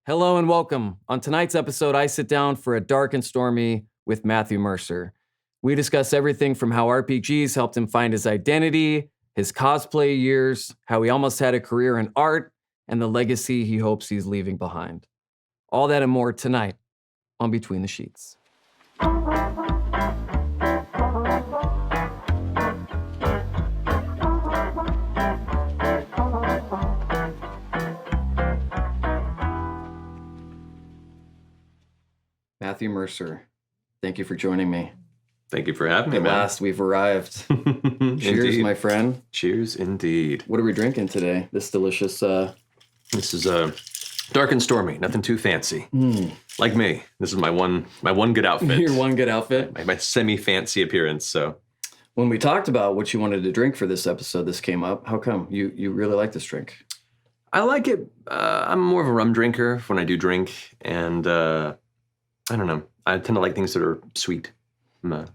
Hello and welcome. On tonight's episode, I sit down for a dark and stormy with Matthew Mercer. We discuss everything from how RPGs helped him find his identity, his cosplay years, how he almost had a career in art, and the legacy he hopes he's leaving behind. All that and more tonight on Between the Sheets. Matthew Mercer, thank you for joining me. Thank you for having me, At man. last, we've arrived. Cheers, Indeed. my friend. Cheers, indeed. What are we drinking today? This delicious... This is dark and stormy, nothing too fancy. Like me, this is my one good outfit. Your one good outfit? My semi-fancy appearance, so. When we talked about what you wanted to drink for this episode, this came up. How come? You really like this drink? I like it. I'm more of a rum drinker when I do drink, and I don't know. I tend to like things that are sweet.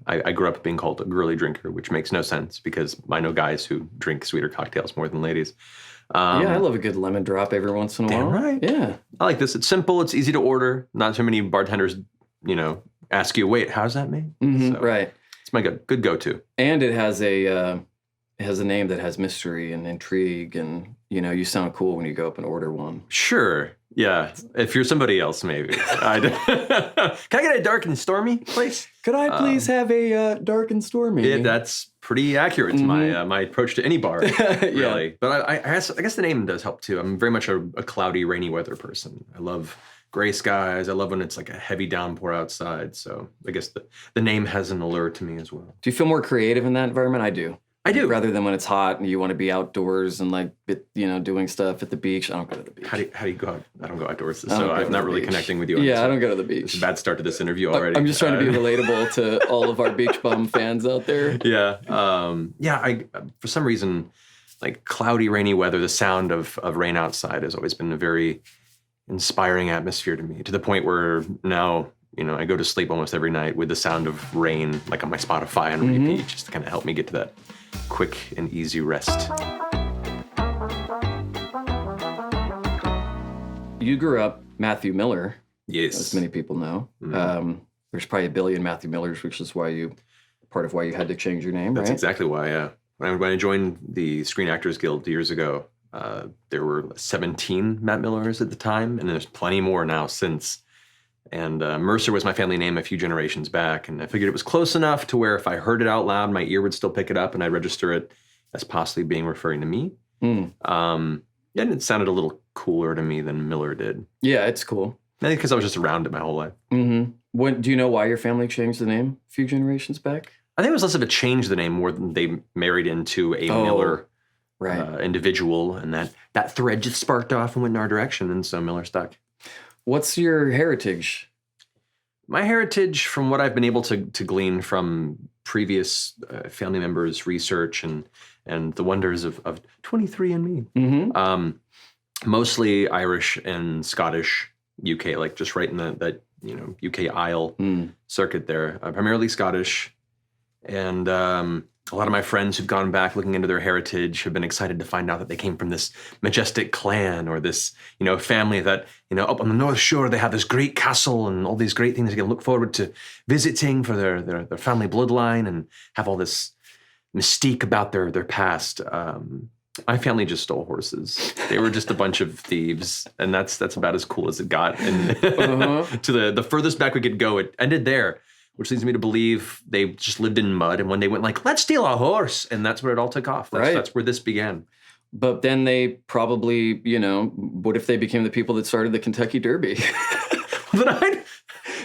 I grew up being called a girly drinker, which makes no sense because I know guys who drink sweeter cocktails more than ladies. Yeah, I love a good lemon drop every once in a while. Right. Yeah. I like this. It's simple. It's easy to order. Not too many bartenders, ask you, wait, how's that made? Mm-hmm, So, right. It's my good go-to. And it has a name that has mystery and intrigue, and you sound cool when you go up and order one. Sure. Yeah. If you're somebody else, maybe. Can I get a dark and stormy, please? Could I please have a dark and stormy? Yeah, that's pretty accurate to my approach to any bar, really. Yeah. But I guess the name does help too. I'm very much a cloudy, rainy weather person. I love gray skies. I love when it's like a heavy downpour outside. So I guess the name has an allure to me as well. Do you feel more creative in that environment? I do. I do. Rather than when it's hot and you want to be outdoors and doing stuff at the beach. I don't go to the beach. How do you go out? I don't go outdoors, I don't so go I'm to not the really beach. connecting with you. Yeah, I don't go to the It's beach. a bad start to this interview already. I'm just trying to be relatable to all of our beach bum fans out there. Yeah. I for some reason, like cloudy, rainy weather, the sound of rain outside has always been a very inspiring atmosphere to me, to the point where now, I go to sleep almost every night with the sound of rain, like on my Spotify and repeat, just to kind of help me get to that quick and easy rest. You grew up Matthew Miller, Yes. as many people know. Mhm. There's probably a billion Matthew Millers, which is part of why you had to change your name, That's right? exactly why, yeah. When I joined the Screen Actors Guild years ago, there were 17 Matt Millers at the time, and there's plenty more now since. And Mercer was my family name a few generations back, and I figured it was close enough to where if I heard it out loud, my ear would still pick it up, and I'd register it as possibly being referring to me. And it sounded a little cooler to me than Miller did. Yeah, it's cool. Maybe because I was just around it my whole life. Mm-hmm. Do you know why your family changed the name a few generations back? I think it was less of a change the name more than they married into a Miller individual, and that thread just sparked off and went in our direction, and so Miller stuck. What's your heritage? My heritage, from what I've been able to glean from previous family members' research and the wonders of 23andMe, Mm-hmm. Mostly Irish and Scottish, UK, like just right in that UK Isle circuit there. Primarily Scottish, and a lot of my friends who've gone back looking into their heritage have been excited to find out that they came from this majestic clan or this, family that, up on the North Shore, they have this great castle and all these great things they can look forward to visiting for their family bloodline and have all this mystique about their past. My family just stole horses. They were just a bunch of thieves, and that's about as cool as it got. And to the furthest back we could go, it ended there, which leads me to believe they just lived in mud. And when they went like, let's steal a horse, and that's where it all took off. That's where this began. But then they probably, what if they became the people that started the Kentucky Derby?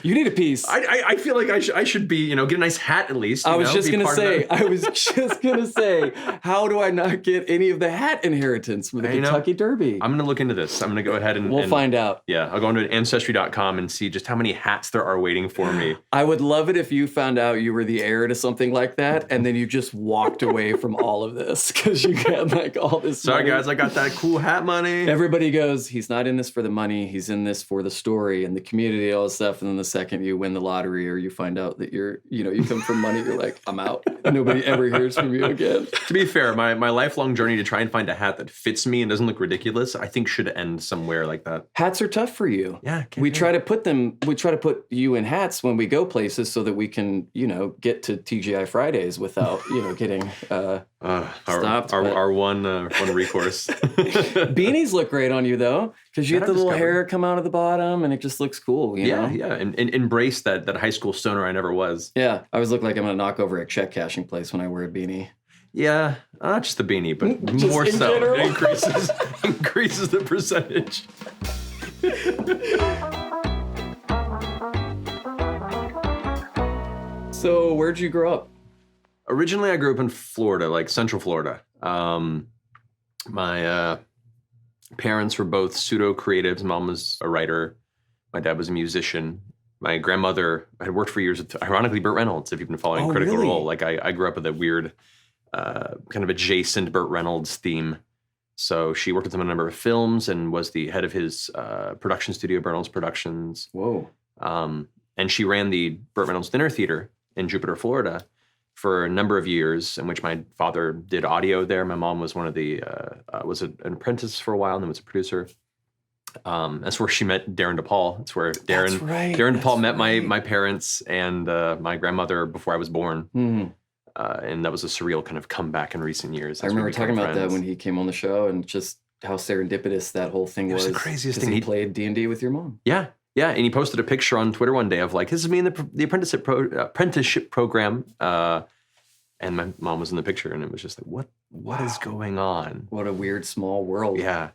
You need a piece. I feel like I should be, get a nice hat at least. I was just going to say, how do I not get any of the hat inheritance from the Kentucky Derby? I'm going to look into this. I'm going to go ahead and... We'll find out. Yeah, I'll go into Ancestry.com and see just how many hats there are waiting for me. I would love it if you found out you were the heir to something like that, and then you just walked away from all of this because you got like all this Sorry, money. guys, I got that cool hat money. Everybody goes, he's not in this for the money. He's in this for the story and the community, all this stuff. And then the second you win the lottery or you find out that you come from money, you're like, I'm out. Nobody ever hears from you again. To be fair, my lifelong journey to try and find a hat that fits me and doesn't look ridiculous, I think should end somewhere like that. Hats are tough for you. Yeah. We try to put you in hats when we go places so that we can, get to TGI Fridays without, getting stopped. Our one recourse. Beanies look great on you though, because you have the little hair come out of the bottom and it just looks cool. You know? Yeah. And embrace that high school stoner I never was. Yeah. I always look like I'm going to knock over a check cashing place when I wear a beanie. Yeah. Not just the beanie, but Just more in so. general? It increases the percentage. So where'd you grow up? Originally, I grew up in Florida, like Central Florida. My parents were both pseudo-creatives. Mom was a writer. My dad was a musician. My grandmother had worked for years with, ironically, Burt Reynolds, if you've been following Critical really? Role. Like, I grew up with a weird kind of adjacent Burt Reynolds theme. So she worked with him on a number of films and was the head of his production studio, Burt Reynolds Productions. Whoa. And she ran the Burt Reynolds Dinner Theater in Jupiter, Florida, for a number of years, in which my father did audio there. My mom was one of the was an apprentice for a while, and then was a producer. That's where she met Darren DePaul. That's where Darren DePaul met my parents and my grandmother before I was born. Mm-hmm. And that was a surreal kind of comeback in recent years. I remember talking about that when he came on the show, and just how serendipitous that whole thing was. It was the craziest thing. He played D&D with your mom. Yeah. Yeah, and he posted a picture on Twitter one day of like, this is me in the apprenticeship program. And my mom was in the picture, and it was just like, what is going on? What a weird small world. Yeah.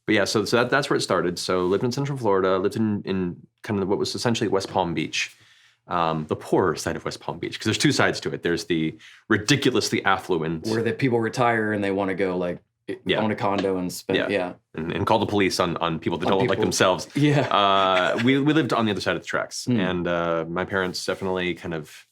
But yeah, so that's where it started. So lived in Central Florida, lived in kind of what was essentially West Palm Beach, the poorer side of West Palm Beach, because there's two sides to it. There's the ridiculously affluent. Where the people retire and they want to go like own a condo and spend, and call the police on people that don't look like themselves. Yeah. We lived on the other side of the tracks. And my parents definitely kind of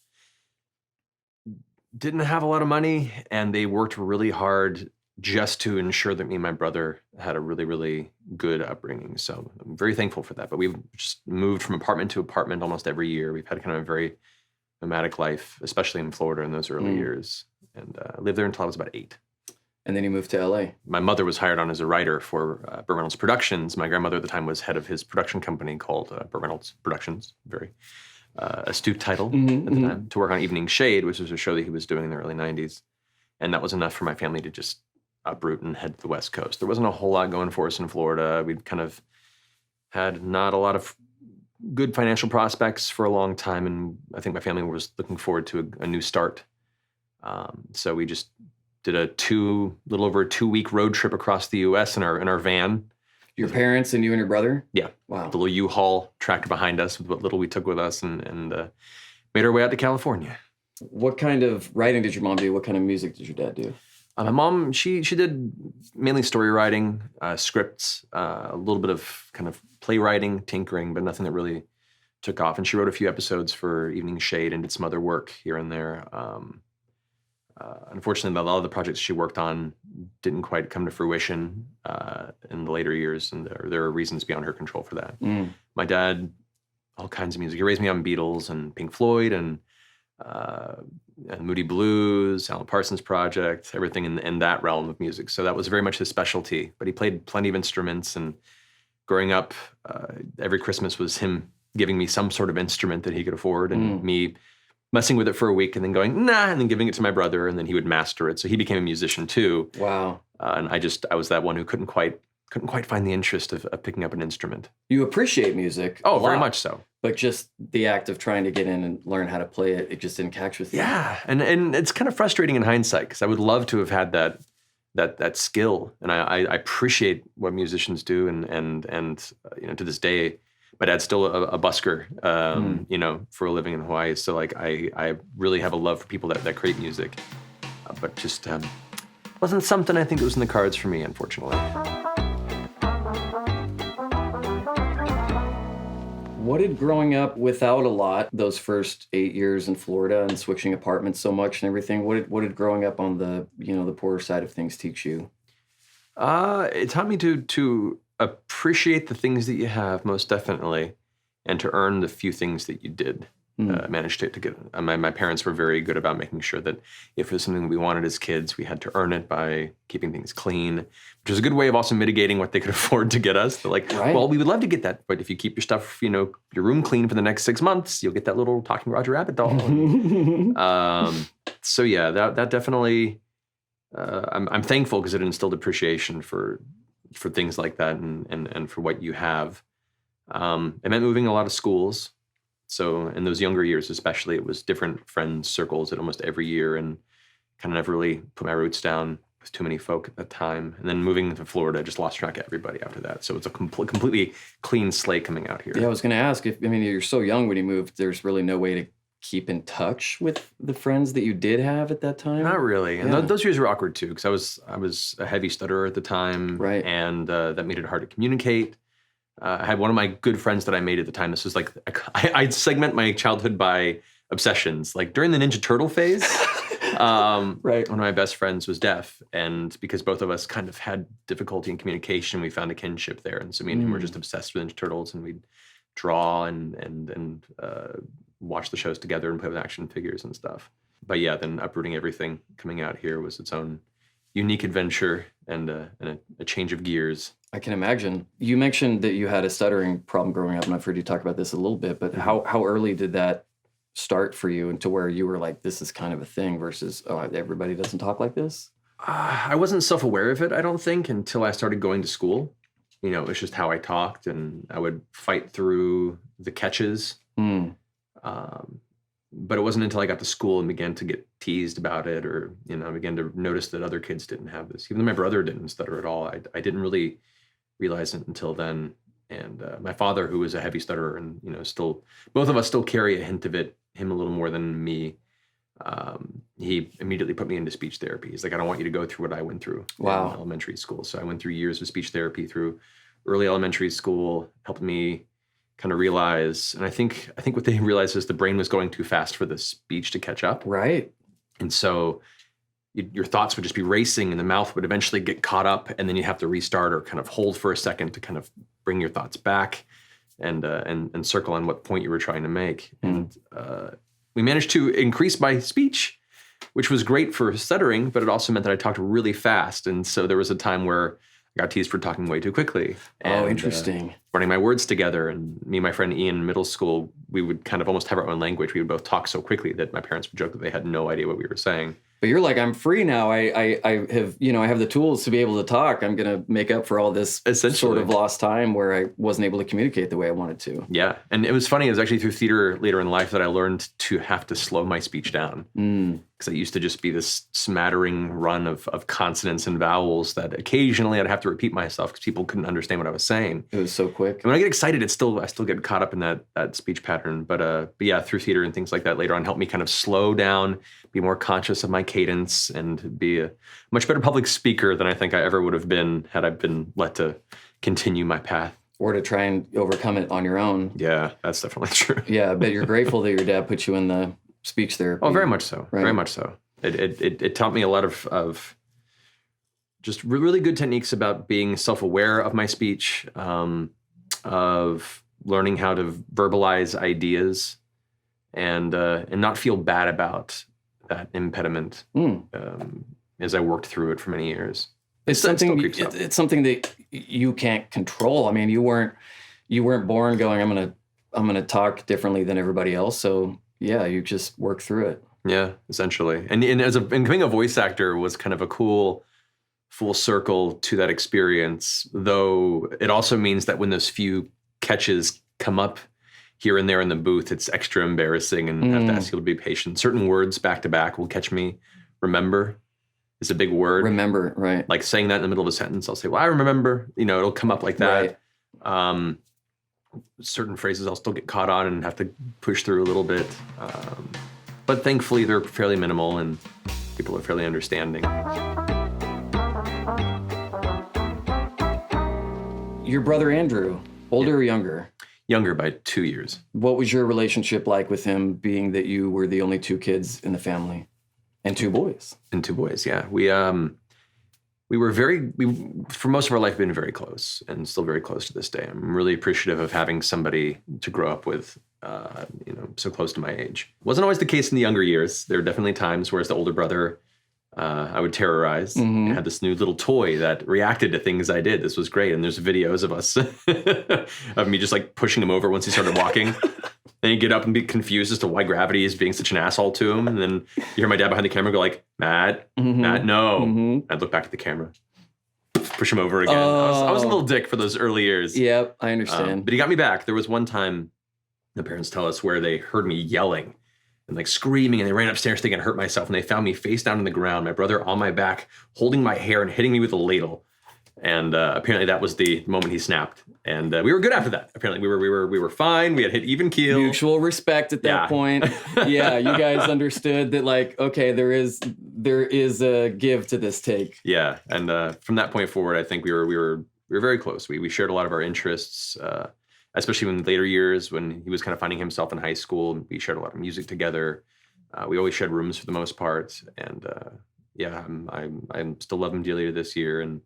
didn't have a lot of money, and they worked really hard just to ensure that me and my brother had a really, really good upbringing. So I'm very thankful for that. But we've just moved from apartment to apartment almost every year. We've had kind of a very nomadic life, especially in Florida in those early years. And I lived there until I was about 8. And then you moved to LA. My mother was hired on as a writer for Burt Reynolds Productions. My grandmother at the time was head of his production company called Burt Reynolds Productions. Very astute title at the time, to work on Evening Shade, which was a show that he was doing in the early 90s. And that was enough for my family to just uproot and head to the West Coast. There wasn't a whole lot going for us in Florida. We'd kind of had not a lot of good financial prospects for a long time, and I think my family was looking forward to a new start. So we just did a little over a 2-week road trip across the U.S. in our van. Your parents and you and your brother? Yeah. Wow. The little U-Haul tracked behind us with what little we took with us, and made our way out to California. What kind of writing did your mom do? What kind of music did your dad do? My mom, she did mainly story writing, scripts, a little bit of kind of playwriting, tinkering, but nothing that really took off. And she wrote a few episodes for Evening Shade and did some other work here and there. Unfortunately, a lot of the projects she worked on didn't quite come to fruition in the later years, and there are reasons beyond her control for that. My dad, all kinds of music. He raised me on Beatles and Pink Floyd and Moody Blues, Alan Parsons Project, everything in that realm of music. So that was very much his specialty. But he played plenty of instruments, and growing up, every Christmas was him giving me some sort of instrument that he could afford, and me messing with it for a week and then going, nah, and then giving it to my brother, and then he would master it. So he became a musician too. Wow. And I was that one who couldn't quite find the interest of picking up an instrument. You appreciate music. Oh, very much so. But just the act of trying to get in and learn how to play it, it just didn't catch with you. Yeah, and it's kind of frustrating in hindsight, because I would love to have had that skill, and I appreciate what musicians do, and to this day, my dad's still a busker, for a living in Hawaii. So like I really have a love for people that create music, but just wasn't something I think that was in the cards for me, unfortunately. What did growing up without a lot, those first 8 years in Florida and switching apartments so much and everything, what did growing up on the poorer side of things teach you? It taught me to appreciate the things that you have, most definitely, and to earn the few things that you did manage to get. My parents were very good about making sure that if it was something we wanted as kids, we had to earn it by keeping things clean, which was a good way of also mitigating what they could afford to get us. They're like, well, we would love to get that, but if you keep your stuff, your room clean for the next 6 months, you'll get that little talking Roger Rabbit doll. So yeah, that definitely, I'm thankful because it instilled appreciation for things like that and for what you have. It meant moving a lot of schools. So in those younger years, especially, it was different friend circles at almost every year, and kind of never really put my roots down with too many folk at that time. And then moving to Florida, I just lost track of everybody after that. So it's a completely clean slate coming out here. Yeah, I was going to ask, you're so young when you moved, there's really no way to keep in touch with the friends that you did have at that time? Not really. And those years were awkward too, because I was a heavy stutterer at the time. Right. And that made it hard to communicate. I had one of my good friends that I made at the time. This was like, I'd segment my childhood by obsessions. Like during the Ninja Turtle phase, right. One of my best friends was deaf. And because both of us kind of had difficulty in communication, we found a kinship there. And so me and him were just obsessed with Ninja Turtles, and we'd draw and watch the shows together and play with action figures and stuff. But yeah, then uprooting everything, coming out here was its own unique adventure and a change of gears. I can imagine. You mentioned that you had a stuttering problem growing up, and I've heard you talk about this a little bit, but how early did that start for you, and to where you were like, this is kind of a thing versus, oh, everybody doesn't talk like this? I wasn't self-aware of it, I don't think, until I started going to school. It was just how I talked, and I would fight through the catches. But it wasn't until I got to school and began to get teased about it, or, I began to notice that other kids didn't have this. Even though my brother didn't stutter at all, I didn't really realize it until then. And my father, who was a heavy stutterer, and, still, both of us still carry a hint of it, him a little more than me. He immediately put me into speech therapy. He's like, I don't want you to go through what I went through in elementary school. So I went through years of speech therapy through early elementary school, helped me kind of realize, and I think what they realized is the brain was going too fast for the speech to catch up. Right. And so your thoughts would just be racing, and the mouth would eventually get caught up, and then you have to restart or kind of hold for a second to kind of bring your thoughts back and circle on what point you were trying to make. And we managed to increase my speech, which was great for stuttering, but it also meant that I talked really fast. And so there was a time where I got teased for talking way too quickly. Oh, interesting. Running my words together. And me and my friend Ian in middle school, we would kind of almost have our own language. We would both talk so quickly that my parents would joke that they had no idea what we were saying. But you're like, I'm free now. I have, I have the tools to be able to talk. I'm going to make up for all this sort of lost time where I wasn't able to communicate the way I wanted to. Yeah. And it was funny. It was actually through theater later in life that I learned to have to slow my speech down. Because I used to just be this smattering run of consonants and vowels that occasionally I'd have to repeat myself because people couldn't understand what I was saying. It was so quick. And when I get excited, I still get caught up in that speech pattern. But yeah, through theater and things like that later on helped me kind of slow down, be more conscious of my cadence, and be a much better public speaker than I think I ever would have been had I been let to continue my path. Or to try and overcome it on your own. Yeah, that's definitely true. Yeah, but you're grateful that your dad put you in the speech therapy. Oh, very much so. Right. Very much so. It taught me a lot of just really good techniques about being self-aware of my speech, of learning how to verbalize ideas, and not feel bad about that impediment as I worked through it for many years. It's something that you can't control. I mean, you weren't born going, I'm gonna talk differently than everybody else. So yeah, you just work through it. Yeah, essentially. And becoming a voice actor was kind of a cool full circle to that experience, though it also means that when those few catches come up here and there in the booth, it's extra embarrassing, and I have to ask you to be patient. Certain words back to back will catch me. Remember is a big word. Remember, right. Like saying that in the middle of a sentence, I'll say, well, I remember, it'll come up like that. Right. Certain phrases I'll still get caught on and have to push through a little bit. But thankfully they're fairly minimal and people are fairly understanding. Your brother Andrew, older or younger? Younger by 2 years. What was your relationship like with him, being that you were the only two kids in the family? And two boys? And two boys, yeah. We, for most of our life, been very close and still very close to this day. I'm really appreciative of having somebody to grow up with, so close to my age. Wasn't always the case in the younger years. There were definitely times where as the older brother, I would terrorize. Mm-hmm. I had this new little toy that reacted to things I did. This was great. And there's videos of us, of me just like pushing him over once he started walking. Then he'd get up and be confused as to why gravity is being such an asshole to him. And then you hear my dad behind the camera go like, Matt, Mm-hmm. Matt, no. Mm-hmm. I'd look back at the camera, push him over again. I was a little dick for those early years. Yep, I understand. But he got me back. There was one time, the parents tell us, where they heard me yelling and like screaming, and they ran upstairs thinking I hurt myself, and they found me face down on the ground, my brother on my back, holding my hair and hitting me with a ladle. And apparently that was the moment he snapped. And we were good after that. Apparently we were fine. We had hit even keel. Mutual respect at that point. Yeah, you guys understood that, like, okay, there is a give to this take. Yeah, and from that point forward, I think we were very close. We shared a lot of our interests, especially in the later years when he was kind of finding himself in high school. We shared a lot of music together. We always shared rooms for the most part. And I still love him dearly to this year. And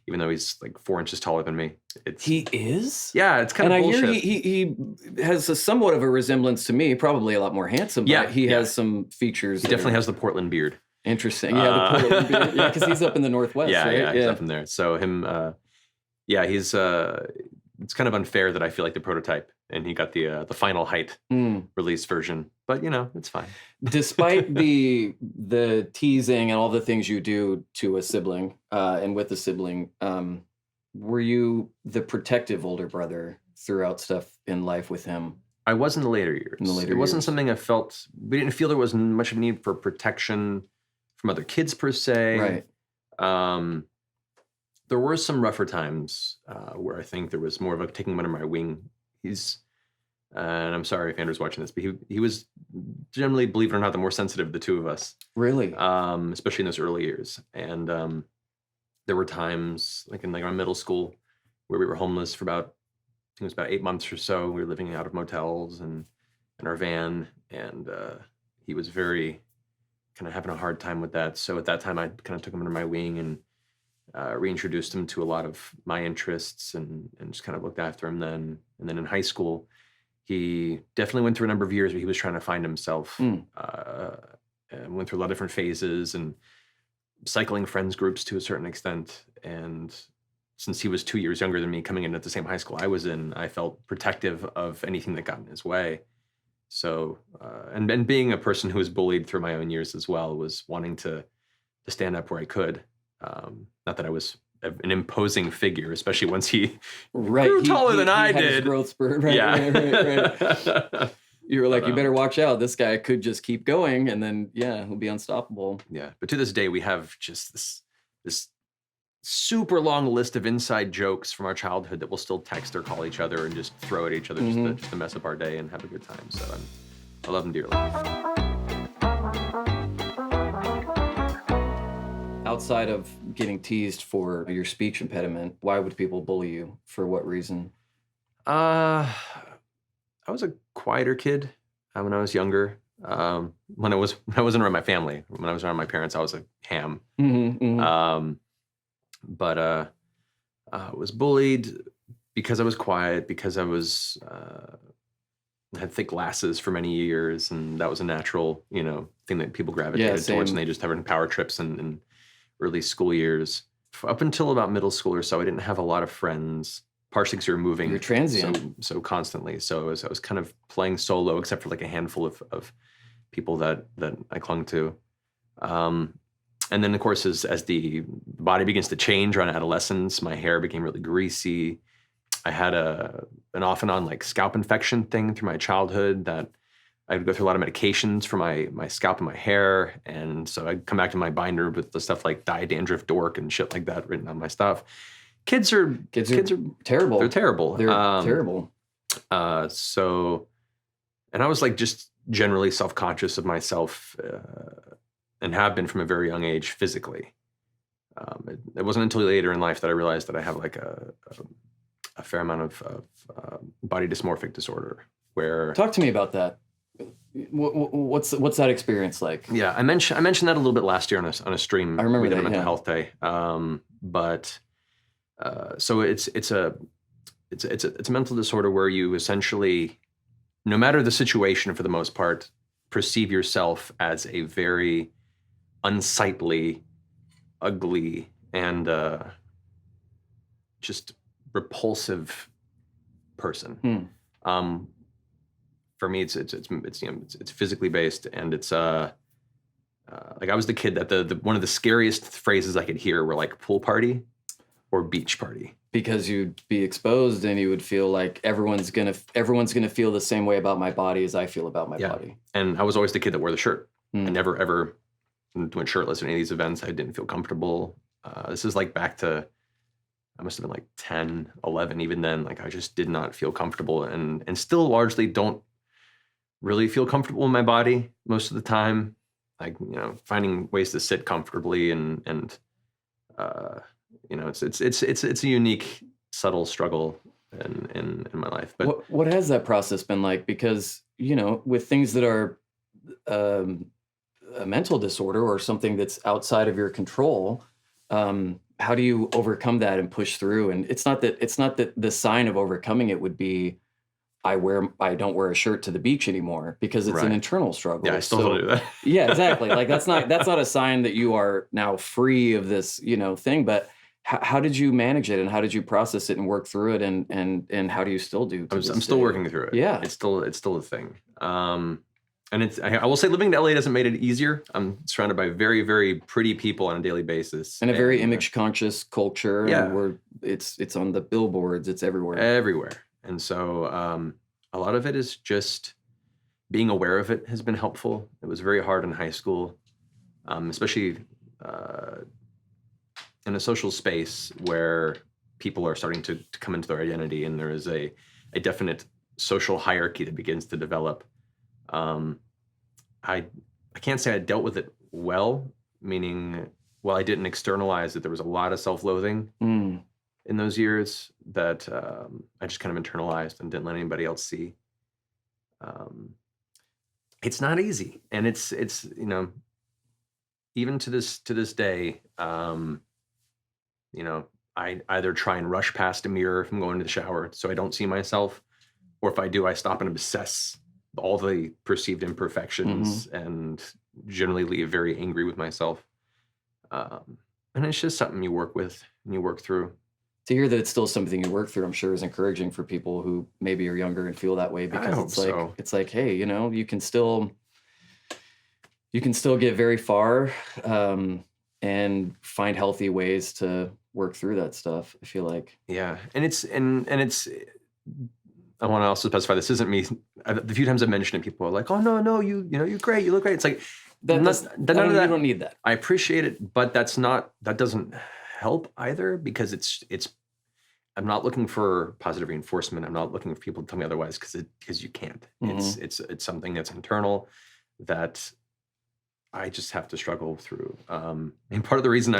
even though he's like 4 inches taller than me, He is? Yeah, it's kind of bullshit. And I hear he has somewhat of a resemblance to me, probably a lot more handsome, but he has some features. He definitely has the Portland beard. Interesting. Yeah, the Portland beard. Yeah, because he's up in the Northwest, right? Yeah, he's up in there. So him, he's, it's kind of unfair that I feel like the prototype and he got the final height release version, but it's fine. Despite the teasing and all the things you do to a sibling and with a sibling, were you the protective older brother throughout stuff in life with him? I was in the later years. It wasn't something I felt, we didn't feel there was much of a need for protection from other kids per se. Right. There were some rougher times where I think there was more of a taking him under my wing. And I'm sorry if Andrew's watching this, but he was generally, believe it or not, the more sensitive of the two of us. Really? Especially in those early years. And there were times, like in my middle school, where we were homeless for I think it was about 8 months or so. We were living out of motels and in our van, and he was very kind of having a hard time with that. So at that time, I kind of took him under my wing and reintroduced him to a lot of my interests and just kind of looked after him then. And then in high school, he definitely went through a number of years where he was trying to find himself, and went through a lot of different phases and cycling friends groups to a certain extent. And since he was 2 years younger than me, coming in at the same high school I was in, I felt protective of anything that got in his way. So, and being a person who was bullied through my own years as well, was wanting to stand up where I could. Not that I was an imposing figure, especially once he grew taller than I did. His growth spurt, right? Yeah. Right. You were like, you better watch out. This guy could just keep going, and then he'll be unstoppable. Yeah, but to this day, we have just this super long list of inside jokes from our childhood that we'll still text or call each other and just throw at each other just to mess up our day and have a good time. So I love him dearly. Outside of getting teased for your speech impediment, why would people bully you? For what reason? I was a quieter kid when I was younger. When I wasn't around my family, when I was around my parents, I was a ham. But I was bullied because I was quiet, because I was had thick glasses for many years, and that was a natural, thing that people gravitated towards, and they just having power trips and early school years. Up until about middle school or so, I didn't have a lot of friends, partially because we were moving. You're transient. So constantly. So I was kind of playing solo, except for like a handful of people that I clung to. And then, of course, as the body begins to change around adolescence, my hair became really greasy. I had an off and on like scalp infection thing through my childhood that I would go through a lot of medications for my scalp and my hair. And so I'd come back to my binder with the stuff like dye, dandruff, dork, and shit like that written on my stuff. Kids are terrible. They're terrible. They're terrible. So, and I was like just generally self-conscious of myself and have been from a very young age physically. It wasn't until later in life that I realized that I have like a fair amount of body dysmorphic disorder. Where talk to me about that. What's that experience like? Yeah, I mentioned that a little bit last year on a stream. I remember we did that, a mental yeah. health day. So it's a mental disorder where you essentially, no matter the situation for the most part, perceive yourself as a very unsightly, ugly, and just repulsive person. Hmm. For me, it's physically based, and it's like I was the kid that the one of the scariest phrases I could hear were like pool party or beach party. Because you'd be exposed and you would feel like everyone's gonna feel the same way about my body as I feel about my body. And I was always the kid that wore the shirt. Hmm. I never ever went shirtless at any of these events. I didn't feel comfortable. This is like back to, I must have been like 10, 11. Even then, like I just did not feel comfortable, and still largely don't really feel comfortable in my body most of the time. Like, finding ways to sit comfortably and it's a unique, subtle struggle in my life. But what has that process been like? Because with things that are a mental disorder or something that's outside of your control, how do you overcome that and push through? And it's not that the sign of overcoming it would be I don't wear a shirt to the beach anymore, because it's an internal struggle. Yeah, I still don't do that. Yeah, exactly. Like that's not a sign that you are now free of this, thing. But how did you manage it, and how did you process it and work through it, and how do you still do? I'm still working through it. Yeah, it's still a thing. And I will say, living in LA doesn't make it easier. I'm surrounded by very, very pretty people on a daily basis, and a very image conscious culture. Yeah, and it's on the billboards. It's everywhere. Everywhere. And so a lot of it is just being aware of it has been helpful. It was very hard in high school, especially in a social space where people are starting to come into their identity, and there is a definite social hierarchy that begins to develop. I can't say I dealt with it well, meaning, while I didn't externalize it, there was a lot of self-loathing in those years that I just kind of internalized and didn't let anybody else see. It's not easy, and it's even to this day, I either try and rush past a mirror if I'm going to the shower so I don't see myself, or if I do, I stop and obsess all the perceived imperfections and generally leave very angry with myself. And it's just something you work with and you work through. To hear that it's still something you work through, I'm sure is encouraging for people who maybe are younger and feel that way, because it's like, hey, you can still get very far and find healthy ways to work through that stuff, I feel like. Yeah. And it's I want to also specify, this isn't me. The few times I've mentioned it, people are like, "Oh no, you're great. You look great." It's like none of that. You don't need that. I appreciate it, but that doesn't help either, because it's. I'm not looking for positive reinforcement. I'm not looking for people to tell me otherwise, because you can't. It's something that's internal that I just have to struggle through. And part of the reason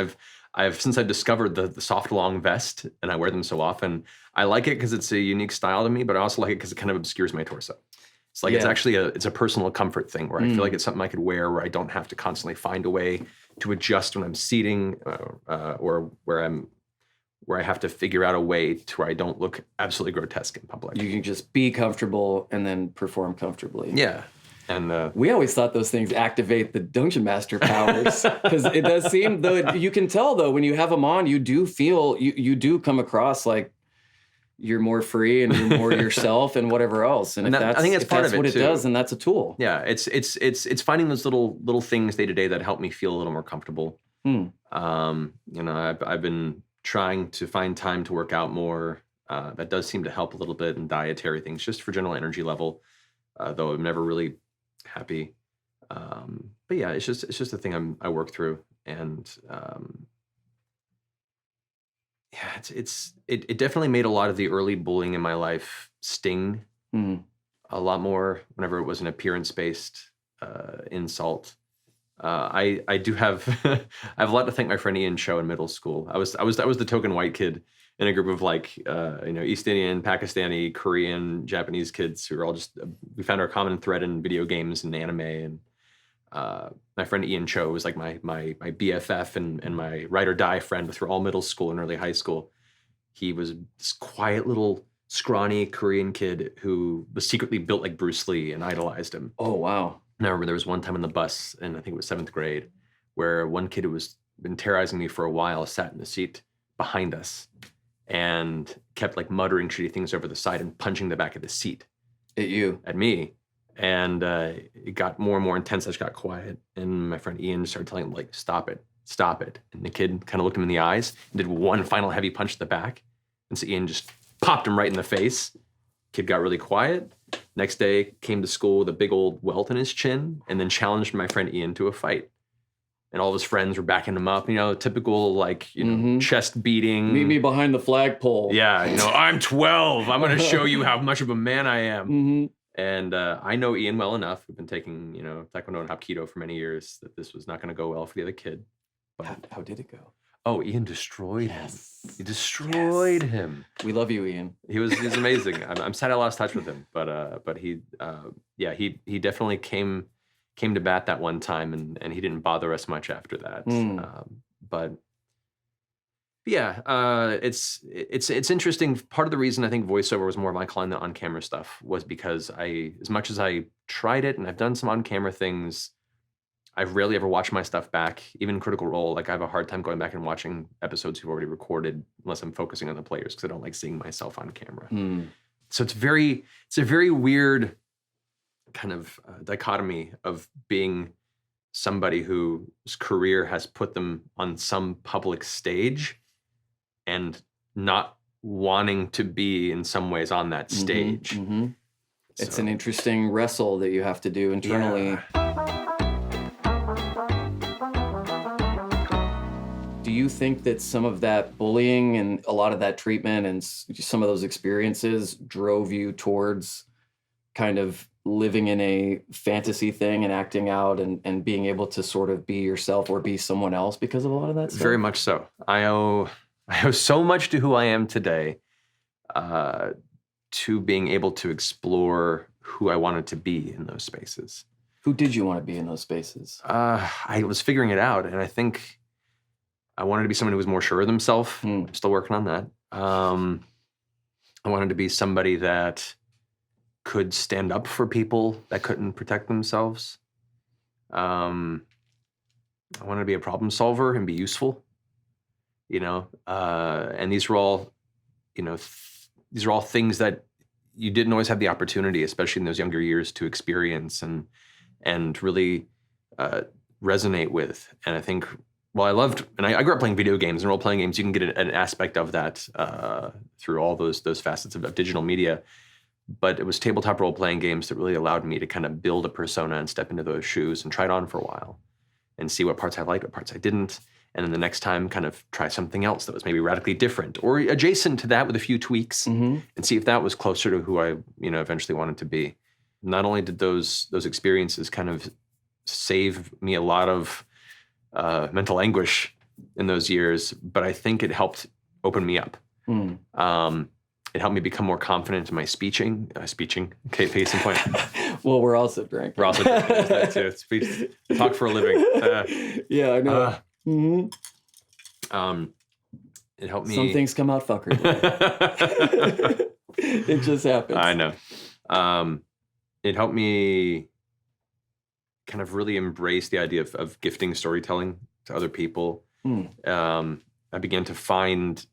since I've discovered the soft long vest, and I wear them so often, I like it because it's a unique style to me, but I also like it because it kind of obscures my torso. It's like, it's actually it's a personal comfort thing where I feel like it's something I could wear where I don't have to constantly find a way to adjust when I'm seating, or where I have to figure out a way to where I don't look absolutely grotesque in public. You can just be comfortable and then perform comfortably. Yeah. And we always thought those things activate the Dungeon Master powers, because it does seem, though, you can tell, though, when you have them on, you do feel, you do come across like you're more free and you're more yourself and whatever else. And I think that's part of it, what it does, and that's a tool. Yeah, it's finding those little things day to day that help me feel a little more comfortable. I've been trying to find time to work out more. That does seem to help a little bit, and dietary things just for general energy level. Though I'm never really happy. But yeah, it's just a thing I work through, and it definitely made a lot of the early bullying in my life sting a lot more whenever it was an appearance-based insult. I do have I have a lot to thank my friend Ian Cho in middle school. I was the token white kid in a group of like, East Indian, Pakistani, Korean, Japanese kids who are all just, we found our common thread in video games and anime. And my friend Ian Cho was like my BFF and my ride or die friend through all middle school and early high school. He was this quiet little scrawny Korean kid who was secretly built like Bruce Lee and idolized him. Oh, wow. And I remember there was one time in the bus, and I think it was 7th grade, where one kid who was been terrorizing me for a while sat in the seat behind us and kept like muttering shitty things over the side and punching the back of the seat. At you? At me. And it got more and more intense. I just got quiet. And my friend Ian started telling him, like, stop it. And the kid kind of looked him in the eyes and did one final heavy punch to the back. And so Ian just popped him right in the face. Kid got really quiet. Next day, came to school with a big old welt in his chin and then challenged my friend Ian to a fight. And all of his friends were backing him up, typical like, chest beating. Meet me behind the flagpole. Yeah, I'm 12. I'm going to show you how much of a man I am. Mm-hmm. And I know Ian well enough. We've been taking, Taekwondo and Hapkido for many years, that this was not going to go well for the other kid. But how did it go? Oh, Ian destroyed him. He destroyed him. We love you, Ian. He's amazing. I'm sad I lost touch with him, but he definitely came to bat that one time, and he didn't bother us much after that. It's interesting. Part of the reason I think voiceover was more of my calling than on-camera stuff was because as much as I tried it and I've done some on-camera things, I've rarely ever watched my stuff back, even Critical Role. Like I have a hard time going back and watching episodes we've already recorded unless I'm focusing on the players because I don't like seeing myself on camera. So it's a very weird kind of dichotomy of being somebody whose career has put them on some public stage and not wanting to be in some ways on that stage. Mm-hmm. It's an interesting wrestle that you have to do internally. Yeah. Do you think that some of that bullying and a lot of that treatment and some of those experiences drove you towards kind of living in a fantasy thing and acting out and being able to sort of be yourself or be someone else because of a lot of that stuff? Very much so. I owe so much to who I am today, to being able to explore who I wanted to be in those spaces. Who did you want to be in those spaces? I was figuring it out, and I think I wanted to be someone who was more sure of themselves. I'm still working on that. I wanted to be somebody that could stand up for people that couldn't protect themselves. I wanted to be a problem solver and be useful, and these were all, these are all things that you didn't always have the opportunity, especially in those younger years, to experience and really resonate with. And I think, well, I loved, and I grew up playing video games and role-playing games. You can get an aspect of that through all those facets of digital media. But it was tabletop role-playing games that really allowed me to kind of build a persona and step into those shoes and try it on for a while and see what parts I liked, what parts I didn't. And then the next time kind of try something else that was maybe radically different or adjacent to that with a few tweaks and see if that was closer to who I, eventually wanted to be. Not only did those experiences kind of save me a lot of mental anguish in those years, but I think it helped open me up. It helped me become more confident in my speeching. Okay, case in point. Well, we're also drinking. We're also drinking. That too. Speech, talk for a living. Yeah, I know. It helped me. Some things come out fuckery. It just happens. I know. It helped me kind of really embrace the idea of gifting storytelling to other people. I began to find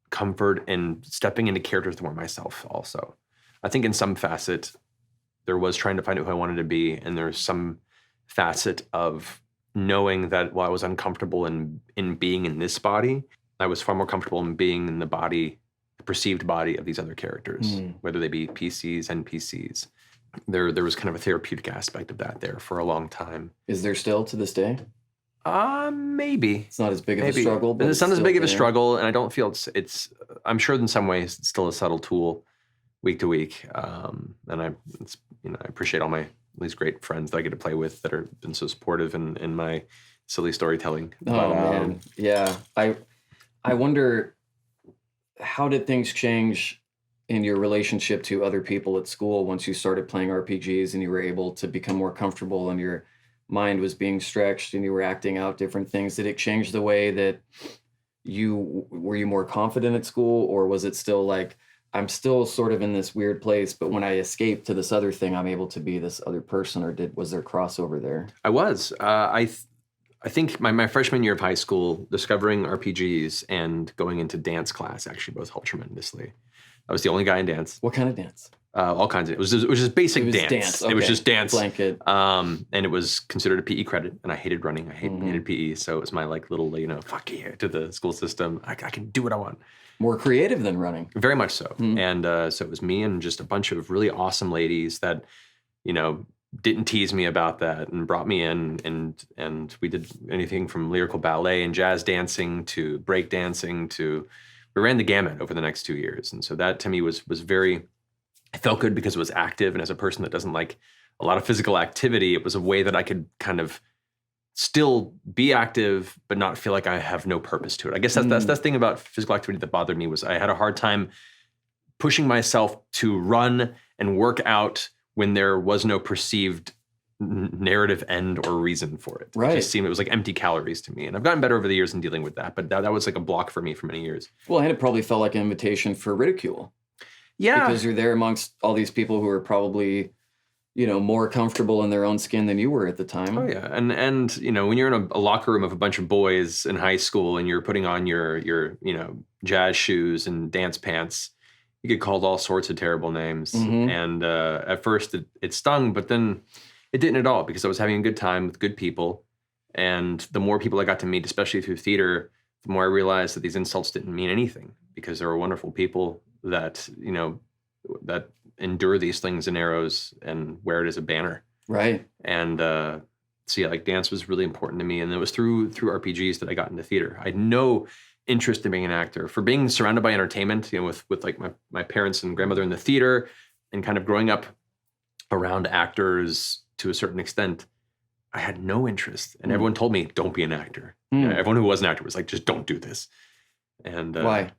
comfort in stepping into characters more myself also. I think in some facet, there was trying to find out who I wanted to be, and there's some facet of knowing that while I was uncomfortable in being in this body, I was far more comfortable in being in the body, the perceived body of these other characters, whether they be PCs, NPCs. There was kind of a therapeutic aspect of that there for a long time. Is there still to this day? Maybe. It's not as big of a struggle. But it's not as big of a struggle, and I don't feel it's I'm sure in some ways it's still a subtle tool week to week. And I appreciate all these great friends that I get to play with that have been so supportive in my silly storytelling. Oh, man. Yeah. I wonder, how did things change in your relationship to other people at school once you started playing RPGs and you were able to become more comfortable and your mind was being stretched and you were acting out different things? Did it change the way that were you more confident at school, or was it still like, I'm still sort of in this weird place, but when I escape to this other thing, I'm able to be this other person? Or was there crossover there? I was. I think my freshman year of high school, discovering RPGs and going into dance class actually both helped tremendously. I was the only guy in dance. What kind of dance? All kinds of. It was just basic dance. Okay. It was just dance. Blanket. And it was considered a PE credit, and I hated running. I hated PE, so it was my like little fuck yeah to the school system. I can do what I want. More creative than running. Very much so. And so it was me and just a bunch of really awesome ladies that didn't tease me about that and brought me in, and we did anything from lyrical ballet and jazz dancing to break dancing to, we ran the gamut over the next 2 years. And so that to me was very, it felt good because it was active. And as a person that doesn't like a lot of physical activity, it was a way that I could kind of still be active, but not feel like I have no purpose to it. I guess that's the thing about physical activity that bothered me, was I had a hard time pushing myself to run and work out when there was no perceived narrative end or reason for it. Right. It was like empty calories to me. And I've gotten better over the years in dealing with that, but that was like a block for me for many years. Well, and it probably felt like an invitation for ridicule. Yeah. Because you're there amongst all these people who are probably, more comfortable in their own skin than you were at the time. Oh yeah. And when you're in a locker room of a bunch of boys in high school and you're putting on your jazz shoes and dance pants, you get called all sorts of terrible names. And at first it stung, but then it didn't at all, because I was having a good time with good people. And the more people I got to meet, especially through theater, the more I realized that these insults didn't mean anything, because there were wonderful people that, that endure these slings and arrows and wear it as a banner. Right. And so yeah, like dance was really important to me. And it was through RPGs that I got into theater. I had no interest in being an actor. For being surrounded by entertainment, with like my parents and grandmother in the theater, and kind of growing up around actors to a certain extent, I had no interest. And everyone told me, don't be an actor. Everyone who was an actor was like, just don't do this. And why?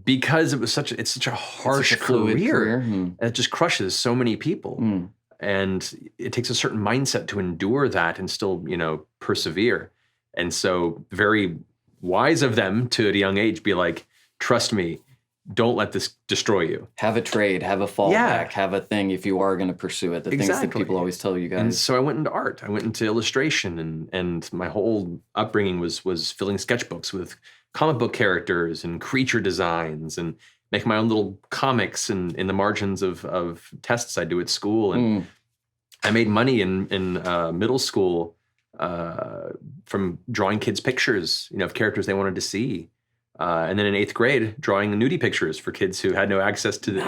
Because it's such a harsh career. It just crushes so many people. And it takes a certain mindset to endure that and still, persevere. And so very wise of them to at a young age be like, trust me, don't let this destroy you. Have a trade, have a fallback, have a thing if you are going to pursue it. The things that people always tell you guys. And so I went into art. I went into illustration, and my whole upbringing was filling sketchbooks with comic book characters and creature designs, and make my own little comics in the margins of tests I do at school. And I made money in middle school from drawing kids pictures, of characters they wanted to see. And then in 8th grade, drawing nudie pictures for kids who had no access to the,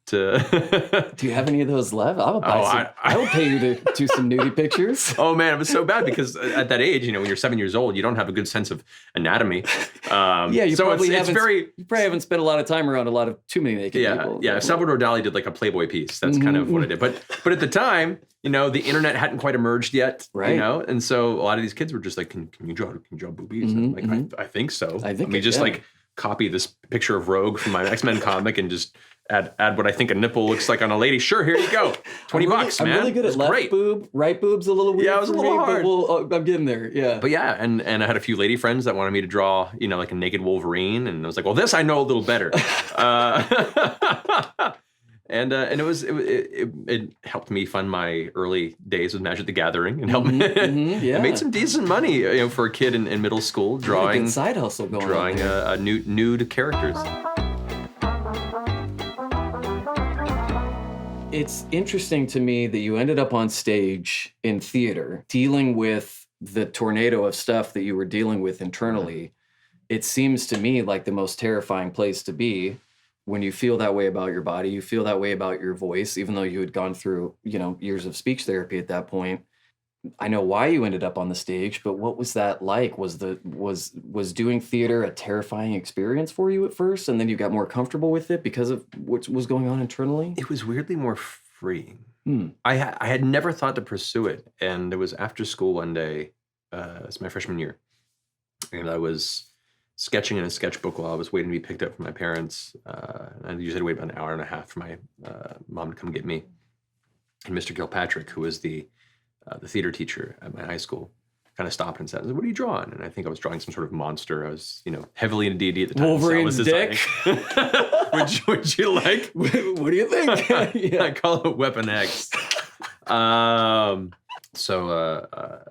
to. Do you have any of those left? I would pay you to do some nudie pictures. Oh man, it was so bad, because at that age, when you're 7 years old, you don't have a good sense of anatomy. You probably haven't spent a lot of time around a lot of too many naked people. Yeah. Salvador Dali did like a Playboy piece. That's kind of what I did. But at the time, the internet hadn't quite emerged yet. Right. And so a lot of these kids were just like, can you draw boobies? And I'm like, I think so. Let me just like copy this picture of Rogue from my X-Men comic and just add what I think a nipple looks like on a lady. Sure, here you go. $20, man. I'm really good at left boob. Right boob's a little weird. Yeah, it was a little hard. But I'm getting there. Yeah. But yeah, and I had a few lady friends that wanted me to draw, like a naked Wolverine, and I was like, well, this I know a little better. And it helped me fund my early days with Magic the Gathering, and helped me. I made some decent money, for a kid in middle school, drawing good side hustle going drawing nude characters. It's interesting to me that you ended up on stage in theater dealing with the tornado of stuff that you were dealing with internally. It seems to me like the most terrifying place to be. When you feel that way about your body, you feel that way about your voice, even though you had gone through, years of speech therapy at that point. I know why you ended up on the stage, but what was that like? Was doing theater a terrifying experience for you at first, and then you got more comfortable with it because of what was going on internally? It was weirdly more freeing. I had never thought to pursue it, and it was after school one day. It's my freshman year, and I was sketching in a sketchbook while I was waiting to be picked up from my parents. I usually had to wait about an hour and a half for my mom to come get me. And Mr. Kilpatrick, who was the theater teacher at my high school, kind of stopped and said, "What are you drawing?" And I think I was drawing some sort of monster. I was, heavily into D&D at the time. Wolverine's dick. would you like? What do you think? Yeah. I call it Weapon X. So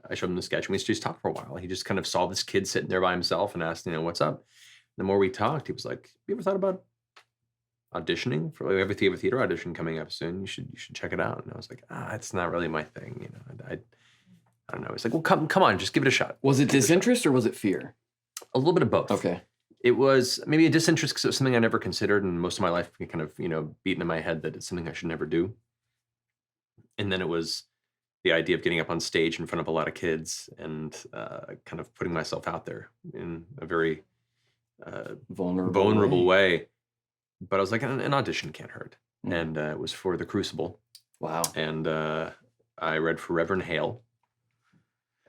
I showed him the sketch, and we just talked for a while. He just kind of saw this kid sitting there by himself and asked, "What's up?" The more we talked, he was like, "You ever thought about auditioning for? We have a theater audition coming up soon. You should check it out." And I was like, "It's not really my thing, I don't know." He's like, "Well, come on, just give it a shot." Was it disinterest or was it fear? A little bit of both. Okay. It was maybe a disinterest because it was something I never considered, and most of my life kind of beaten in my head that it's something I should never do. And then it was the idea of getting up on stage in front of a lot of kids and kind of putting myself out there in a very vulnerable way. But I was like, an audition can't hurt. Mm. And it was for The Crucible. Wow. And I read for Reverend Hale,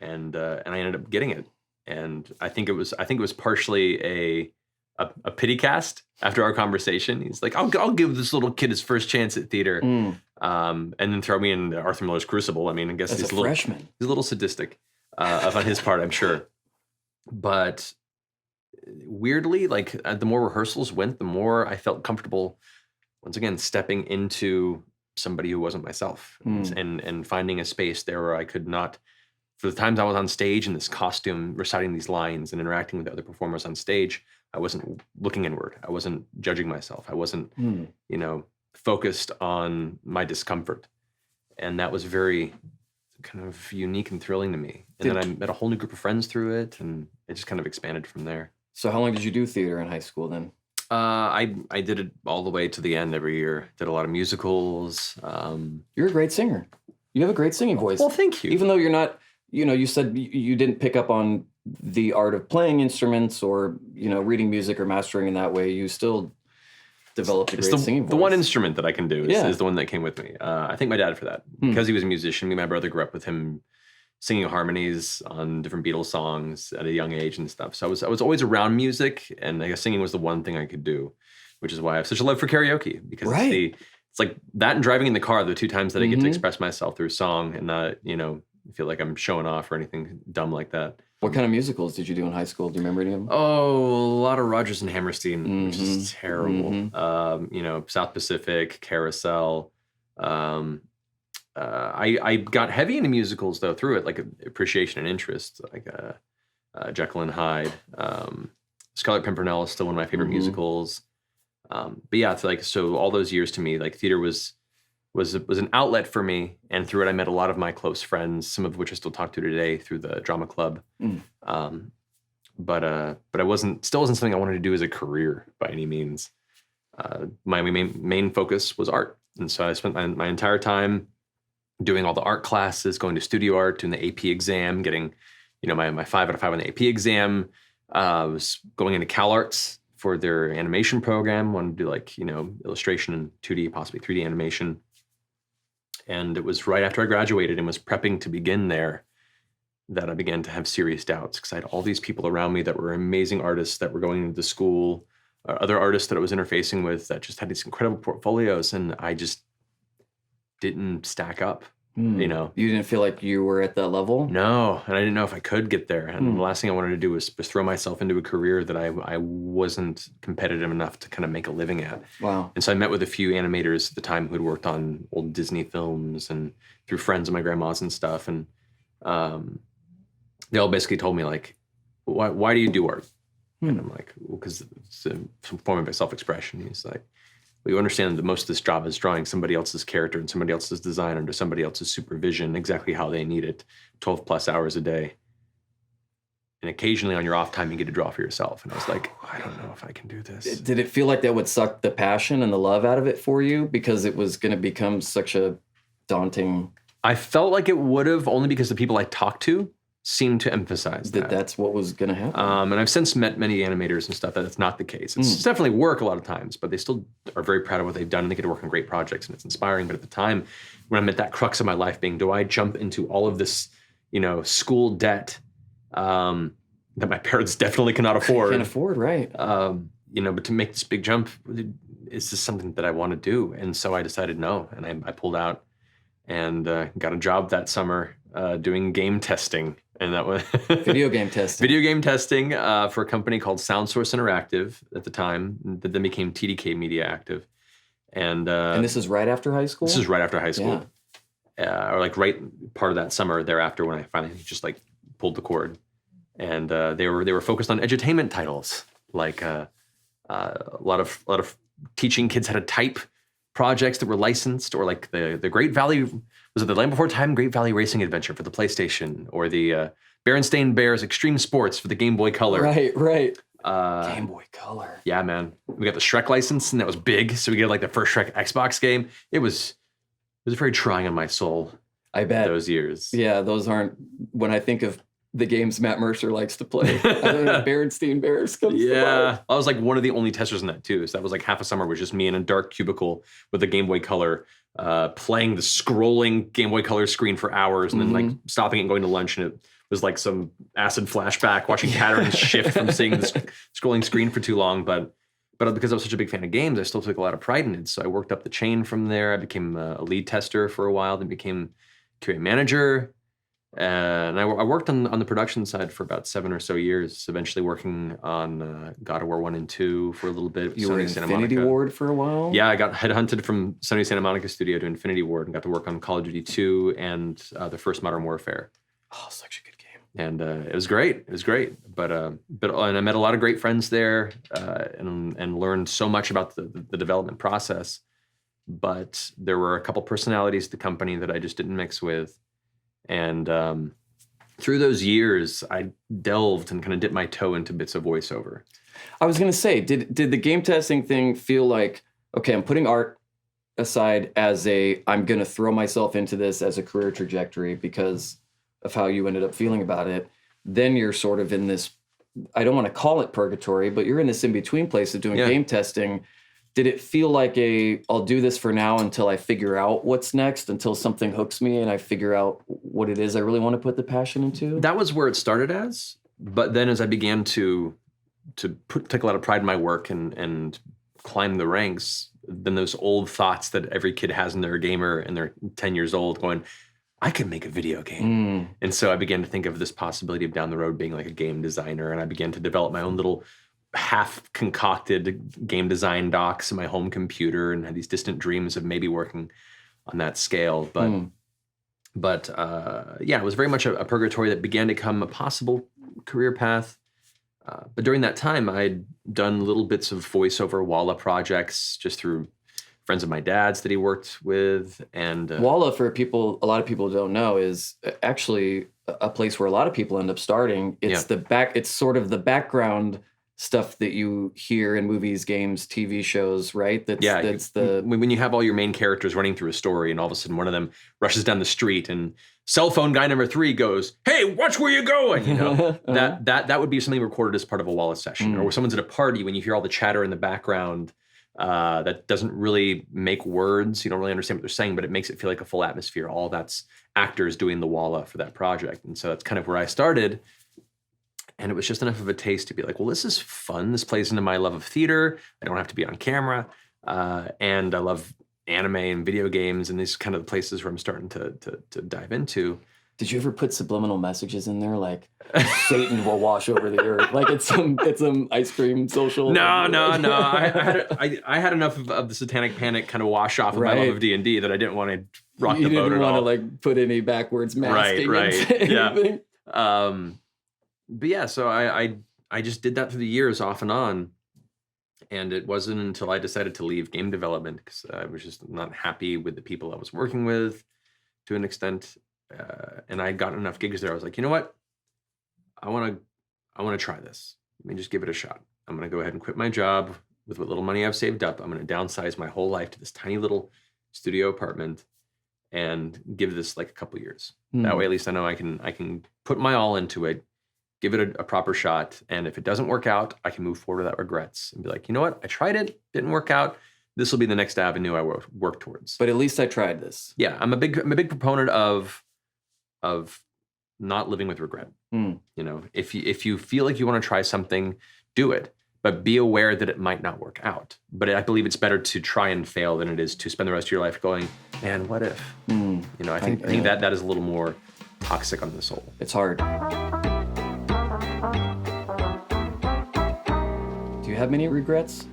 and I ended up getting it. And I think it was partially a pity cast after our conversation. He's like, I'll give this little kid his first chance at theater. And then throw me in Arthur Miller's Crucible. I mean, I guess he's a freshman. He's a little sadistic on his part, I'm sure. But weirdly, like the more rehearsals went, the more I felt comfortable, once again, stepping into somebody who wasn't myself and finding a space there where I could not, for the times I was on stage in this costume, reciting these lines and interacting with the other performers on stage, I wasn't looking inward. I wasn't judging myself. I wasn't, focused on my discomfort. And that was very kind of unique and thrilling to me. And then I met a whole new group of friends through it, and it just kind of expanded from there. So how long did you do theater in high school then? I did it all the way to the end every year. Did a lot of musicals. You're a great singer. You have a great singing voice. Well, thank you. Even though you're not, you said you didn't pick up on the art of playing instruments or, reading music or mastering in that way, you still developed a great singing voice. The one instrument that I can do is the one that came with me. I thank my dad for that. Because he was a musician, me and my brother grew up with him singing harmonies on different Beatles songs at a young age and stuff. So I was always around music, and I guess singing was the one thing I could do, which is why I have such a love for karaoke, because it's like that and driving in the car, the two times that I get to express myself through song and not, feel like I'm showing off or anything dumb like that. What kind of musicals did you do in high school? Do you remember any of them? Oh, a lot of Rodgers and Hammerstein, which is terrible. South Pacific, Carousel. I got heavy into musicals though through it, like appreciation and interest, like Jekyll and Hyde. Scarlet Pimpernel is still one of my favorite musicals. But yeah, it's so all those years to me, like theater was an outlet for me, and through it I met a lot of my close friends, some of which I still talk to today through the drama club. But I wasn't something I wanted to do as a career by any means. My main focus was art, and so I spent my entire time doing all the art classes, going to studio art, doing the AP exam, getting my 5 out of 5 on the AP exam. I was going into CalArts for their animation program, wanted to do illustration and 2D, possibly 3D animation. And it was right after I graduated and was prepping to begin there that I began to have serious doubts, because I had all these people around me that were amazing artists that were going into the school, other artists that I was interfacing with that just had these incredible portfolios, and I just didn't stack up. You didn't feel like you were at that level? No, and I didn't know if I could get there. And the last thing I wanted to do was throw myself into a career that I wasn't competitive enough to kind of make a living at. Wow. And so I met with a few animators at the time who had worked on old Disney films and through friends of my grandma's and stuff. And they all basically told me, like, why do you do art? And I'm like, well, because it's some form of self-expression. He's like, well, you understand that most of this job is drawing somebody else's character and somebody else's design under somebody else's supervision, exactly how they need it, 12 plus hours a day. And occasionally on your off time, you get to draw for yourself. And I was like, I don't know if I can do this. Did it feel like that would suck the passion and the love out of it for you, because it was going to become such a daunting... I felt like it would have, only because the people I talked to seemed to emphasize that. That's what was going to happen. And I've since met many animators and stuff that it's not the case. It's definitely work a lot of times, but they still are very proud of what they've done, and they get to work on great projects, and it's inspiring. But at the time, when I'm at that crux of my life being, do I jump into all of this, school debt, that my parents definitely cannot afford. Can't afford, right? But to make this big jump, is this something that I want to do? And so I decided no, and I pulled out and got a job that summer doing game testing. And that was video game testing. Video game testing for a company called SoundSource Interactive at the time, that then became TDK Media Active. And this is right after high school? This is right after high school. Yeah. Or like right part of that summer thereafter when I finally just like pulled the cord. And they were focused on edutainment titles, like a lot of teaching kids how to type projects that were licensed, or like the Great Valley, was it the Land Before Time Great Valley Racing Adventure for the PlayStation, or the Berenstain Bears Extreme Sports for the Game Boy Color. Right. Game Boy Color. Yeah, man. We got the Shrek license, and that was big. So we get like the first Shrek Xbox game. It was very trying on my soul. I bet. Those years. Yeah, those aren't, when I think of the games Matt Mercer likes to play, I don't know, Berenstain Bears comes to mind. I was like one of the only testers in that too. So that was like half a summer was just me in a dark cubicle with a Game Boy Color, playing the scrolling Game Boy Color screen for hours, and then like stopping it and going to lunch, and it was like some acid flashback, watching patterns shift from seeing the scrolling screen for too long. But because I was such a big fan of games, I still took a lot of pride in it. So I worked up the chain from there. I became a lead tester for a while, then became QA manager. And I worked on the production side for about 7 or so years, eventually working on God of War 1 and 2 for a little bit. You were in Infinity Ward for a while? Yeah, I got headhunted from Sony Santa Monica studio to Infinity Ward and got to work on Call of Duty 2 and the first Modern Warfare. Oh, such a good game. And it was great. But and I met a lot of great friends there, and learned so much about the development process. But there were a couple personalities at the company that I just didn't mix with. And through those years, I delved and kind of dipped my toe into bits of voiceover. I was going to say, did the game testing thing feel like, okay, I'm putting art aside as I'm going to throw myself into this as a career trajectory because of how you ended up feeling about it. Then you're sort of in this, I don't want to call it purgatory, but you're in this in-between place of doing game testing. Did it feel like I'll do this for now until I figure out what's next, until something hooks me and I figure out what it is I really want to put the passion into? That was where it started as. But then as I began to take a lot of pride in my work and climb the ranks, then those old thoughts that every kid has when they're a gamer and they're 10 years old going, I could make a video game. And so I began to think of this possibility of down the road being like a game designer. And I began to develop my own little half-concocted game design docs in my home computer and had these distant dreams of maybe working on that scale. But it was very much a purgatory that began to become a possible career path. But during that time, I'd done little bits of voiceover Walla projects just through friends of my dad's that he worked with. And Walla, for a lot of people don't know, is actually a place where a lot of people end up starting. It's it's sort of the background stuff that you hear in movies, games, TV shows, right? When you have all your main characters running through a story and all of a sudden one of them rushes down the street and cell phone guy number 3 goes, "Hey, watch where you're going." You know, that would be something recorded as part of a Wallace session. Or when someone's at a party, when you hear all the chatter in the background, that doesn't really make words. You don't really understand what they're saying, but it makes it feel like a full atmosphere. All that's actors doing the Walla for that project. And so that's kind of where I started. And it was just enough of a taste to be like, well, this is fun. This plays into my love of theater. I don't have to be on camera. And I love anime and video games, and these kind of the places where I'm starting to dive into. Did you ever put subliminal messages in there, like Satan will wash over the earth, like it's some ice cream social? No. I had enough of the satanic panic kind of wash off of my love of D&D that I didn't want to rock the boat at all. You didn't want to like put any backwards masking. Right. Yeah. But yeah, so I just did that through the years off and on. And it wasn't until I decided to leave game development because I was just not happy with the people I was working with to an extent. And I'd gotten enough gigs there. I was like, you know what? I want to try this. Let me just give it a shot. I'm going to go ahead and quit my job with what little money I've saved up. I'm going to downsize my whole life to this tiny little studio apartment and give this like a couple years. That way, at least I know I can put my all into it, give it a proper shot. And if it doesn't work out, I can move forward without regrets and be like, you know what? I tried it, didn't work out. This will be the next avenue I work towards. But at least I tried this. Yeah, I'm a big proponent of not living with regret. Mm. You know, if you feel like you want to try something, do it, but be aware that it might not work out. But I believe it's better to try and fail than it is to spend the rest of your life going, man, what if? You know, I think that is a little more toxic on the soul. It's hard. Do you have many regrets?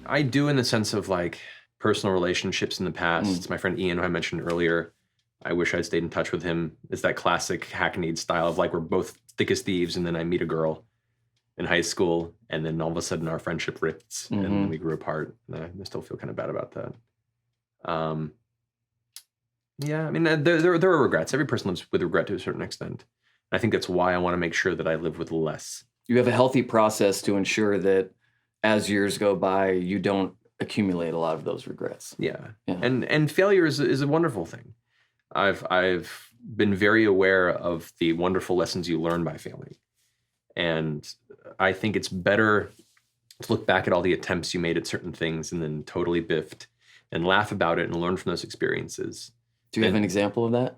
I do, in the sense of like personal relationships in the past. My friend Ian, who I mentioned earlier, I wish I'd stayed in touch with him. It's that classic hackneyed style of like, we're both thick as thieves, and then I meet a girl in high school, and then all of a sudden our friendship rips, and then we grew apart. And I still feel kind of bad about that. Yeah, I mean, there are regrets. Every person lives with regret to a certain extent. I think that's why I want to make sure that I live with less. You have a healthy process to ensure that as years go by, you don't accumulate a lot of those regrets. Yeah. And failure is a wonderful thing. I've been very aware of the wonderful lessons you learn by failing. And I think it's better to look back at all the attempts you made at certain things and then totally biffed and laugh about it and learn from those experiences. Do you have an example of that?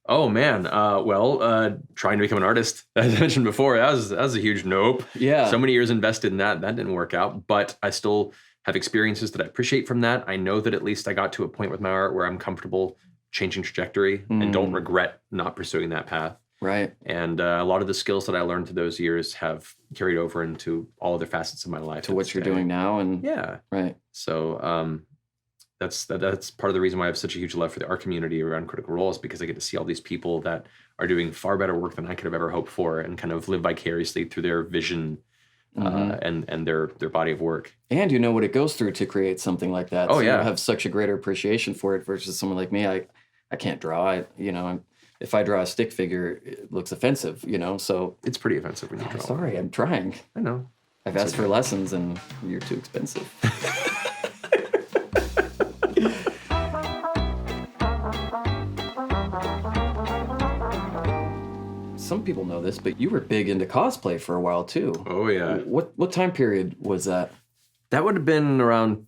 Oh man, trying to become an artist, as I mentioned before, that was a huge nope. Yeah. So many years invested in that didn't work out, but I still have experiences that I appreciate from that. I know that at least I got to a point with my art where I'm comfortable changing trajectory and don't regret not pursuing that path. Right. And a lot of the skills that I learned through those years have carried over into all other facets of my life. To what you're doing now. And yeah. Right. So that's part of the reason why I have such a huge love for the art community around Critical Role, is because I get to see all these people that are doing far better work than I could have ever hoped for, and kind of live vicariously through their vision and their body of work. And you know what it goes through to create something like that. Oh, so yeah. You have such a greater appreciation for it versus someone like me. I can't draw. If I draw a stick figure, it looks offensive, so. It's pretty offensive when you draw. Sorry, I'm trying. I know. I've asked for lessons and you're too expensive. Some people know this, but you were big into cosplay for a while too. Oh yeah. What time period was that? That would have been around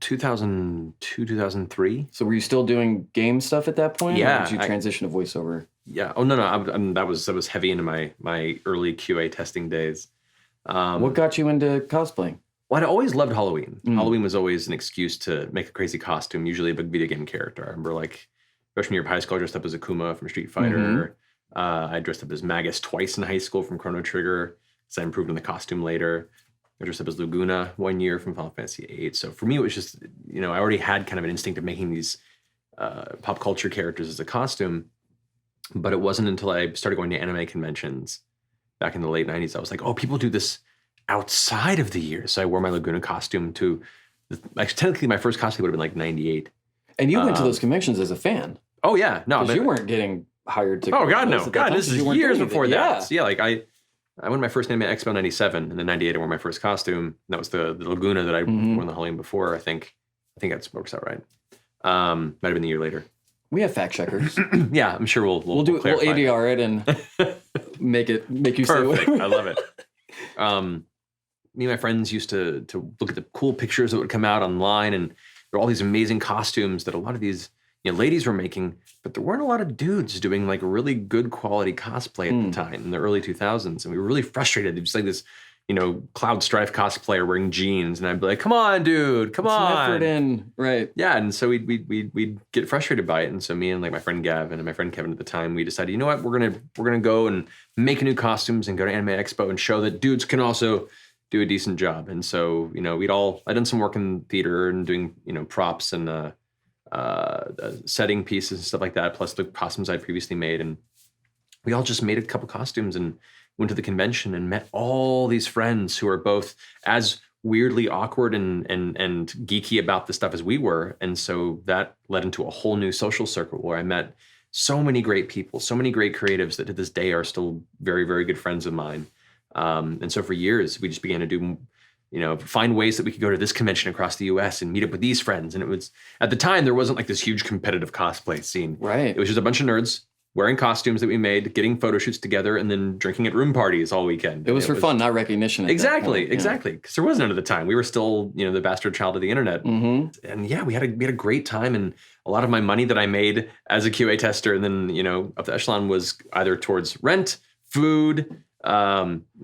2002, 2003. So were you still doing game stuff at that point? Yeah. Or did you transition to voiceover? Yeah. Oh no. That was heavy into my early QA testing days. What got you into cosplaying? Well, I'd always loved Halloween. Halloween was always an excuse to make a crazy costume, usually a big video game character. I remember like freshman year of high school, I dressed up as Akuma from Street Fighter. I dressed up as Magus twice in high school from Chrono Trigger, so I improved on the costume later. I dressed up as Laguna one year from Final Fantasy VIII. So for me, it was just, I already had kind of an instinct of making these pop culture characters as a costume. But it wasn't until I started going to anime conventions back in the late 90s, I was like, oh, people do this outside of the year. So I wore my Laguna costume to, technically my first cosplay would have been like 98. And you went to those conventions as a fan. Oh yeah, no. Because you weren't getting hired to. Oh God, no. God, this is years before that. Yeah. So, yeah, like I went to my first Anime Expo in 97, and then 98 I wore my first costume. And that was the Laguna that I wore in the Halloween before. I think that works out right. Might have been the year later. We have fact checkers. Yeah, I'm sure we'll ADR it and make you say perfect. I love it. Me and my friends used to look at the cool pictures that would come out online, and there were all these amazing costumes that a lot of these ladies were making, but there weren't a lot of dudes doing like really good quality cosplay at the time in the early 2000s, and we were really frustrated. It was like this, Cloud Strife cosplayer wearing jeans, and I'd be like, "Come on, dude, come on!" Effort in, right? Yeah, and so we'd get frustrated by it, and so me and like my friend Gavin and my friend Kevin at the time, we decided, you know what, we're gonna go and make new costumes and go to Anime Expo and show that dudes can also do a decent job. And so I'd done some work in theater and doing props and setting pieces and stuff like that, plus the costumes I'd previously made. And we all just made a couple costumes and went to the convention and met all these friends who are both as weirdly awkward and geeky about the stuff as we were. And so that led into a whole new social circle where I met so many great people, so many great creatives that to this day are still very, very good friends of mine. And so for years, we just began to do find ways that we could go to this convention across the US and meet up with these friends. And it was, at the time, there wasn't like this huge competitive cosplay scene. Right. It was just a bunch of nerds wearing costumes that we made, getting photo shoots together, and then drinking at room parties all weekend. It was for fun, not recognition. Exactly. Because there was none at the time. We were still, the bastard child of the internet. Mm-hmm. And yeah, we had a great time. And a lot of my money that I made as a QA tester and then, up the echelon was either towards rent, food,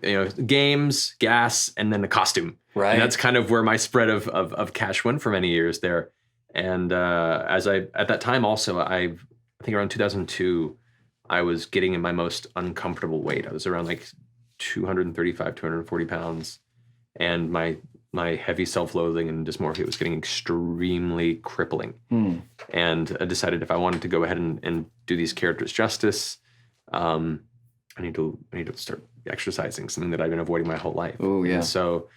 games, gas, and then the costume. Right. And that's kind of where my spread of cash went for many years there. And at that time also, I think around 2002, I was getting in my most uncomfortable weight. I was around like 235, 240 pounds. And my heavy self-loathing and dysmorphia was getting extremely crippling. And I decided if I wanted to go ahead and do these characters justice, I need to start exercising, something that I've been avoiding my whole life. Oh, yeah. And so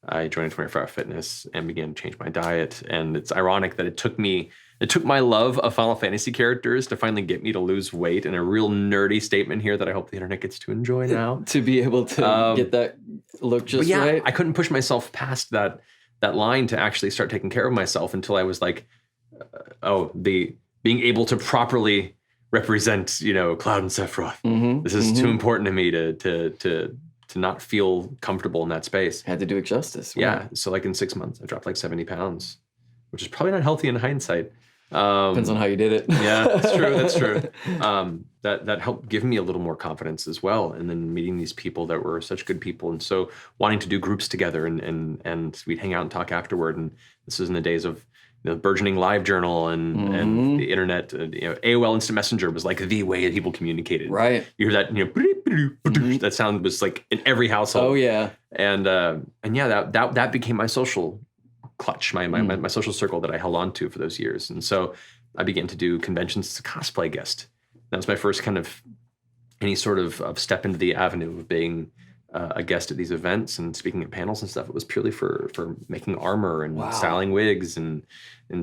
I joined 24 Hour Fitness and began to change my diet. And it's ironic that it took my love of Final Fantasy characters to finally get me to lose weight, and a real nerdy statement here that I hope the internet gets to enjoy now. To be able to get that look just right. I couldn't push myself past that line to actually start taking care of myself until I was like, being able to properly represent, Cloud and Sephiroth. Mm-hmm, this is too important to me to not feel comfortable in that space. Had to do it justice. Right? Yeah. So like in 6 months, I dropped like 70 pounds, which is probably not healthy in hindsight. Depends on how you did it. Yeah, that's true. That helped give me a little more confidence as well. And then meeting these people that were such good people, and so wanting to do groups together, and we'd hang out and talk afterward. And this was in the days of the burgeoning live journal and the internet. AOL Instant Messenger was like the way that people communicated. Right. You hear that, that sound was like in every household. Oh yeah. And yeah, that became my social clutch, my social circle that I held on to for those years. And so I began to do conventions as a cosplay guest. That was my first kind of any sort of step into the avenue of being a guest at these events and speaking at panels and stuff. It was purely for making armor and styling wigs and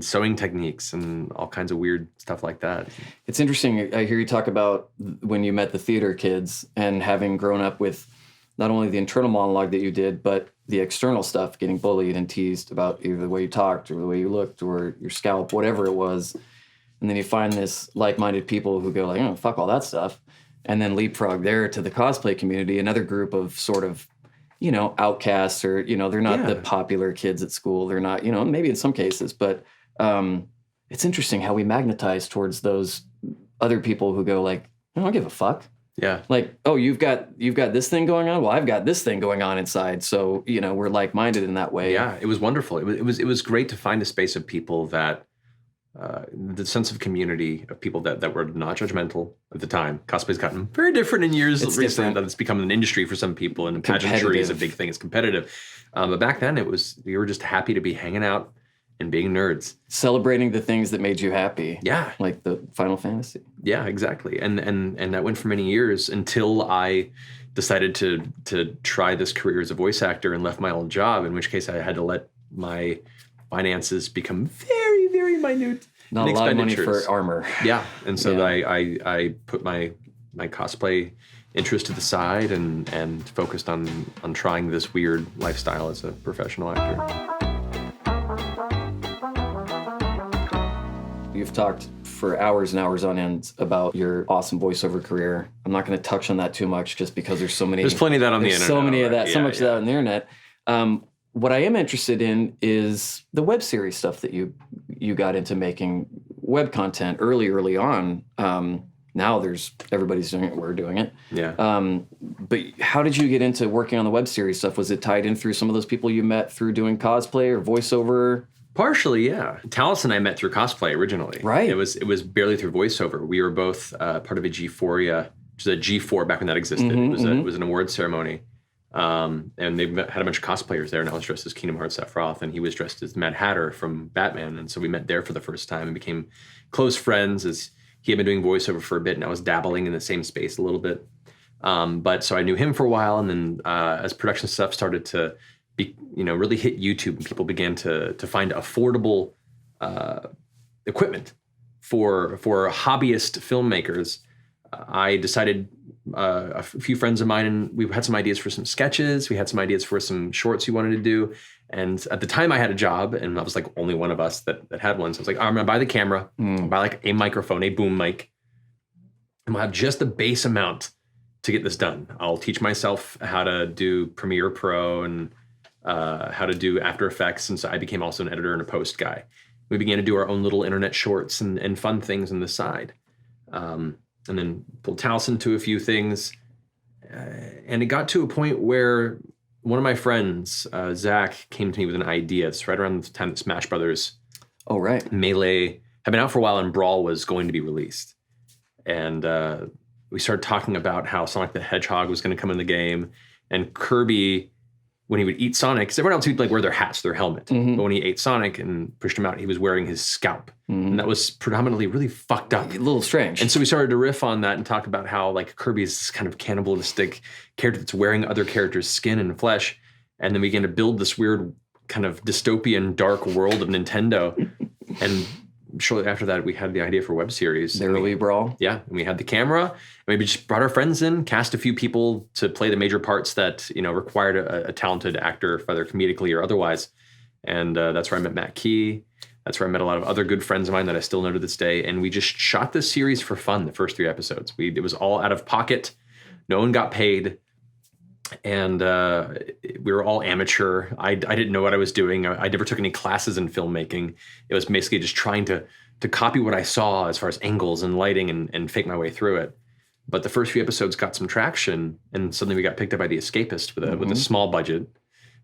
sewing techniques and all kinds of weird stuff like that. It's interesting. I hear you talk about when you met the theater kids and having grown up with not only the internal monologue that you did, but the external stuff, getting bullied and teased about either the way you talked or the way you looked or your scalp, whatever it was. And then you find this like-minded people who go like, oh, fuck all that stuff. And then leapfrog there to the cosplay community, another group of sort of, outcasts or, they're not the popular kids at school. They're not, maybe in some cases, but it's interesting how we magnetize towards those other people who go like, I don't give a fuck. Yeah. Like, oh, you've got this thing going on. Well, I've got this thing going on inside. So, we're like-minded in that way. Yeah, it was wonderful. It was great to find a space of people that, the sense of community of people that were not judgmental at the time. Cosplay's gotten very different in years recently. That it's become an industry for some people, and pageantry is a big thing. It's competitive. But back then we were just happy to be hanging out and being nerds. Celebrating the things that made you happy. Yeah. Like the Final Fantasy. Yeah, exactly. And that went for many years until I decided to try this career as a voice actor and left my old job, in which case I had to let my finances become very, very minute. Not a lot of money for armor. Yeah. And so I put my cosplay interest to the side and focused on trying this weird lifestyle as a professional actor. You've talked for hours and hours on end about your awesome voiceover career. I'm not going to touch on that too much just because there's so many. There's plenty of that on the internet. So many of that, so much of that on the internet. What I am interested in is the web series stuff that you got into making web content early on. Now everybody's doing it. We're doing it. Yeah. But how did you get into working on the web series stuff? Was it tied in through some of those people you met through doing cosplay or voiceover? Partially, yeah. Tallis and I met through cosplay originally. Right. It was barely through voiceover. We were both part of a G4, which is a G4 back when that existed. It was an award ceremony. And they had a bunch of cosplayers there, and I was dressed as Kingdom Hearts Sephiroth, and he was dressed as Mad Hatter from Batman. And so we met there for the first time and became close friends, as he had been doing voiceover for a bit, and I was dabbling in the same space a little bit. But so I knew him for a while, and then as production stuff started to really hit YouTube, and people began to find affordable equipment for hobbyist filmmakers, I decided a few friends of mine, and we had some ideas for some sketches. We had some ideas for some shorts we wanted to do. And at the time I had a job, and I was like only one of us that had one. So I was like, I'm going to buy the camera, I'll buy like a microphone, a boom mic. and we'll have just the base amount to get this done. I'll teach myself how to do Premiere Pro and how to do After Effects, and so I became also an editor and a post guy. We began to do our own little internet shorts and fun things on the side, and then pulled Towson to a few things. And it got to a point where one of my friends, Zach, came to me with an idea. It's right around the time that Smash Brothers Melee had been out for a while and Brawl was going to be released. And we started talking about how Sonic the Hedgehog was going to come in the game. And Kirby, when he would eat Sonic, because everyone else would like wear their hats, their helmet. But when he ate Sonic and pushed him out, he was wearing his scalp. And that was predominantly really fucked up. A little strange. And so we started to riff on that and talk about how like Kirby is this kind of cannibalistic character that's wearing other characters' skin and flesh. And then we began to build this weird kind of dystopian dark world of Nintendo. And shortly after that, we had the idea for a web series. The early Brawl. Yeah, and we had the camera, and we just brought our friends in, cast a few people to play the major parts that required a talented actor, whether comedically or otherwise. And that's where I met Matt Key. That's where I met a lot of other good friends of mine that I still know to this day. And we just shot this series for fun. The first 3 episodes, it was all out of pocket. No one got paid. And we were all amateur. I didn't know what I was doing. I never took any classes in filmmaking. It was basically just trying to copy what I saw as far as angles and lighting and fake my way through it. But the first few episodes got some traction, and suddenly we got picked up by The Escapist with a small budget.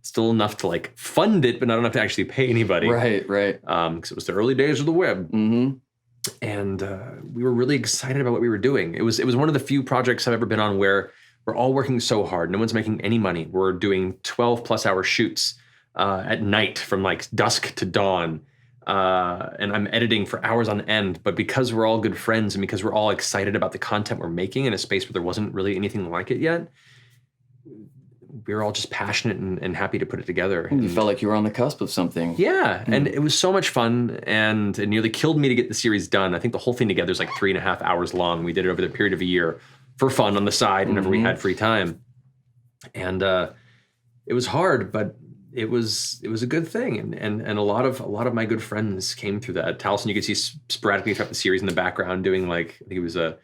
Still enough to like fund it, but not enough to actually pay anybody. Right. Because it was the early days of the web. And we were really excited about what we were doing. It was one of the few projects I've ever been on where we're all working so hard. No one's making any money. We're doing 12+ hour shoots at night from like dusk to dawn. And I'm editing for hours on end. But because we're all good friends and because we're all excited about the content we're making in a space where there wasn't really anything like it yet, we were all just passionate and happy to put it together. You felt like you were on the cusp of something. Yeah, and it was so much fun, and it nearly killed me to get the series done. I think the whole thing together is like 3.5 hours long. We did it over the period of a year for fun on the side whenever we had free time. And it was hard, but it was a good thing. And a lot of my good friends came through that. Towson, you could see sporadically throughout the series in the background doing like, I think he was a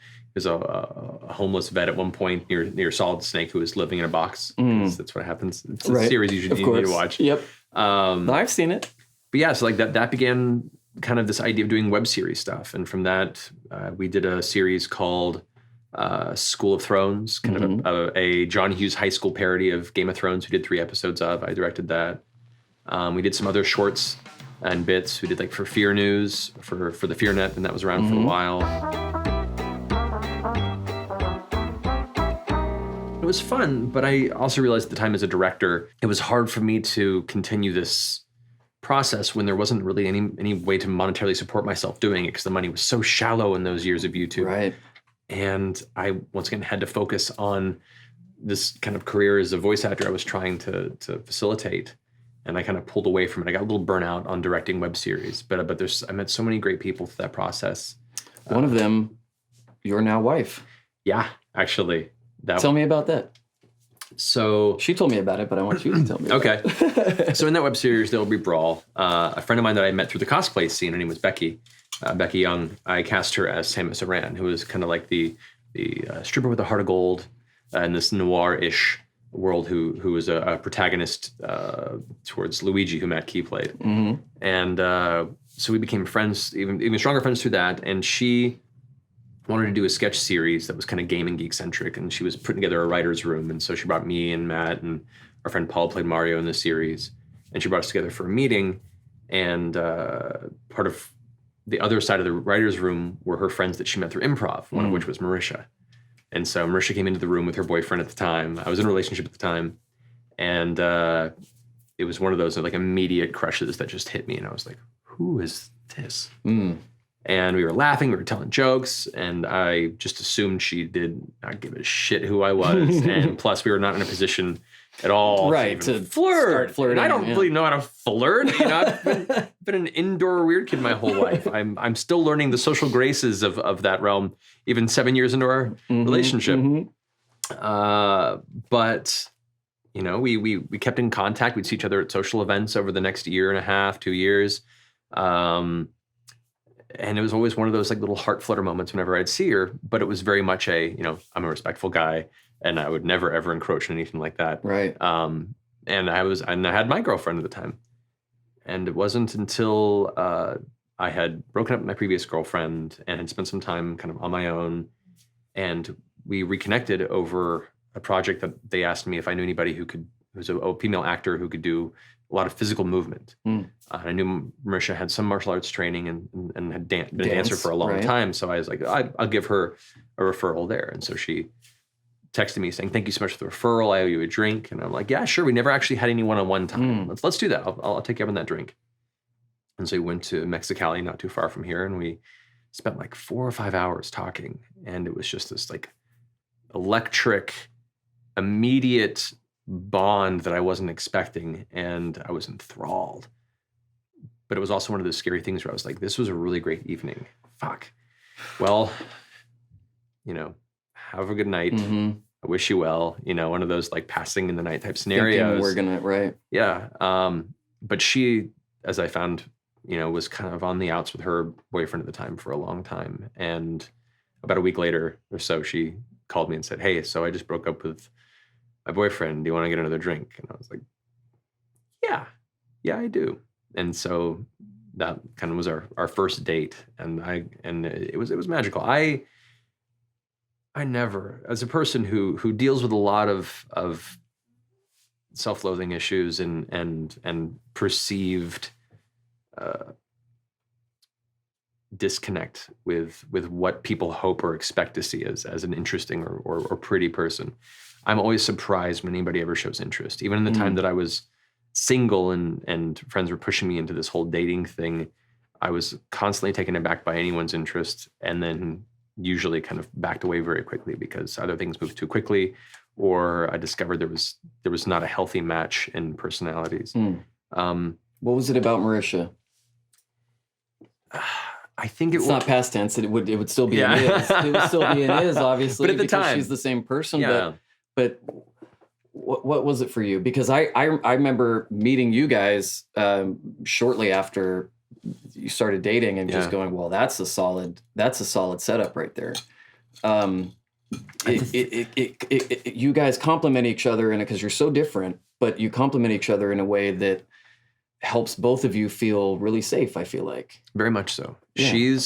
homeless vet at one point near Solid Snake who was living in a box. That's what happens. It's a series you need to watch. Yep. I've seen it. But yeah, so like that began kind of this idea of doing web series stuff. And from that, we did a series called School of Thrones, kind of a John Hughes high school parody of Game of Thrones. We did 3 episodes of. I directed that. We did some other shorts and bits. We did like for Fear News, for the FearNet, and that was around for a while. It was fun, but I also realized at the time as a director, it was hard for me to continue this process when there wasn't really any way to monetarily support myself doing it because the money was so shallow in those years of YouTube. Right. And I, once again, had to focus on this kind of career as a voice actor I was trying to facilitate. And I kind of pulled away from it. I got a little burnout on directing web series, but I met so many great people through that process. One of them, your now wife. Yeah, actually. Tell me about that. So she told me about it, but I want you to tell me. Okay. So in that web series, there will be Brawl. A friend of mine that I met through the cosplay scene, her name was Becky Young. I cast her as Samus Aran, who was kind of like the stripper with a heart of gold in this noir-ish world who was a protagonist towards Luigi, who Matt Key played. And so we became friends, even stronger friends through that. And she wanted to do a sketch series that was kind of game and geek centric, and she was putting together a writer's room. And so she brought me and Matt, and our friend Paul played Mario in the series, and she brought us together for a meeting. And part of the other side of the writer's room were her friends that she met through improv, one of which was Marisha. And so Marisha came into the room with her boyfriend at the time. I was in a relationship at the time, and it was one of those like immediate crushes that just hit me, and I was like, who is this? And we were laughing, we were telling jokes, and I just assumed she did not give a shit who I was. And plus, we were not in a position at all to flirt. And I don't really know how to flirt. I've been an indoor weird kid my whole life. I'm still learning the social graces of that realm, even 7 years into our relationship. But we kept in contact. We'd see each other at social events over the next 1.5 years, 2 years. And it was always one of those like little heart flutter moments whenever I'd see her, but it was very much I'm a respectful guy and I would never ever encroach on anything like that. Right. And I had my girlfriend at the time. And it wasn't until I had broken up with my previous girlfriend and had spent some time kind of on my own, and we reconnected over a project that they asked me if I knew anybody who was a female actor who could do a lot of physical movement. I knew Marisha had some martial arts training and had been a dancer for a long time. So I was like, I'll give her a referral there. And so she texted me saying, thank you so much for the referral. I owe you a drink. And I'm like, yeah, sure. We never actually had any one-on-one time. Let's do that. I'll take you up on that drink. And so we went to Mexicali, not too far from here. And we spent like 4 or 5 hours talking. And it was just this like electric, immediate bond that I wasn't expecting, and I was enthralled. But it was also one of those scary things where I was like, this was a really great evening. Fuck. Well, have a good night. I wish you well. One of those like passing in the night type scenarios. Thinking right. Yeah. But she, as I found, was kind of on the outs with her boyfriend at the time for a long time. And about a week later or so, she called me and said, hey, so I just broke up with my boyfriend. Do you want to get another drink? And I was like, yeah, I do. And so that kind of was our first date. And it was magical. I never, as a person who deals with a lot of self-loathing issues and perceived disconnect with what people hope or expect to see as an interesting or pretty person, I'm always surprised when anybody ever shows interest. Even in the time that I was single and friends were pushing me into this whole dating thing, I was constantly taken aback by anyone's interest, and then usually kind of backed away very quickly because either things moved too quickly or I discovered there was not a healthy match in personalities. What was it about Marisha? I think it's not past tense. It would still be in his. It would still be in his, obviously, but at the because time, she's the same person. Yeah. But what was it for you? Because I remember meeting you guys shortly after you started dating and just going, well, that's a solid setup right there. You guys complement each other in it because you're so different, but you complement each other in a way that helps both of you feel really safe, I feel like. Very much so. Yeah.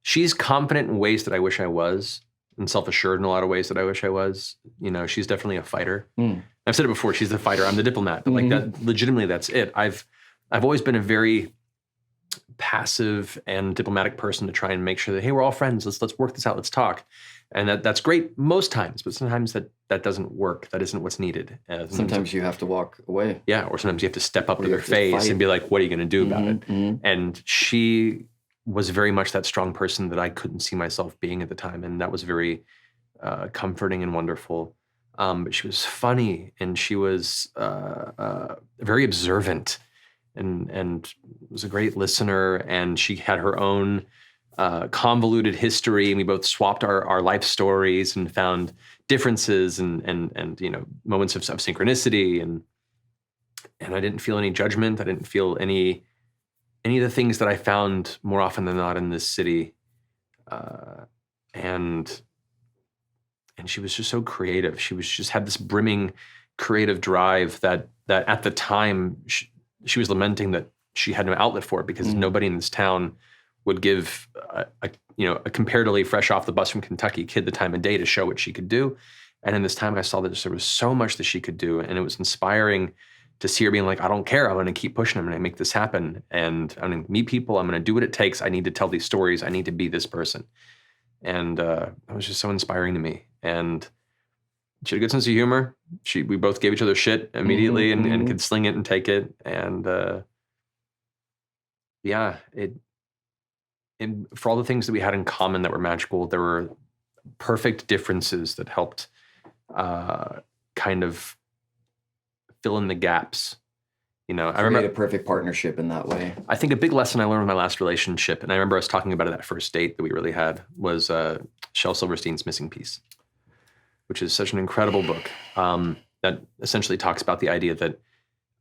She's confident in ways that I wish I was, and self-assured in a lot of ways that I wish I was. She's definitely a fighter. I've said it before, she's the fighter, I'm the diplomat. But like that, legitimately, that's it. I've always been a very passive and diplomatic person to try and make sure that, hey, we're all friends. Let's work this out. Let's talk. And that's great most times, but sometimes that doesn't work. That isn't what's needed. Sometimes you have to walk away. Yeah, or sometimes you have to step up to their face and be like, what are you going to do about it? And she was very much that strong person that I couldn't see myself being at the time. And that was very comforting and wonderful. But she was funny, and she was very observant and was a great listener. And she had her own convoluted history, and we both swapped our life stories and found differences and moments of synchronicity, and I didn't feel any judgment. I didn't feel any of the things that I found more often than not in this city, and she was just so creative. She had this brimming creative drive that at the time she was lamenting that she had no outlet for it because nobody in this town would give a comparatively fresh off the bus from Kentucky kid the time of day to show what she could do. And in this time I saw that there was so much that she could do. And it was inspiring to see her being like, I don't care. I'm going to keep pushing. I'm going to make this happen. And I'm going to meet people. I'm going to do what it takes. I need to tell these stories. I need to be this person. And that was just so inspiring to me. And she had a good sense of humor. We both gave each other shit immediately and could sling it and take it. And and for all the things that we had in common that were magical, there were perfect differences that helped kind of fill in the gaps. I remember a perfect partnership in that way. I think a big lesson I learned with my last relationship, and I remember us talking about it that first date that we really had, was Shel Silverstein's Missing Piece, which is such an incredible book that essentially talks about the idea that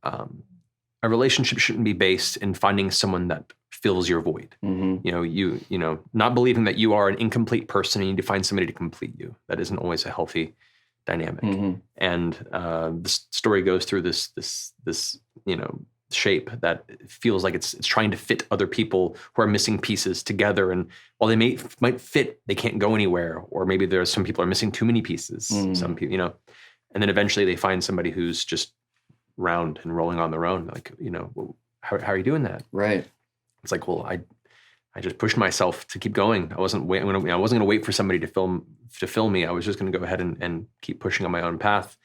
a relationship shouldn't be based in finding someone that fills your void. You know, not believing that you are an incomplete person and you need to find somebody to complete you. That isn't always a healthy dynamic. And the story goes through this you know, shape that feels like it's trying to fit other people who are missing pieces together. And while they might fit, they can't go anywhere. Or maybe there's some people are missing too many pieces. Some people, you know, and then eventually they find somebody who's just round and rolling on their own. Like, you know, well, how are you doing that? Right. It's like, well, I just pushed myself to keep going. I wasn't going to wait for somebody to fill me. I was just going to go ahead and keep pushing on my own path.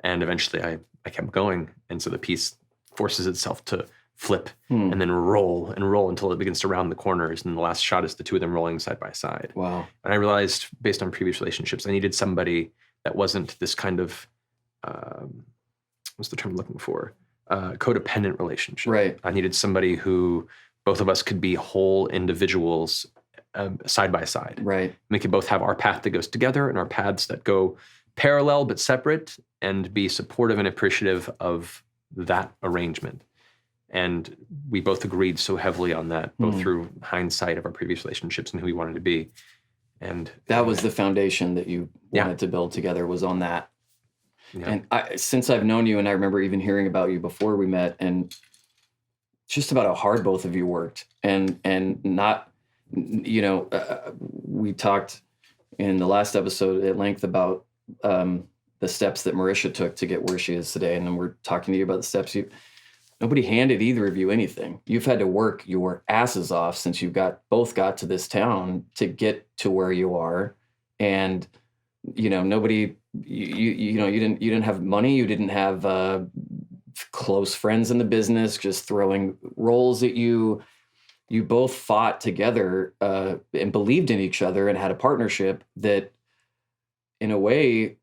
And eventually I kept going. And so the piece forces itself to flip and then roll until it begins to round the corners. And the last shot is the two of them rolling side by side. Wow. And I realized, based on previous relationships, I needed somebody that wasn't this kind of, what's the term I'm looking for? Codependent relationship. Right. I needed somebody who both of us could be whole individuals side by side. Right. We could both have our path that goes together and our paths that go parallel but separate, and be supportive and appreciative of that arrangement. And we both agreed so heavily on that, both through hindsight of our previous relationships and who we wanted to be. And that was the foundation that you wanted to build together, was on that. Yeah. And since I've known you, and I remember even hearing about you before we met, and just about how hard both of you worked, and not, you know, we talked in the last episode at length about the steps that Marisha took to get where she is today. And then we're talking to you about the steps nobody handed either of you anything. You've had to work your asses off since you both got to this town to get to where you are. And, you know, nobody, you know, you didn't have money. You didn't have close friends in the business just throwing roles at you. You both fought together and believed in each other and had a partnership that, in a way,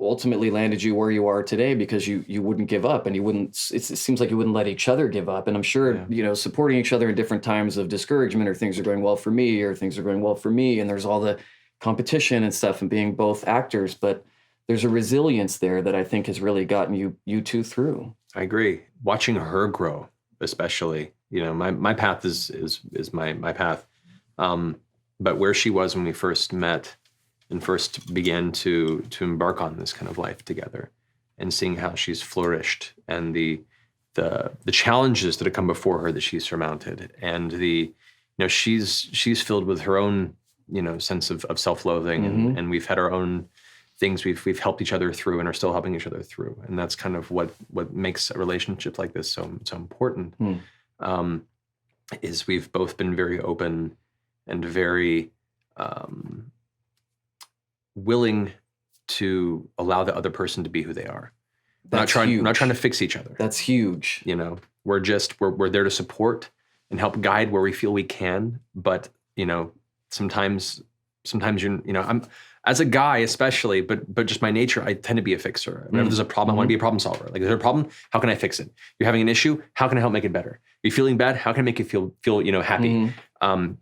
ultimately landed you where you are today, because you wouldn't give up, and you wouldn't, it seems like you wouldn't let each other give up. And I'm sure, you know, supporting each other in different times of discouragement, or things are going well for me, or things are going well for me, and there's all the competition and stuff, and being both actors, but there's a resilience there that I think has really gotten you two through. I agree. Watching her grow, especially, you know, my path is my path. But where she was when we first met and first began to embark on this kind of life together, and seeing how she's flourished, and the challenges that have come before her that she's surmounted, and you know, she's filled with her own, you know, sense of self-loathing, and we've had our own things we've helped each other through and are still helping each other through. And that's kind of what makes a relationship like this so important. Is we've both been very open and very willing to allow the other person to be who they are. We're not trying to fix each other. That's huge. You know, we're there to support and help guide where we feel we can. But, you know, sometimes you know, I'm, as a guy especially, but just my nature, I tend to be a fixer. Whenever there's a problem, I want to be a problem solver. Like, there's a problem, how can I fix it? You're having an issue, how can I help make it better? You're feeling bad, how can I make you feel you know, happy?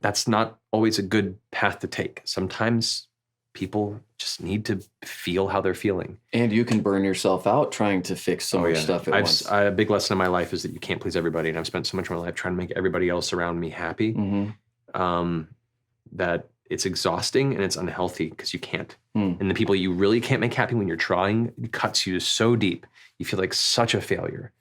That's not always a good path to take. Sometimes people just need to feel how they're feeling. And you can burn yourself out trying to fix so much stuff at once. A big lesson in my life is that you can't please everybody. And I've spent so much of my life trying to make everybody else around me happy, that it's exhausting and it's unhealthy, because you can't. And the people you really can't make happy when you're trying, it cuts you so deep. You feel like such a failure.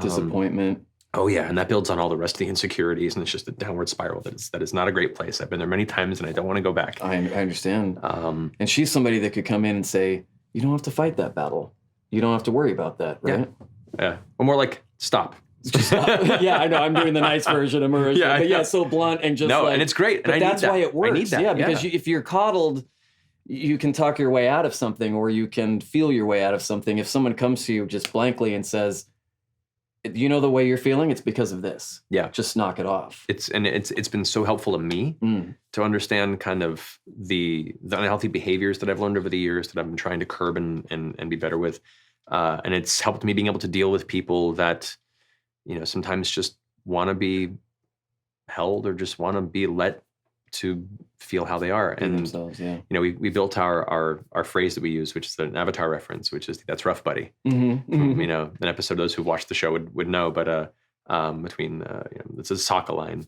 Disappointment. Oh yeah, and that builds on all the rest of the insecurities, and it's just a downward spiral that is not a great place. I've been there many times, and I don't want to go back. I understand. And she's somebody that could come in and say, you don't have to fight that battle. You don't have to worry about that, right? Yeah. Or more like, stop. Just stop. Yeah, I know. I'm doing the nice version of Marisha. But so blunt and just and it's great. But and that's why it works. I need that. Yeah, because if you're coddled, you can talk your way out of something, or you can feel your way out of something. If someone comes to you just blankly and says, you know the way you're feeling, it's because of this. Yeah. Just knock it off. It's been so helpful to me to understand kind of the unhealthy behaviors that I've learned over the years that I've been trying to curb and be better with. And it's helped me being able to deal with people that, you know, sometimes just want to be held, or just want to be let to feel how they are. And themselves, you know, we built our phrase that we use, which is an Avatar reference, which is "That's rough, buddy." You know, an episode those who watched the show would know, but between you know, it's a Sokka line.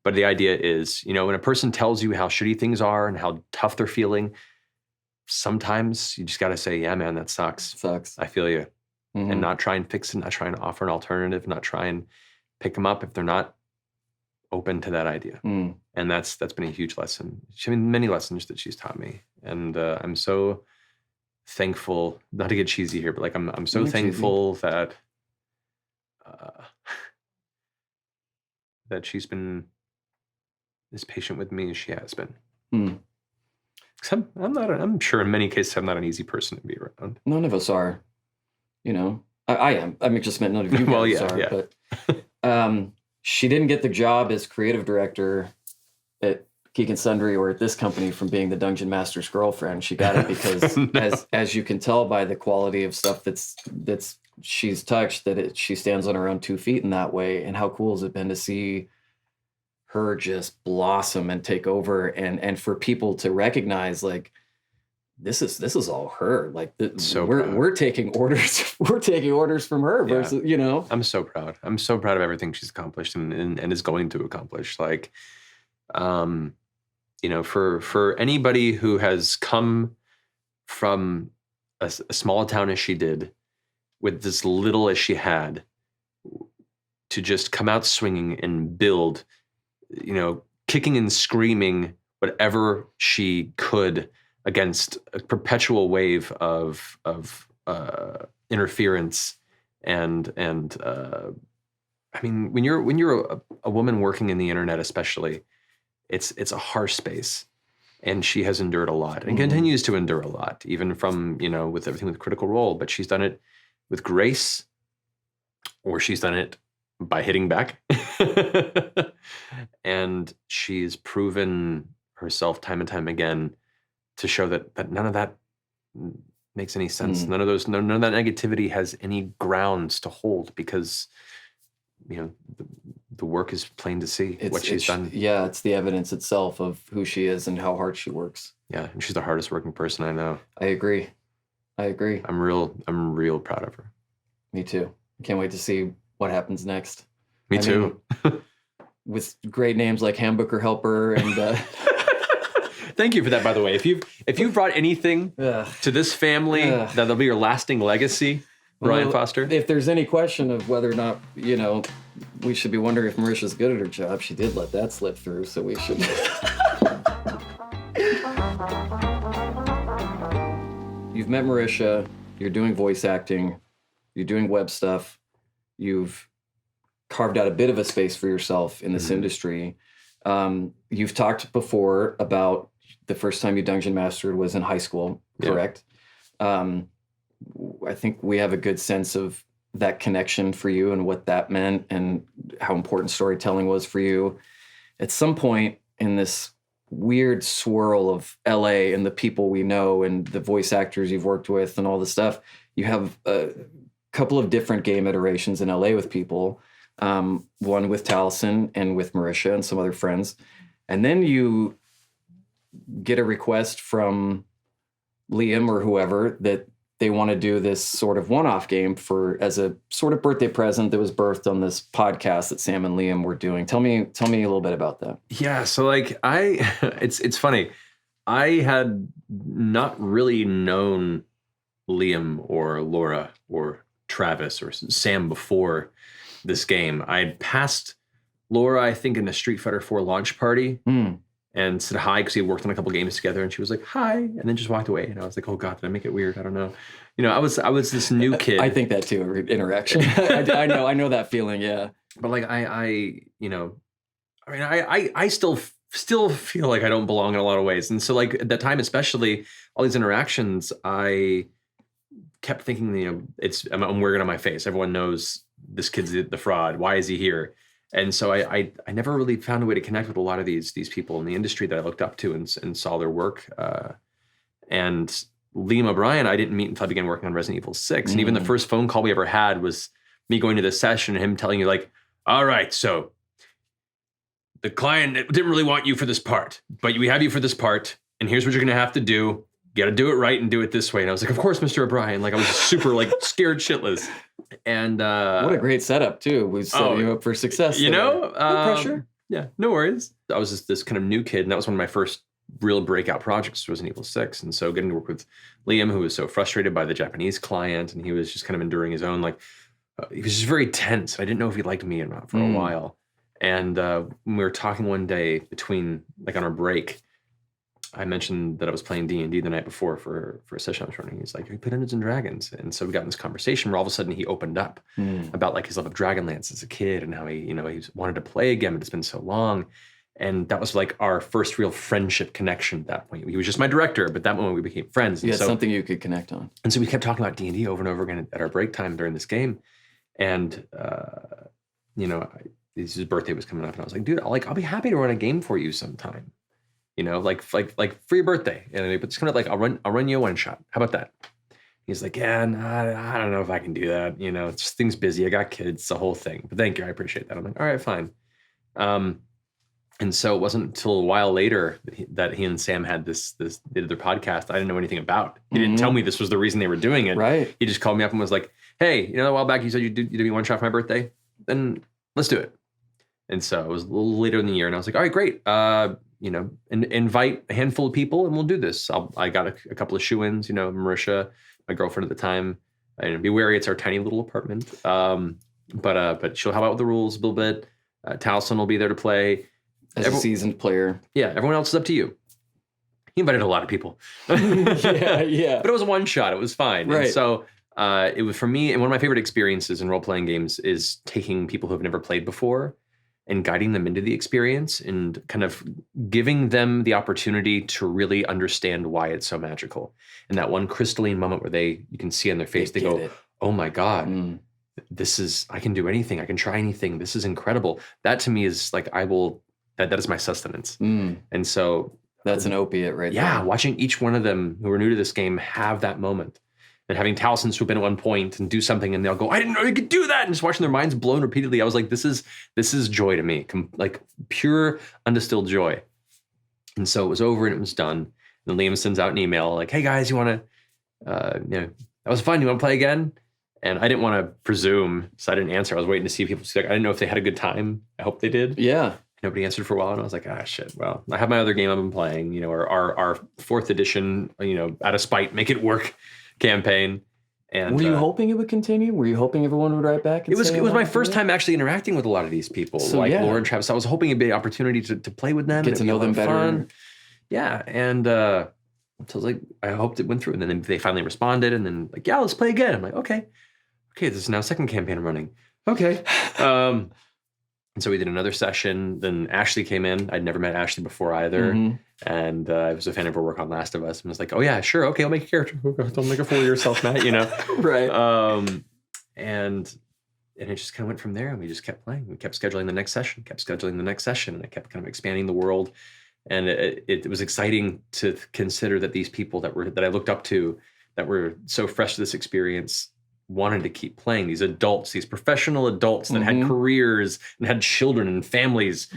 But the idea is, when a person tells you how shitty things are and how tough they're feeling, sometimes you just got to say, yeah, man, that sucks. Sucks. I feel you. And not try and fix it, not try and offer an alternative, not try and pick them up if they're not open to that idea. And that's been a huge lesson. Many lessons that she's taught me. And I'm so thankful, not to get cheesy here, but like I'm so thankful that that she's been as patient with me as she has been. I'm sure in many cases I'm not an easy person to be around. None of us are. I am. I mean, just meant none of you guys are. But she didn't get the job as creative director at Geek and Sundry or at this company from being the Dungeon Master's girlfriend. She got it because, as you can tell by the quality of stuff that's she's touched, that she stands on her own 2 feet in that way. And how cool has it been to see her just blossom and take over, and for people to recognize like, this is all her. Like we're taking orders. We're taking orders from her versus, I'm so proud. I'm so proud of everything she's accomplished and is going to accomplish. Like, for anybody who has come from a small town as she did, with as little as she had, to just come out swinging and build, kicking and screaming whatever she could against a perpetual wave of interference and when you're a woman working in the internet, especially, it's a harsh space, and she has endured a lot and continues to endure a lot, even from with everything with Critical Role. But she's done it with grace, or she's done it by hitting back, and she's proven herself time and time again to show that none of that makes any sense. None of that negativity has any grounds to hold, because the work is plain to see what she's done. Yeah, it's the evidence itself of who she is and how hard she works. Yeah, and she's the hardest working person I know. I agree. I'm real proud of her. Me too. I can't wait to see what happens next. Me too. With great names like Handbooker Helper and. Thank you for that, by the way. If you've brought anything to this family that'll be your lasting legacy, Brian Foster. If there's any question of whether or not we should be wondering if Marisha's good at her job, she did let that slip through, so we should. You've met Marisha. You're doing voice acting. You're doing web stuff. You've carved out a bit of a space for yourself in this industry. You've talked before about the first time you Dungeon Mastered was in high school, correct? Yeah. I think we have a good sense of that connection for you and what that meant and how important storytelling was for you. At some point in this weird swirl of LA and the people we know and the voice actors you've worked with and all the stuff, you have a couple of different game iterations in LA with people. One with Taliesin and with Marisha and some other friends. And then you get a request from Liam or whoever that they want to do this sort of one-off game as a sort of birthday present that was birthed on this podcast that Sam and Liam were doing. Tell me a little bit about that. Yeah, so it's funny. I had not really known Liam or Laura or Travis or Sam before this game. I had passed Laura, I think, in a Street Fighter 4 launch party and said hi because we had worked on a couple games together, and she was like, hi, and then just walked away. And I was like, oh God, did I make it weird? I don't know. I was this new kid. I think that too, interaction. I know that feeling, yeah. But like I still feel like I don't belong in a lot of ways. And so like at that time, especially all these interactions, I kept thinking, I'm wearing it on my face. Everyone knows this kid's the fraud. Why is he here? And so I never really found a way to connect with a lot of these people in the industry that I looked up to and saw their work. And Liam O'Brien, I didn't meet until I began working on Resident Evil 6. And even the first phone call we ever had was me going to this session and him telling you like, all right, so the client didn't really want you for this part, but we have you for this part. And here's what you're going to have to do. You got to do it right and do it this way. And I was like, of course, Mr. O'Brien. Like I was super like scared shitless. And what a great setup too. We set you up for success. No pressure. Yeah, no worries. I was just this kind of new kid, and that was one of my first real breakout projects, Resident Evil 6. And so getting to work with Liam, who was so frustrated by the Japanese client, and he was just kind of enduring his own, like, he was just very tense. I didn't know if he liked me or not for a while. And when we were talking one day between, like on our break, I mentioned that I was playing D&D the night before for a session I was running. He's like, "You play Dungeons and Dragons." And so we got in this conversation where all of a sudden he opened up about like his love of Dragonlance as a kid and how he wanted to play again, but it's been so long. And that was like our first real friendship connection at that point. He was just my director, but that moment we became friends. Yeah, something you could connect on. And so we kept talking about D&D over and over again at our break time during this game. And, his birthday was coming up, and I was like, "Dude, I'll be happy to run a game for you sometime. Like for your birthday, and it's kind of like I'll run you a one shot. How about that?" He's like, "Yeah, nah, I don't know if I can do that. It's just things busy. I got kids, the whole thing. But thank you, I appreciate that." I'm like, "All right, fine." And so it wasn't until a while later that he and Sam had they did their podcast. I didn't know anything about. He didn't tell me this was the reason they were doing it. Right. He just called me up and was like, "Hey, a while back you said you did me one shot for my birthday. Then let's do it." And so it was a little later in the year, and I was like, "All right, great. Invite a handful of people, and we'll do this." I got a couple of shoe-ins. Marisha, my girlfriend at the time. And be wary, it's our tiny little apartment. But she'll help out with the rules a little bit. Towson will be there to play. As a seasoned player. Yeah, everyone else is up to you. He invited a lot of people. yeah. But it was a one shot. It was fine. Right. And so it was, for me, and one of my favorite experiences in role-playing games is taking people who have never played before and guiding them into the experience and kind of giving them the opportunity to really understand why it's so magical. And that one crystalline moment where you can see on their face, they go, "Oh my God, I can do anything. I can try anything. This is incredible." That to me is like, that is my sustenance. And so that's an opiate right there. Yeah, watching each one of them who are new to this game have that moment and having Towson swoop in at one point and do something and they'll go, "I didn't know you could do that." And just watching their minds blown repeatedly. I was like, this is joy to me, like pure undistilled joy. And so it was over and it was done. And Liam sends out an email like, "Hey guys, you want to, that was fun. You want to play again?" And I didn't want to presume, so I didn't answer. I was waiting to see if people, I didn't know if they had a good time. I hope they did. Yeah. Nobody answered for a while, and I was like, shit. Well, I have my other game I've been playing, our fourth edition, out of spite, make it work campaign. And were you hoping it would continue? Were you hoping everyone would write back? It was my first time actually interacting with a lot of these people, Laura and Travis. I was hoping it'd be an opportunity to play with them, get to know them better. Fun. Yeah, and so I was like, I hoped it went through, and then they finally responded, and then like, "Yeah, let's play again." I'm like, okay, this is now second campaign I'm running. Okay. And so we did another session. Then Ashley came in. I'd never met Ashley before either. And I was a fan of her work on Last of Us and was like, "Oh yeah, sure. Okay, I'll make a character. Don't make a fool of yourself, Matt," Right. And it just kind of went from there. And we just kept playing. We kept scheduling the next session, and I kept kind of expanding the world. And it was exciting to consider that these people that I looked up to, that were so fresh to this experience, wanted to keep playing. These adults, these professional adults that had careers and had children and families,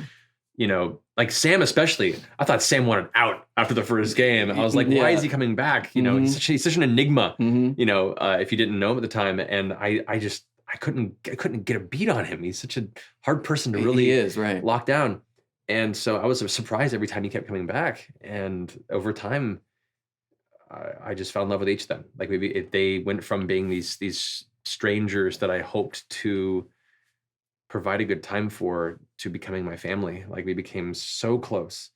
like Sam especially. I thought Sam wanted out after the first game. I was like, why is he coming back? He's such an enigma, if you didn't know him at the time. And I couldn't get a beat on him. He's such a hard person to really lock down. And so I was surprised every time he kept coming back. And over time, I just fell in love with each of them. Like maybe they went from being these strangers that I hoped to provide a good time for to becoming my family. Like we became so close,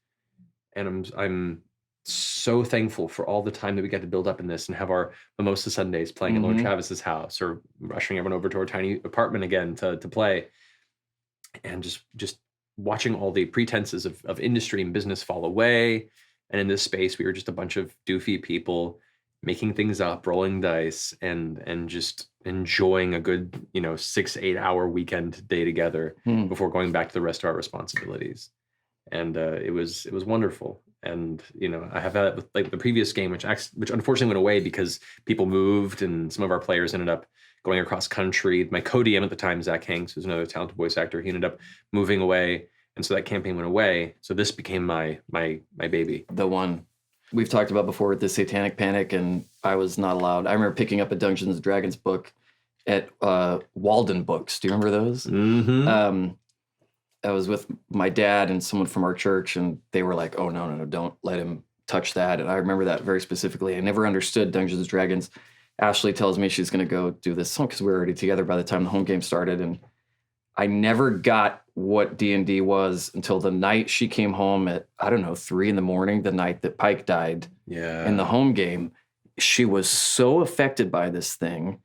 and I'm so thankful for all the time that we got to build up in this and have our mimosa Sundays playing at Lauren Travis's house or rushing everyone over to our tiny apartment again to play, and just watching all the pretenses of industry and business fall away. And in this space, we were just a bunch of doofy people making things up, rolling dice, and just enjoying a good, 6-8 hour weekend day together before going back to the rest of our responsibilities. And it was wonderful. And I have had with like the previous game, which unfortunately went away because people moved, and some of our players ended up going across country. My co-DM at the time, Zach Hanks, who's another talented voice actor, he ended up moving away. And so that campaign went away. So this became my baby. The one we've talked about before with the Satanic Panic, and I was not allowed. I remember picking up a Dungeons & Dragons book at Walden Books. Do you remember those? I was with my dad and someone from our church, and they were like, "Oh no, don't let him touch that." And I remember that very specifically. I never understood Dungeons and Dragons. Ashley tells me she's going to go do this because we were already together by the time the home game started, and I never got what D&D was until the night she came home at, I don't know, 3 a.m, the night that Pike died in the home game. She was so affected by this thing.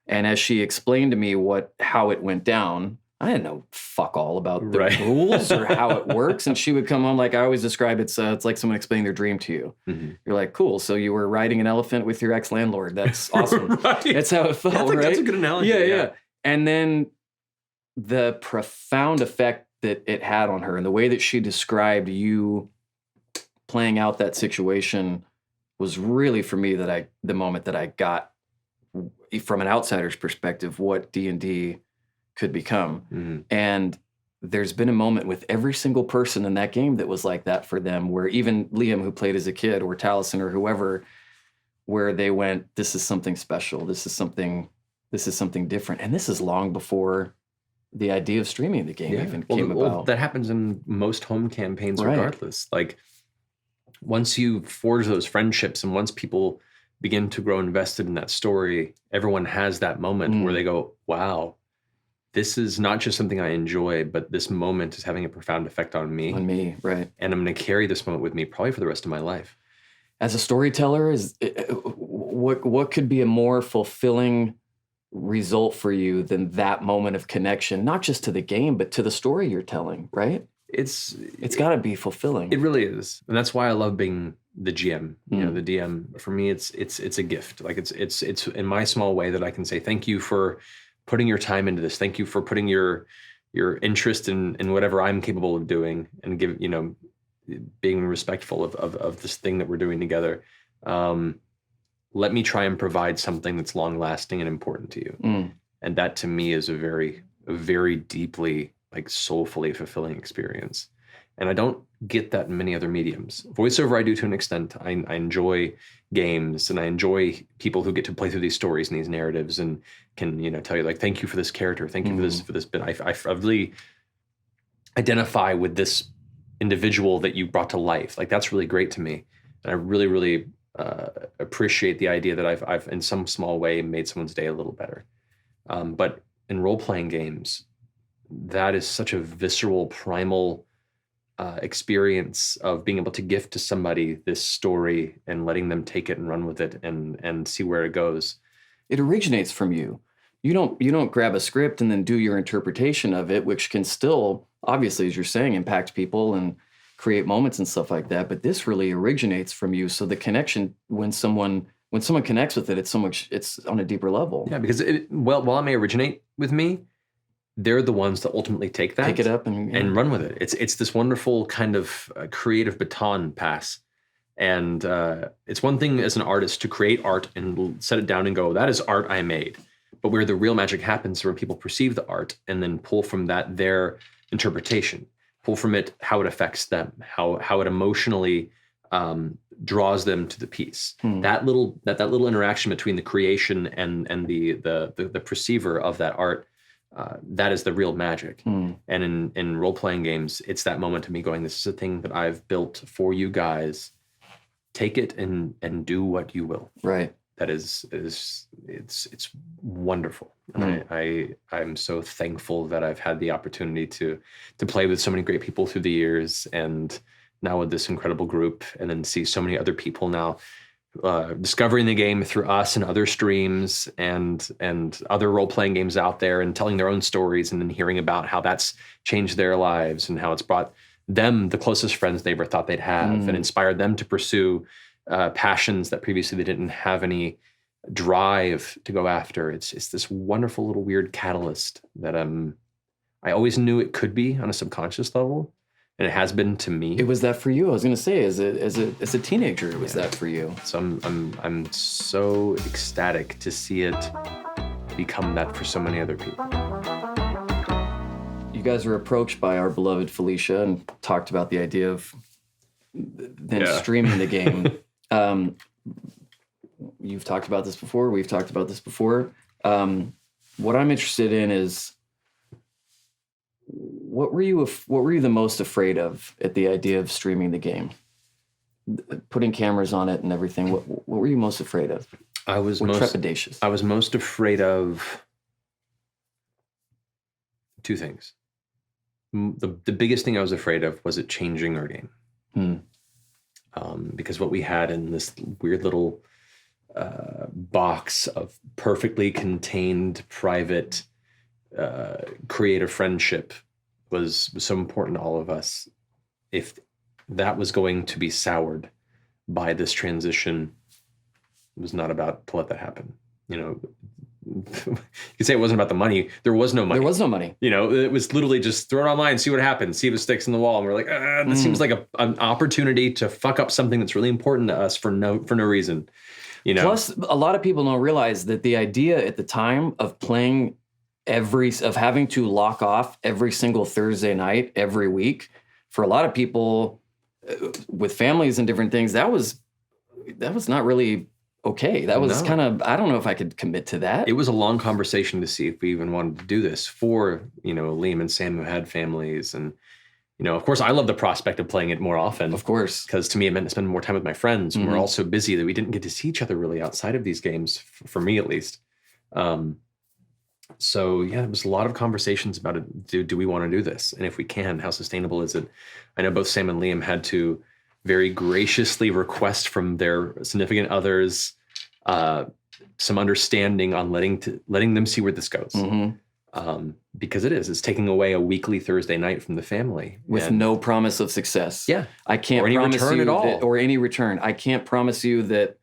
And as she explained to me how it went down, I didn't know fuck all about the rules or how it works. And she would come home, like I always describe it, it's like someone explaining their dream to you. Mm-hmm. You're like, cool, so you were riding an elephant with your ex-landlord. That's awesome. Right. That's how it felt, right? That's a good analogy. Yeah. And then the profound effect that it had on her and the way that she described you playing out that situation was really, for me, the moment that I got, from an outsider's perspective, what D&D could become. Mm-hmm. And there's been a moment with every single person in that game that was like that for them, where even Liam, who played as a kid, or Taliesin or whoever, where they went, this is something special. This is something different. And this is long before the idea of streaming the game even came about. Well, that happens in most home campaigns regardless. Like, once you forge those friendships and once people begin to grow invested in that story, everyone has that moment where they go, wow, this is not just something I enjoy, but this moment is having a profound effect on me. On me, right. And I'm going to carry this moment with me probably for the rest of my life. As a storyteller, what could be a more fulfilling result for you than that moment of connection, not just to the game, but to the story you're telling, right? It's got to be fulfilling. It really is. And that's why I love being the GM, the DM. For me, it's a gift. Like it's in my small way that I can say, thank you for putting your time into this. Thank you for putting your interest in whatever I'm capable of doing, and being respectful of this thing that we're doing together. Let me try and provide something that's long lasting and important to you. And that to me is a very deeply, like, soulfully fulfilling experience. And I don't get that in many other mediums. Voiceover I do to an extent. I enjoy games, and I enjoy people who get to play through these stories and these narratives and can, tell you, like, thank you for this character, thank you for this bit. I really identify with this individual that you brought to life. Like, that's really great to me. And I really, really appreciate the idea that I've in some small way made someone's day a little better. But in role-playing games, that is such a visceral, primal experience of being able to gift to somebody this story and letting them take it and run with it and see where it goes. It originates from you. You don't grab a script and then do your interpretation of it, which can still, obviously, as you're saying, impact people and create moments and stuff like that. But this really originates from you. So the connection, when someone connects with it, it's on a deeper level. Yeah, because while it may originate with me, they're the ones that ultimately take it up and run with it. It's this wonderful kind of creative baton pass. And it's one thing as an artist to create art and set it down and go, that is art I made. But where the real magic happens is when people perceive the art and then pull from that their interpretation, pull from it how it affects them, how it emotionally draws them to the piece. That little interaction between the creation and the perceiver of that art, that is the real magic. And in role-playing games, it's that moment to me going, this is a thing that I've built for you guys. Take it and do what you will. Right. That it's wonderful. And I'm so thankful that I've had the opportunity to play with so many great people through the years, and now with this incredible group, and then see so many other people now discovering the game through us and other streams and other role-playing games out there, and telling their own stories, and then hearing about how that's changed their lives and how it's brought them the closest friends they ever thought they'd have and inspired them to pursue passions that previously they didn't have any drive to go after. It's this wonderful little weird catalyst that I always knew it could be on a subconscious level. And it has been to me. It was that for you. I was going to say, as a teenager, it was that for you. So I'm so ecstatic to see it become that for so many other people. You guys were approached by our beloved Felicia and talked about the idea of then streaming the game. You've talked about this before. We've talked about this before. What I'm interested in is what were you the most afraid of at the idea of streaming the game? Putting cameras on it and everything. What were you most afraid of? I was trepidatious. I was most afraid of two things. The biggest thing I was afraid of was it changing our game. Because what we had in this weird little box of perfectly contained private creative friendship was so important to all of us. If that was going to be soured by this transition, it was not about to let that happen. You know, you could say it wasn't about the money. There was no money. There was no money. You know, it was literally just throw it online, see what happens, see if it sticks in the wall. And we're like, this seems like an opportunity to fuck up something that's really important to us for no reason. You know. Plus, a lot of people don't realize that the idea at the time of playing having to lock off every single Thursday night every week, for a lot of people with families and different things, that was not really okay. That was kind of, I don't know if I could commit to that. It was a long conversation to see if we even wanted to do this for, you know, Liam and Sam who had families. And, you know, of course, I love the prospect of playing it more often. Of course. Because to me, it meant to spend more time with my friends. And we're all so busy that we didn't get to see each other really outside of these games, for me at least. So yeah, there was a lot of conversations about it. Do we want to do this? And if we can, how sustainable is it? I know both Sam and Liam had to very graciously request from their significant others some understanding on letting them see where this goes. Because it's taking away a weekly Thursday night from the family. With no promise of success. Yeah. I can't promise you at all. Or any return. I can't promise you that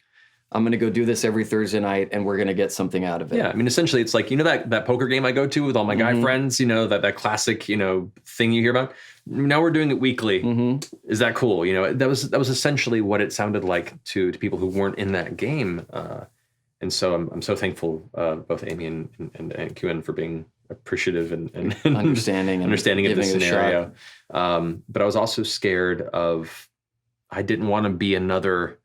I'm going to go do this every Thursday night and we're going to get something out of it. Yeah. I mean, essentially it's like, you know, that poker game I go to with all my guy friends, you know, that classic, you know, thing you hear about. Now we're doing it weekly. Is that cool? You know, that was essentially what it sounded like to people who weren't in that game. And so I'm so thankful, both Amy and QN for being appreciative and understanding of this scenario. But I was also scared of, I didn't want to be another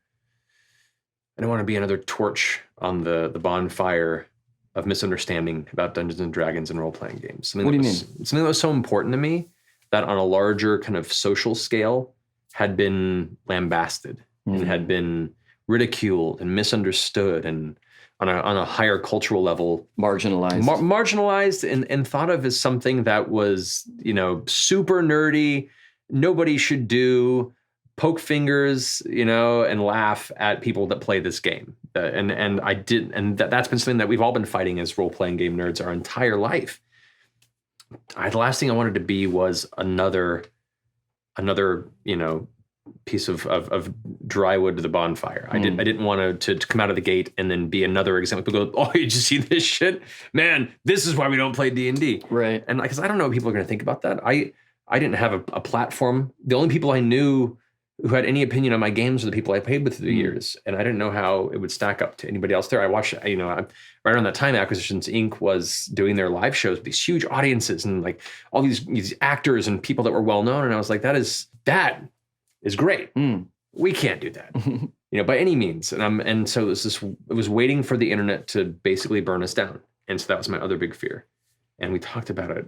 torch on the bonfire of misunderstanding about Dungeons and Dragons and role-playing games. What do you mean? Something that was so important to me that on a larger kind of social scale had been lambasted and had been ridiculed and misunderstood, and on a higher cultural level marginalized and thought of as something that was, you know, super nerdy, nobody should do, poke fingers, you know, and laugh at people that play this game. And I did, and that's been something that we've all been fighting as role-playing game nerds our entire life. The last thing I wanted to be was another, you know, piece of dry wood to the bonfire. I didn't want to come out of the gate and then be another example. People go, oh, you just see this shit? Man, this is why we don't play D&D. Right. And because I don't know what people are going to think about that. I didn't have a platform. The only people I knew who had any opinion on my games were the people I played with through the years. And I didn't know how it would stack up to anybody else there. I watched, you know, right around that time, Acquisitions Inc. was doing their live shows with these huge audiences and like all these actors and people that were well known. And I was like, that is great. We can't do that, you know, by any means. And so it was waiting for the internet to basically burn us down. And so that was my other big fear. And we talked about it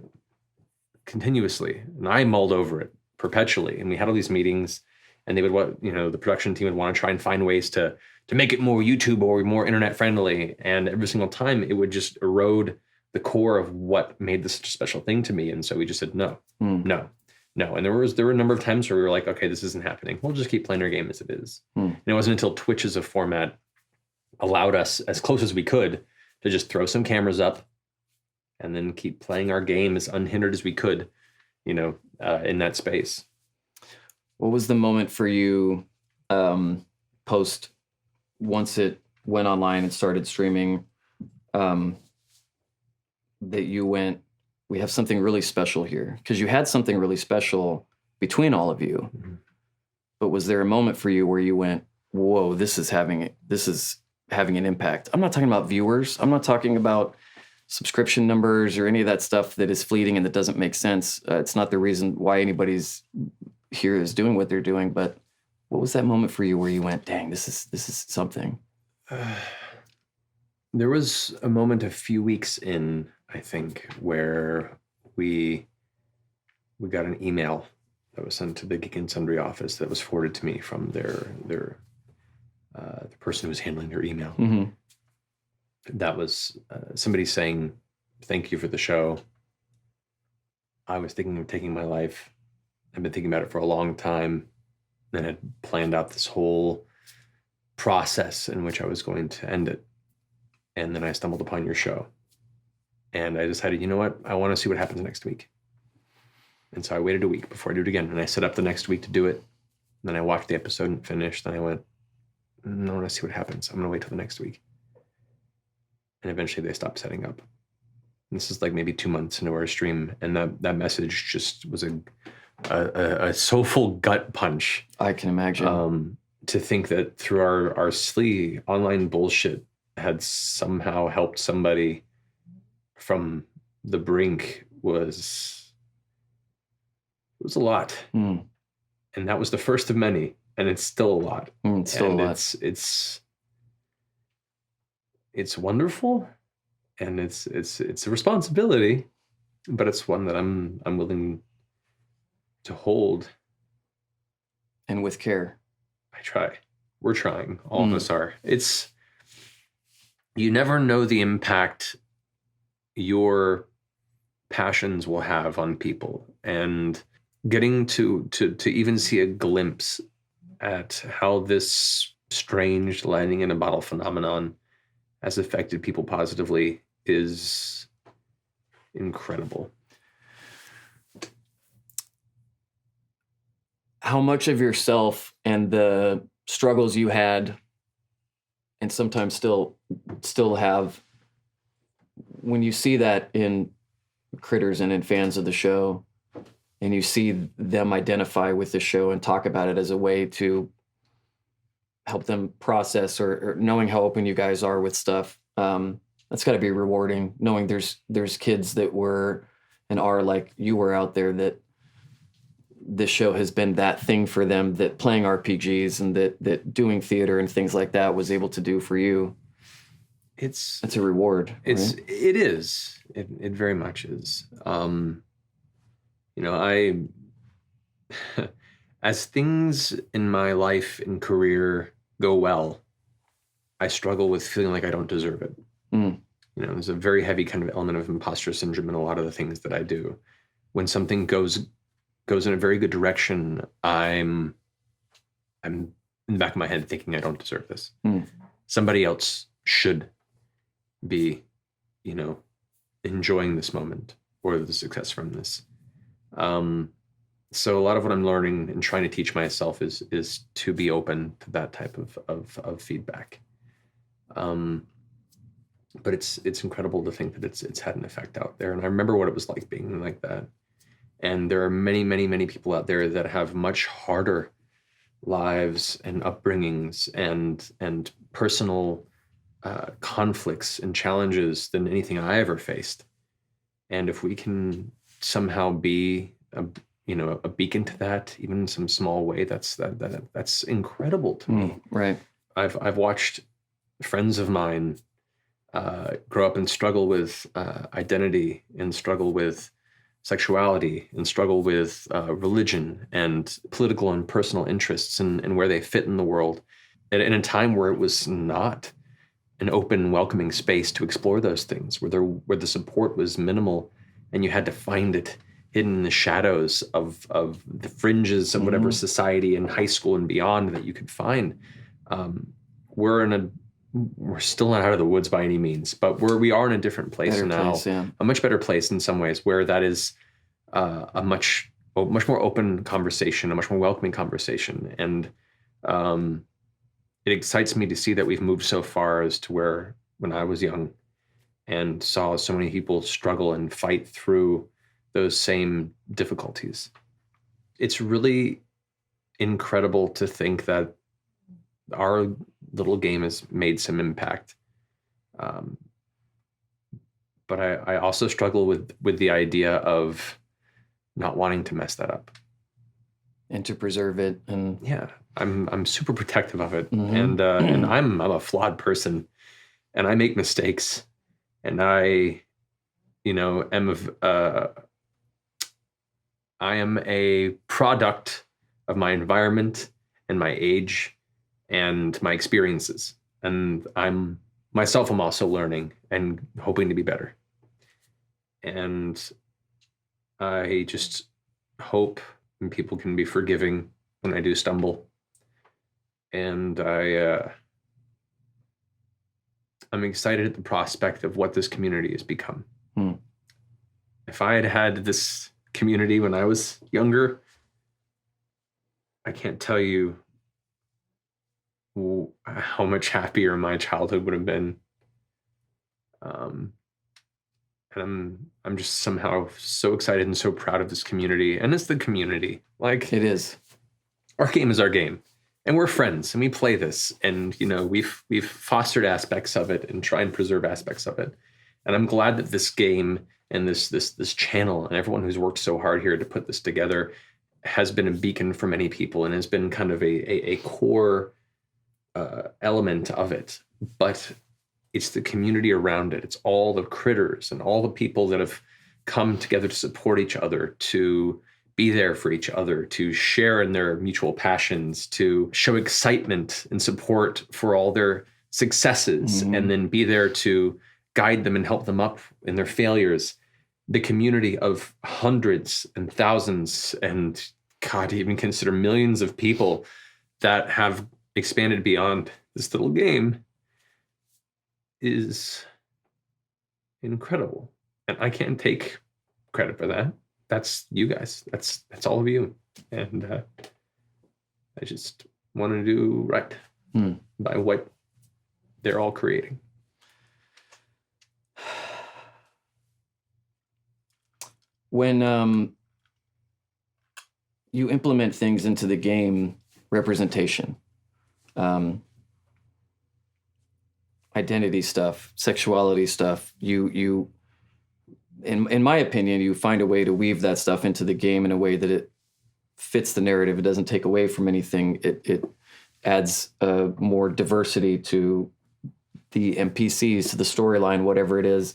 continuously, and I mulled over it perpetually. And we had all these meetings, and they would, you know, the production team would want to try and find ways to make it more YouTube or more internet friendly. And every single time it would just erode the core of what made this such a special thing to me. And so we just said, no. And there were a number of times where we were like, okay, this isn't happening. We'll just keep playing our game as it is. And it wasn't until Twitch as a format allowed us, as close as we could, to just throw some cameras up and then keep playing our game as unhindered as we could, you know, in that space. What was the moment for you once it went online and started streaming, that you went, we have something really special here? Because you had something really special between all of you. But was there a moment for you where you went, whoa, this is having an impact? I'm not talking about viewers. I'm not talking about subscription numbers or any of that stuff that is fleeting and that doesn't make sense. It's not the reason why anybody's here is doing what they're doing. But what was that moment for you where you went, dang, this is something? There was a moment a few weeks in, I think, where we we got an email that was sent to the Geek and Sundry office that was forwarded to me from the person who was handling their email. Mm-hmm. That was somebody saying, "Thank you for the show. I was thinking of taking my life. I've been thinking about it for a long time, and had planned out this whole process in which I was going to end it. And then I stumbled upon your show. And I decided, you know what? I want to see what happens next week." And so I waited a week before I do it again. And I set up the next week to do it. And then I watched the episode and finished. Then I went, I want to see what happens. I'm going to wait till the next week. And eventually they stopped setting up. And this is like maybe 2 months into our stream. And that message just was a soulful gut punch. I can imagine. To think that through our silly online bullshit had somehow helped somebody from the brink was a lot. And that was the first of many, and it's still a lot. It's still a lot. It's wonderful, and it's a responsibility, but it's one that I'm willing to hold. And with care. I try. We're trying. All of us are. You never know the impact your passions will have on people, and getting to even see a glimpse at how this strange lightning in a bottle phenomenon has affected people positively is incredible. How much of yourself and the struggles you had and sometimes still have, when you see that in critters and in fans of the show, and you see them identify with the show and talk about it as a way to help them process or knowing how open you guys are with stuff, that's got to be rewarding, knowing there's kids that were and are like you were out there, that this show has been that thing for them, that playing RPGs and that doing theater and things like that was able to do for you. It's a reward. It is. It very much is. As things in my life and career go well, I struggle with feeling like I don't deserve it. There's a very heavy kind of element of imposter syndrome in a lot of the things that I do. When something goes in a very good direction, I'm in the back of my head thinking I don't deserve this. Somebody else should be, enjoying this moment or the success from this. So a lot of what I'm learning and trying to teach myself is to be open to that type of feedback. But it's incredible to think that it's had an effect out there. And I remember what it was like being like that. And there are many, many, many people out there that have much harder lives and upbringings and personal conflicts and challenges than anything I ever faced. And if we can somehow be a beacon to that, even in some small way, that's incredible to me. Right. I've watched friends of mine grow up and struggle with identity and struggle with sexuality and struggle with religion and political and personal interests and where they fit in the world. And in a time where it was not an open, welcoming space to explore those things, where the support was minimal and you had to find it hidden in the shadows of the fringes of whatever society and high school and beyond that you could find. We're still not out of the woods by any means, but we are in a different place now, a much better place in some ways, where that is a much more open conversation, a much more welcoming conversation. And it excites me to see that we've moved so far as to where when I was young and saw so many people struggle and fight through those same difficulties. It's really incredible to think that our little game has made some impact. But I also struggle with the idea of not wanting to mess that up. And to preserve it. And yeah, I'm super protective of it. And I'm a flawed person and I make mistakes and I I am a product of my environment and my age and my experiences. And I'm also learning and hoping to be better. And I just hope people can be forgiving when I do stumble. And I'm excited at the prospect of what this community has become. If I had had this community when I was younger, I can't tell you how much happier my childhood would have been. And I'm just somehow so excited and so proud of this community. And it's the community. Like, it is. Our game is our game. And we're friends and we play this. And, you know, we've fostered aspects of it and try and preserve aspects of it. And I'm glad that this game and this channel and everyone who's worked so hard here to put this together has been a beacon for many people and has been kind of a core element of it. But it's the community around it. It's all the critters and all the people that have come together to support each other, to be there for each other, to share in their mutual passions, to show excitement and support for all their successes, and then be there to guide them and help them up in their failures. The community of hundreds and thousands and, God, even consider millions of people that have expanded beyond this little game is incredible. And I can't take credit for that. That's you guys. That's all of you. And I just want to do right by what they're all creating. When you implement things into the game, representation, identity stuff, sexuality stuff, you in my opinion, you find a way to weave that stuff into the game in a way that it fits the narrative. It doesn't take away from anything. It adds more diversity to the NPCs, to the storyline, whatever it is.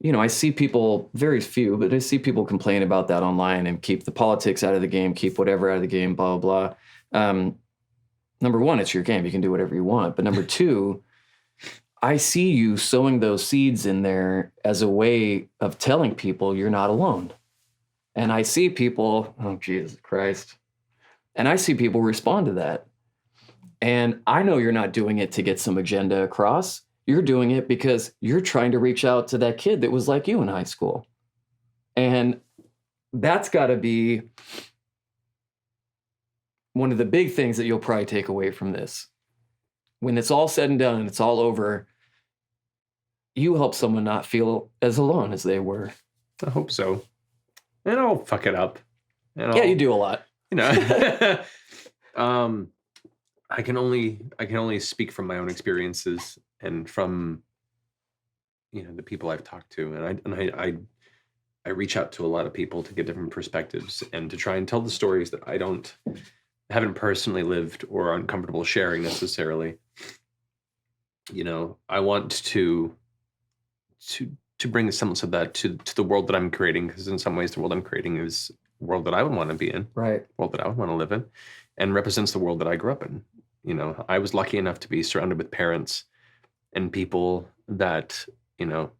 You know, I see people, very few, but I see people complain about that online and keep the politics out of the game, keep whatever out of the game, blah, blah, blah. Number one, it's your game. You can do whatever you want. But number two, I see you sowing those seeds in there as a way of telling people you're not alone. And I see people, oh, Jesus Christ. And I see people respond to that. And I know you're not doing it to get some agenda across. You're doing it because you're trying to reach out to that kid that was like you in high school. And that's got to be one of the big things that you'll probably take away from this. When it's all said and done and it's all over, you help someone not feel as alone as they were. I hope so. And I'll fuck it up. Yeah, you do a lot. You know, I can only speak from my own experiences and from, you know, the people I've talked to, and I reach out to a lot of people to get different perspectives and to try and tell the stories that I haven't personally lived or are uncomfortable sharing necessarily. You know, I want to bring the semblance of that to the world that I'm creating, because in some ways the world I'm creating is a world that I would want to be in, right? World that I would want to live in, and represents the world that I grew up in. You know, I was lucky enough to be surrounded with parents and people that, you know,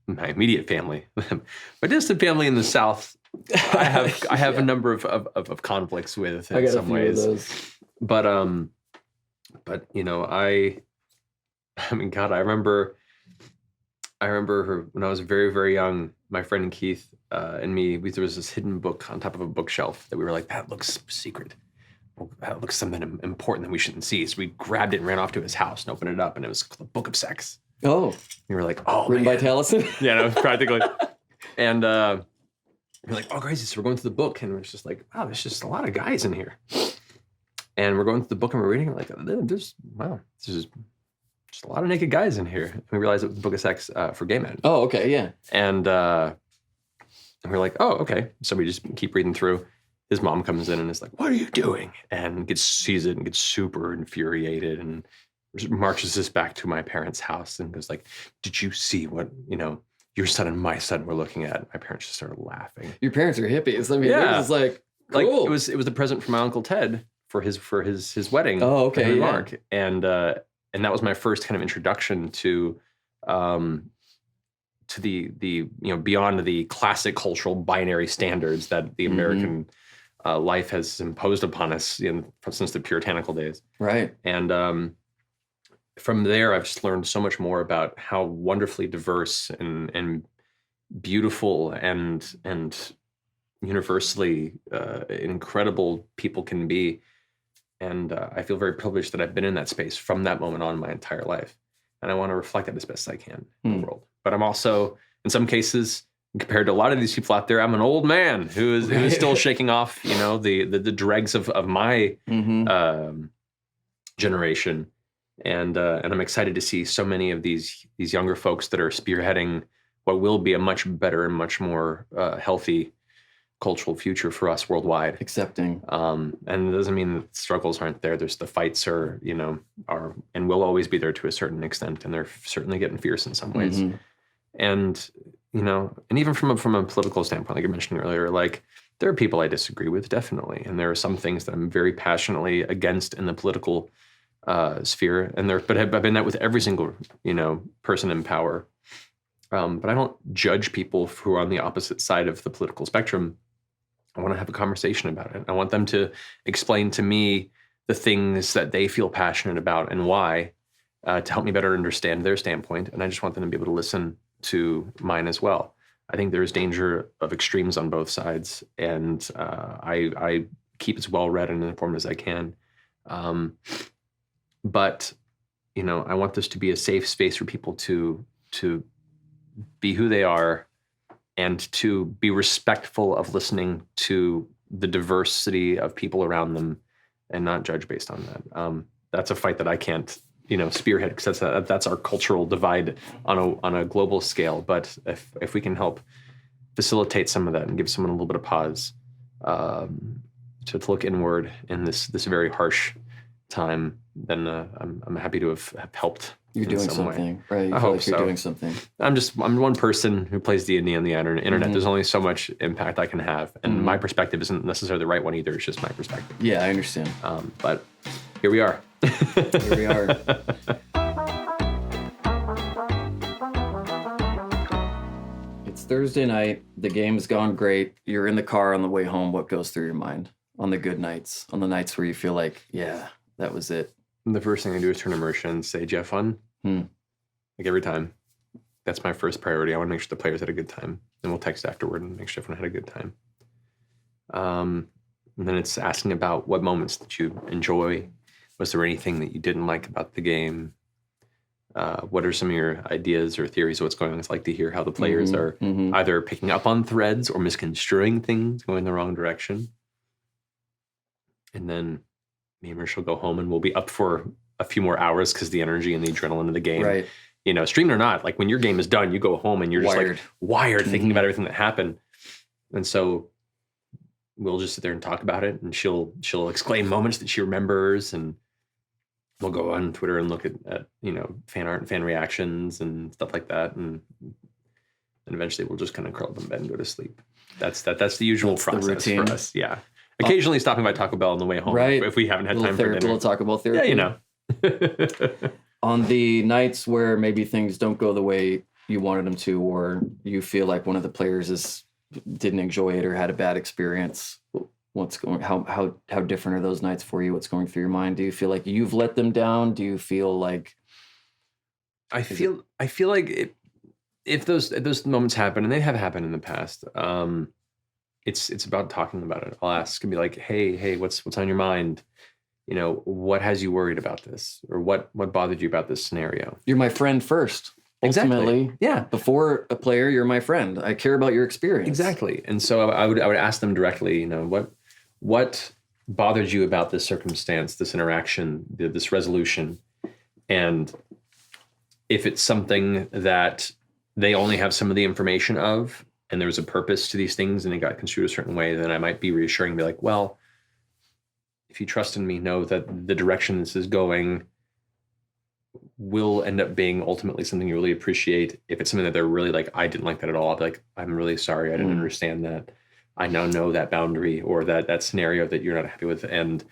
my immediate family, my distant family in the South, I have a number of conflicts with in some ways. But you know, I mean, God, I remember when I was very, very young, my friend Keith and me, there was this hidden book on top of a bookshelf that we were like, that looks secret. That looks something important that we shouldn't see. So we grabbed it and ran off to his house and opened it up, and it was the Book of Sex. Oh. We were like, oh, written by Taliesin? Yeah, no, practically. And we're like, oh, crazy. So we're going through the book, and it's just like, wow, there's just a lot of guys in here. And we're going through the book, and we're reading, like, there's just a lot of naked guys in here. And we realized it was the Book of Sex for gay men. Oh, okay, yeah. And we're like, oh, okay. So we just keep reading through. His mom comes in and is like, what are you doing? And sees it and gets super infuriated and marches us back to my parents' house and goes like, did you see what, you know, your son and my son were looking at. My parents just started laughing. Your parents are hippies. I mean, Yeah. they're just like, cool. Like it was a present from my Uncle Ted for his wedding. Oh, okay, for him and yeah. Mark. And that was my first kind of introduction to the beyond the classic cultural binary standards that the American life has imposed upon us since the puritanical days. Right. And from there, I've just learned so much more about how wonderfully diverse and beautiful and universally incredible people can be. And I feel very privileged that I've been in that space from that moment on my entire life. And I want to reflect that as best as I can in the world. But I'm also, in some cases, compared to a lot of these people out there, I'm an old man who is still shaking off, the dregs of my generation. And I'm excited to see so many of these younger folks that are spearheading what will be a much better and much more healthy cultural future for us worldwide. Accepting. And it doesn't mean that struggles aren't there. There's the fights are and will always be there to a certain extent. And they're certainly getting fierce in some ways. And, and even from a political standpoint, like I mentioned earlier, like there are people I disagree with, definitely. And there are some things that I'm very passionately against in the political sphere. But I've been that with every single, person in power. But I don't judge people who are on the opposite side of the political spectrum. I want to have a conversation about it. I want them to explain to me the things that they feel passionate about and why, to help me better understand their standpoint. And I just want them to be able to listen to mine as well. I think there's danger of extremes on both sides, and I keep as well read and informed as I can. But I want this to be a safe space for people to be who they are and to be respectful of listening to the diversity of people around them and not judge based on that. That's a fight that I can't, spearhead, because that's our cultural divide on a global scale. But if we can help facilitate some of that and give someone a little bit of pause to look inward in this very harsh time, then I'm happy to have helped. You're doing something, way. right? You I feel hope like you're so. doing something. I'm one person who plays D&D on the internet. There's only so much impact I can have, and my perspective isn't necessarily the right one either. It's just my perspective. Yeah, I understand. But here we are. Here we are. It's Thursday night. The game's gone great. You're in the car on the way home. What goes through your mind on the good nights, on the nights where you feel like, yeah, that was it? The first thing I do is turn immersion and say, "Did you have fun?" Like every time. That's my first priority. I want to make sure the players had a good time. And we'll text afterward and make sure everyone had a good time. And then it's asking about what moments did you enjoy? Was there anything that you didn't like about the game? What are some of your ideas or theories of what's going on? It's like to hear how the players are either picking up on threads or misconstruing things, going the wrong direction. And then me and Mercer will go home and we'll be up for a few more hours because the energy and the adrenaline of the game. Right. Streamed or not, like when your game is done, you go home and you're just like wired thinking about everything that happened. And so we'll just sit there and talk about it, and she'll exclaim moments that she remembers, and we'll go on Twitter and look at fan art and fan reactions and stuff like that. And eventually we'll just kind of curl up in bed and go to sleep. That's the usual process for us. Yeah. Occasionally stopping by Taco Bell on the way home, right? If we haven't had time for dinner. Little Taco Bell therapy. Yeah, On the nights where maybe things don't go the way you wanted them to, or you feel like one of the players didn't enjoy it or had a bad experience, how different are those nights for you? What's going through your mind? Do you feel like you've let them down? Do you feel like I feel like if those moments happen, and they have happened in the past, it's about talking about it. I'll ask and be like, hey, what's on your mind? What has you worried about this, or what bothered you about this scenario? You're my friend first. Ultimately, exactly. Yeah. Before a player, you're my friend. I care about your experience. Exactly. And so I would ask them directly, what bothered you about this circumstance, this interaction, this resolution, and if it's something that they only have some of the information of, and there was a purpose to these things, and it got construed a certain way, then I might be reassuring, be like, well, if you trust in me, know that the direction this is going will end up being ultimately something you really appreciate. If it's something that they're really like, I didn't like that at all, I'll be like, I'm really sorry, I didn't understand that. I now know that boundary or that scenario that you're not happy with, and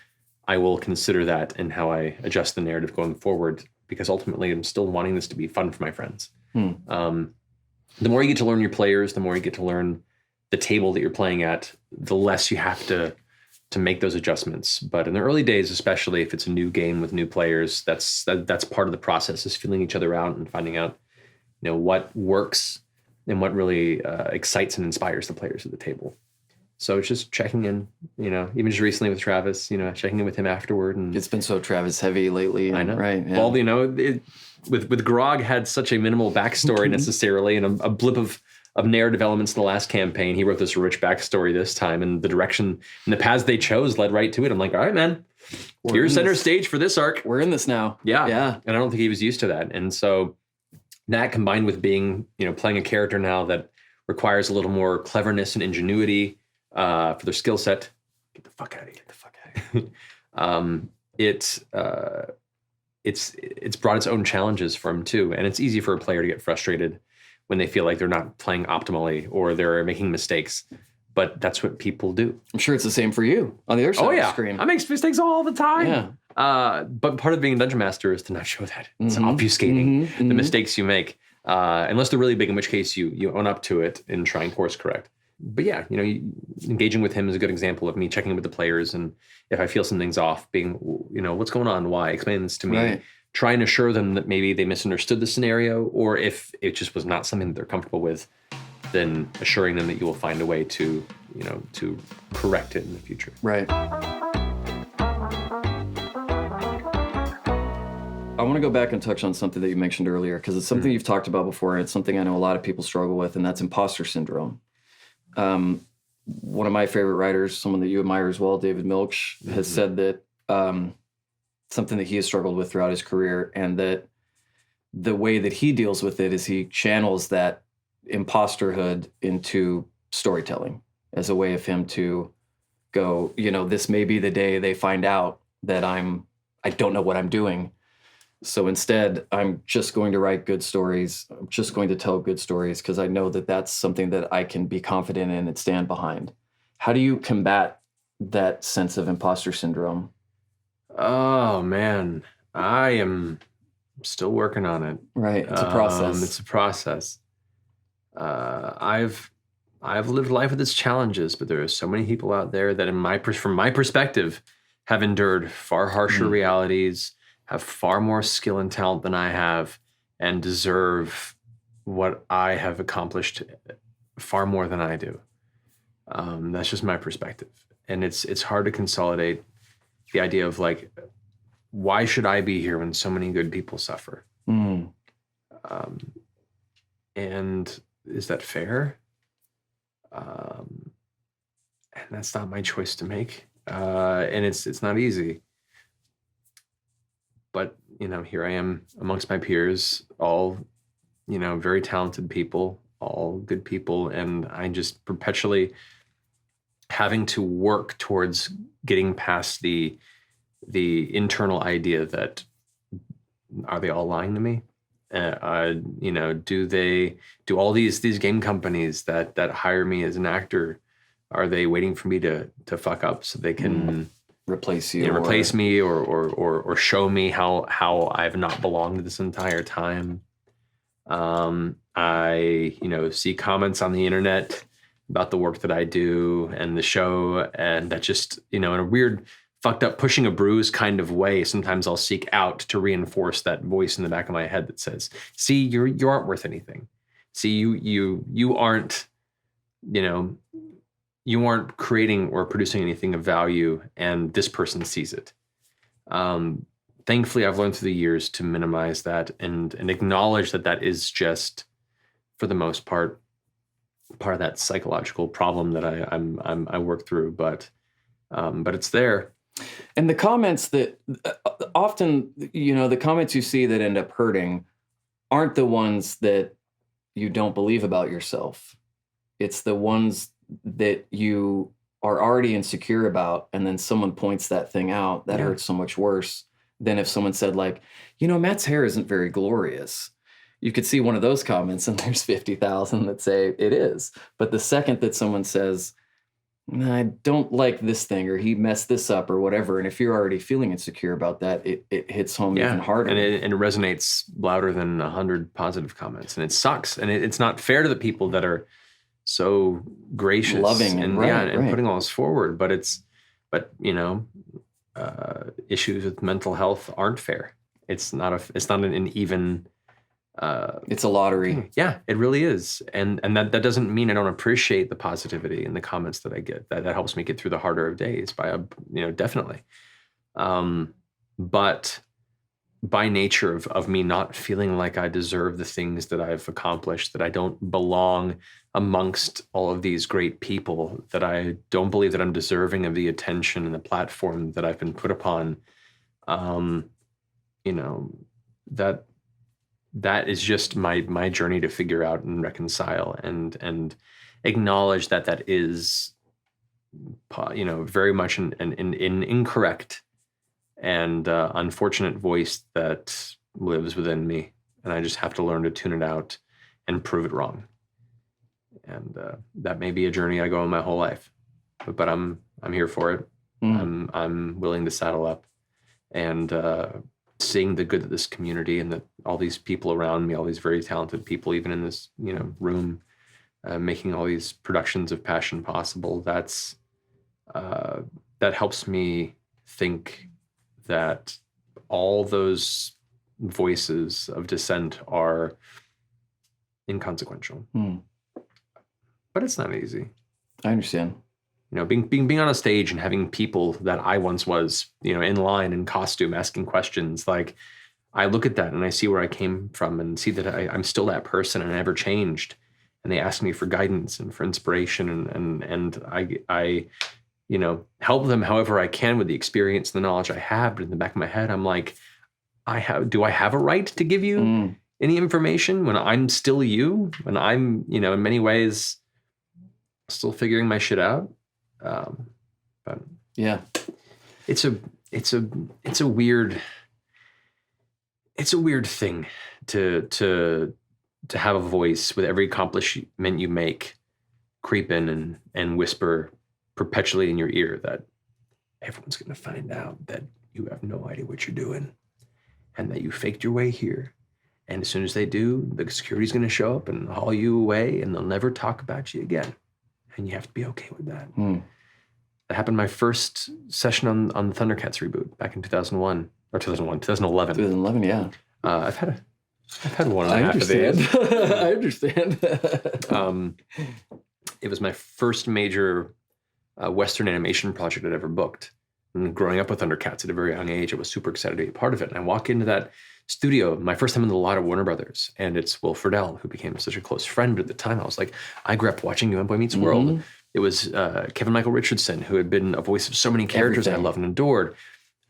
I will consider that in how I adjust the narrative going forward, because ultimately I'm still wanting this to be fun for my friends. The more you get to learn your players, the more you get to learn the table that you're playing at, the less you have to make those adjustments. But in the early days, especially if it's a new game with new players, that's part of the process, is feeling each other out and finding out, what works and what really excites and inspires the players at the table. So it's just checking in, even just recently with Travis, checking in with him afterward. And it's been so Travis heavy lately. I know. Right. Yeah. Well, with Grog had such a minimal backstory necessarily, and a blip of narrative elements in the last campaign. He wrote this rich backstory this time, and the direction and the paths they chose led right to it. I'm like, all right, man, here's center stage for this arc. We're in this now. Yeah. And I don't think he was used to that. And so that, combined with being, playing a character now that requires a little more cleverness and ingenuity for their skill set. Get the fuck out of here. It's brought its own challenges for him too. And it's easy for a player to get frustrated when they feel like they're not playing optimally or they're making mistakes. But that's what people do. I'm sure it's the same for you on the other side of the screen. I make mistakes all the time. Yeah. But part of being a dungeon master is to not show that. It's obfuscating the mistakes you make. Unless they're really big, in which case you own up to it and try and course correct. But yeah, engaging with him is a good example of me checking in with the players. And if I feel something's off, being, what's going on? Why? Explain this to me. Right. Try and assure them that maybe they misunderstood the scenario, or if it just was not something that they're comfortable with, then assuring them that you will find a way to correct it in the future. Right. I want to go back and touch on something that you mentioned earlier, because it's something you've talked about before, and it's something I know a lot of people struggle with, and that's imposter syndrome. One of my favorite writers, someone that you admire as well, David Milch, has said that something that he has struggled with throughout his career, and that the way that he deals with it is he channels that imposterhood into storytelling as a way of him to go, this may be the day they find out that I don't know what I'm doing. So instead, I'm just going to write good stories. I'm just going to tell good stories because I know that that's something that I can be confident in and stand behind. How do you combat that sense of imposter syndrome? Oh, man. I am still working on it. Right. It's a process. It's a process. I've lived life with its challenges, but there are so many people out there that from my perspective have endured far harsher realities, have far more skill and talent than I have, and deserve what I have accomplished far more than I do. That's just my perspective. And it's hard to consolidate the idea of like, why should I be here when so many good people suffer? And is that fair? And that's not my choice to make. And it's not easy. But, here I am amongst my peers, all, very talented people, all good people. And I just perpetually having to work towards getting past the internal idea that, are they all lying to me? Do all these game companies that hire me as an actor, are they waiting for me to fuck up so they can replace you, replace me or show me how I've not belonged this entire time? I see comments on the internet about the work that I do and the show, and that just, in a weird fucked up pushing a bruise kind of way, sometimes I'll seek out to reinforce that voice in the back of my head that says, see, you aren't worth anything. See, you aren't, you aren't creating or producing anything of value, and this person sees it. Thankfully, I've learned through the years to minimize that and acknowledge that is just, for the most part of that psychological problem that I work through, but it's there. And the comments that often, the comments you see that end up hurting aren't the ones that you don't believe about yourself. It's the ones that you are already insecure about, and then someone points that thing out that hurts so much worse than if someone said like, Matt's hair isn't very glorious. You could see one of those comments and there's 50,000 that say it is. But the second that someone says, I don't like this thing, or he messed this up, or whatever, and if you're already feeling insecure about that, it hits home even harder. And it resonates louder than 100 positive comments. And it sucks. And it's not fair to the people that are so gracious, loving, and putting all this forward. But issues with mental health aren't fair. It's not an even. It's a lottery. Yeah, it really is. And that doesn't mean I don't appreciate the positivity and the comments that I get. That helps me get through the harder of days definitely. But by nature of me not feeling like I deserve the things that I've accomplished, that I don't belong amongst all of these great people, that I don't believe that I'm deserving of the attention and the platform that I've been put upon, that is just my journey to figure out and reconcile and acknowledge that is, very much an incorrect and unfortunate voice that lives within me. And I just have to learn to tune it out and prove it wrong. And that may be a journey I go on my whole life, but I'm here for it. I'm willing to saddle up and seeing the good of this community and that all these people around me, all these very talented people, even in this, room, making all these productions of passion possible. That helps me think that all those voices of dissent are inconsequential. But it's not easy. I understand. Being on a stage and having people that I once was, in line in costume asking questions, like I look at that and I see where I came from and see that I'm still that person and I never changed. And they ask me for guidance and for inspiration and I help them however I can with the experience and the knowledge I have. But in the back of my head, I'm like, do I have a right to give you any information when I'm still you? When I'm, in many ways still figuring my shit out. But yeah, it's a weird thing to have a voice with every accomplishment you make creep in and whisper perpetually in your ear that everyone's going to find out that you have no idea what you're doing and that you faked your way here. And as soon as they do, the security's going to show up and haul you away and they'll never talk about you again. And you have to be okay with that. That happened my first session on the Thundercats reboot back in 2011. 2011, yeah. I've had one and a half of these. I understand. It was my first major Western animation project I'd ever booked. And growing up with Thundercats at a very young age, I was super excited to be a part of it. And I walk into that studio, my first time in the lot of Warner Brothers, and it's Will Friedle, who became such a close friend. But at the time, I was like, I grew up watching Young Boy Meets World. It was Kevin Michael Richardson, who had been a voice of so many characters I loved and adored.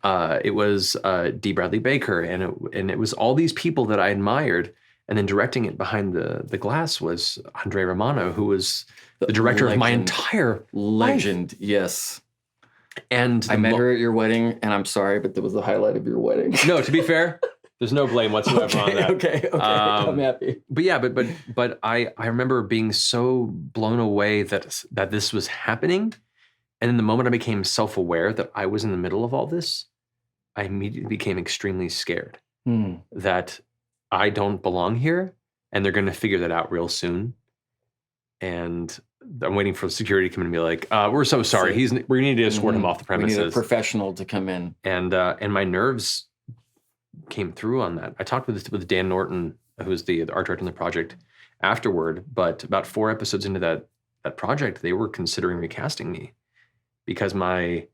It was D. Bradley Baker, and it was all these people that I admired. And then directing it behind the glass was Andre Romano, who was the director of my entire life. Yes. And I met her at your wedding, and I'm sorry, but that was the highlight of your wedding. No, to be fair, there's no blame whatsoever on that. Okay, I'm happy. But yeah, but I remember being so blown away that this was happening, and in the moment I became self-aware that I was in the middle of all this, I immediately became extremely scared that I don't belong here, and they're going to figure that out real soon. And I'm waiting for security to come in and be like, we're so sorry. We need to escort him off the premises. We need a professional to come in. And my nerves came through on that. I talked with Dan Norton, who was the art director on the project afterward, but about 4 episodes into that project, they were considering recasting me because my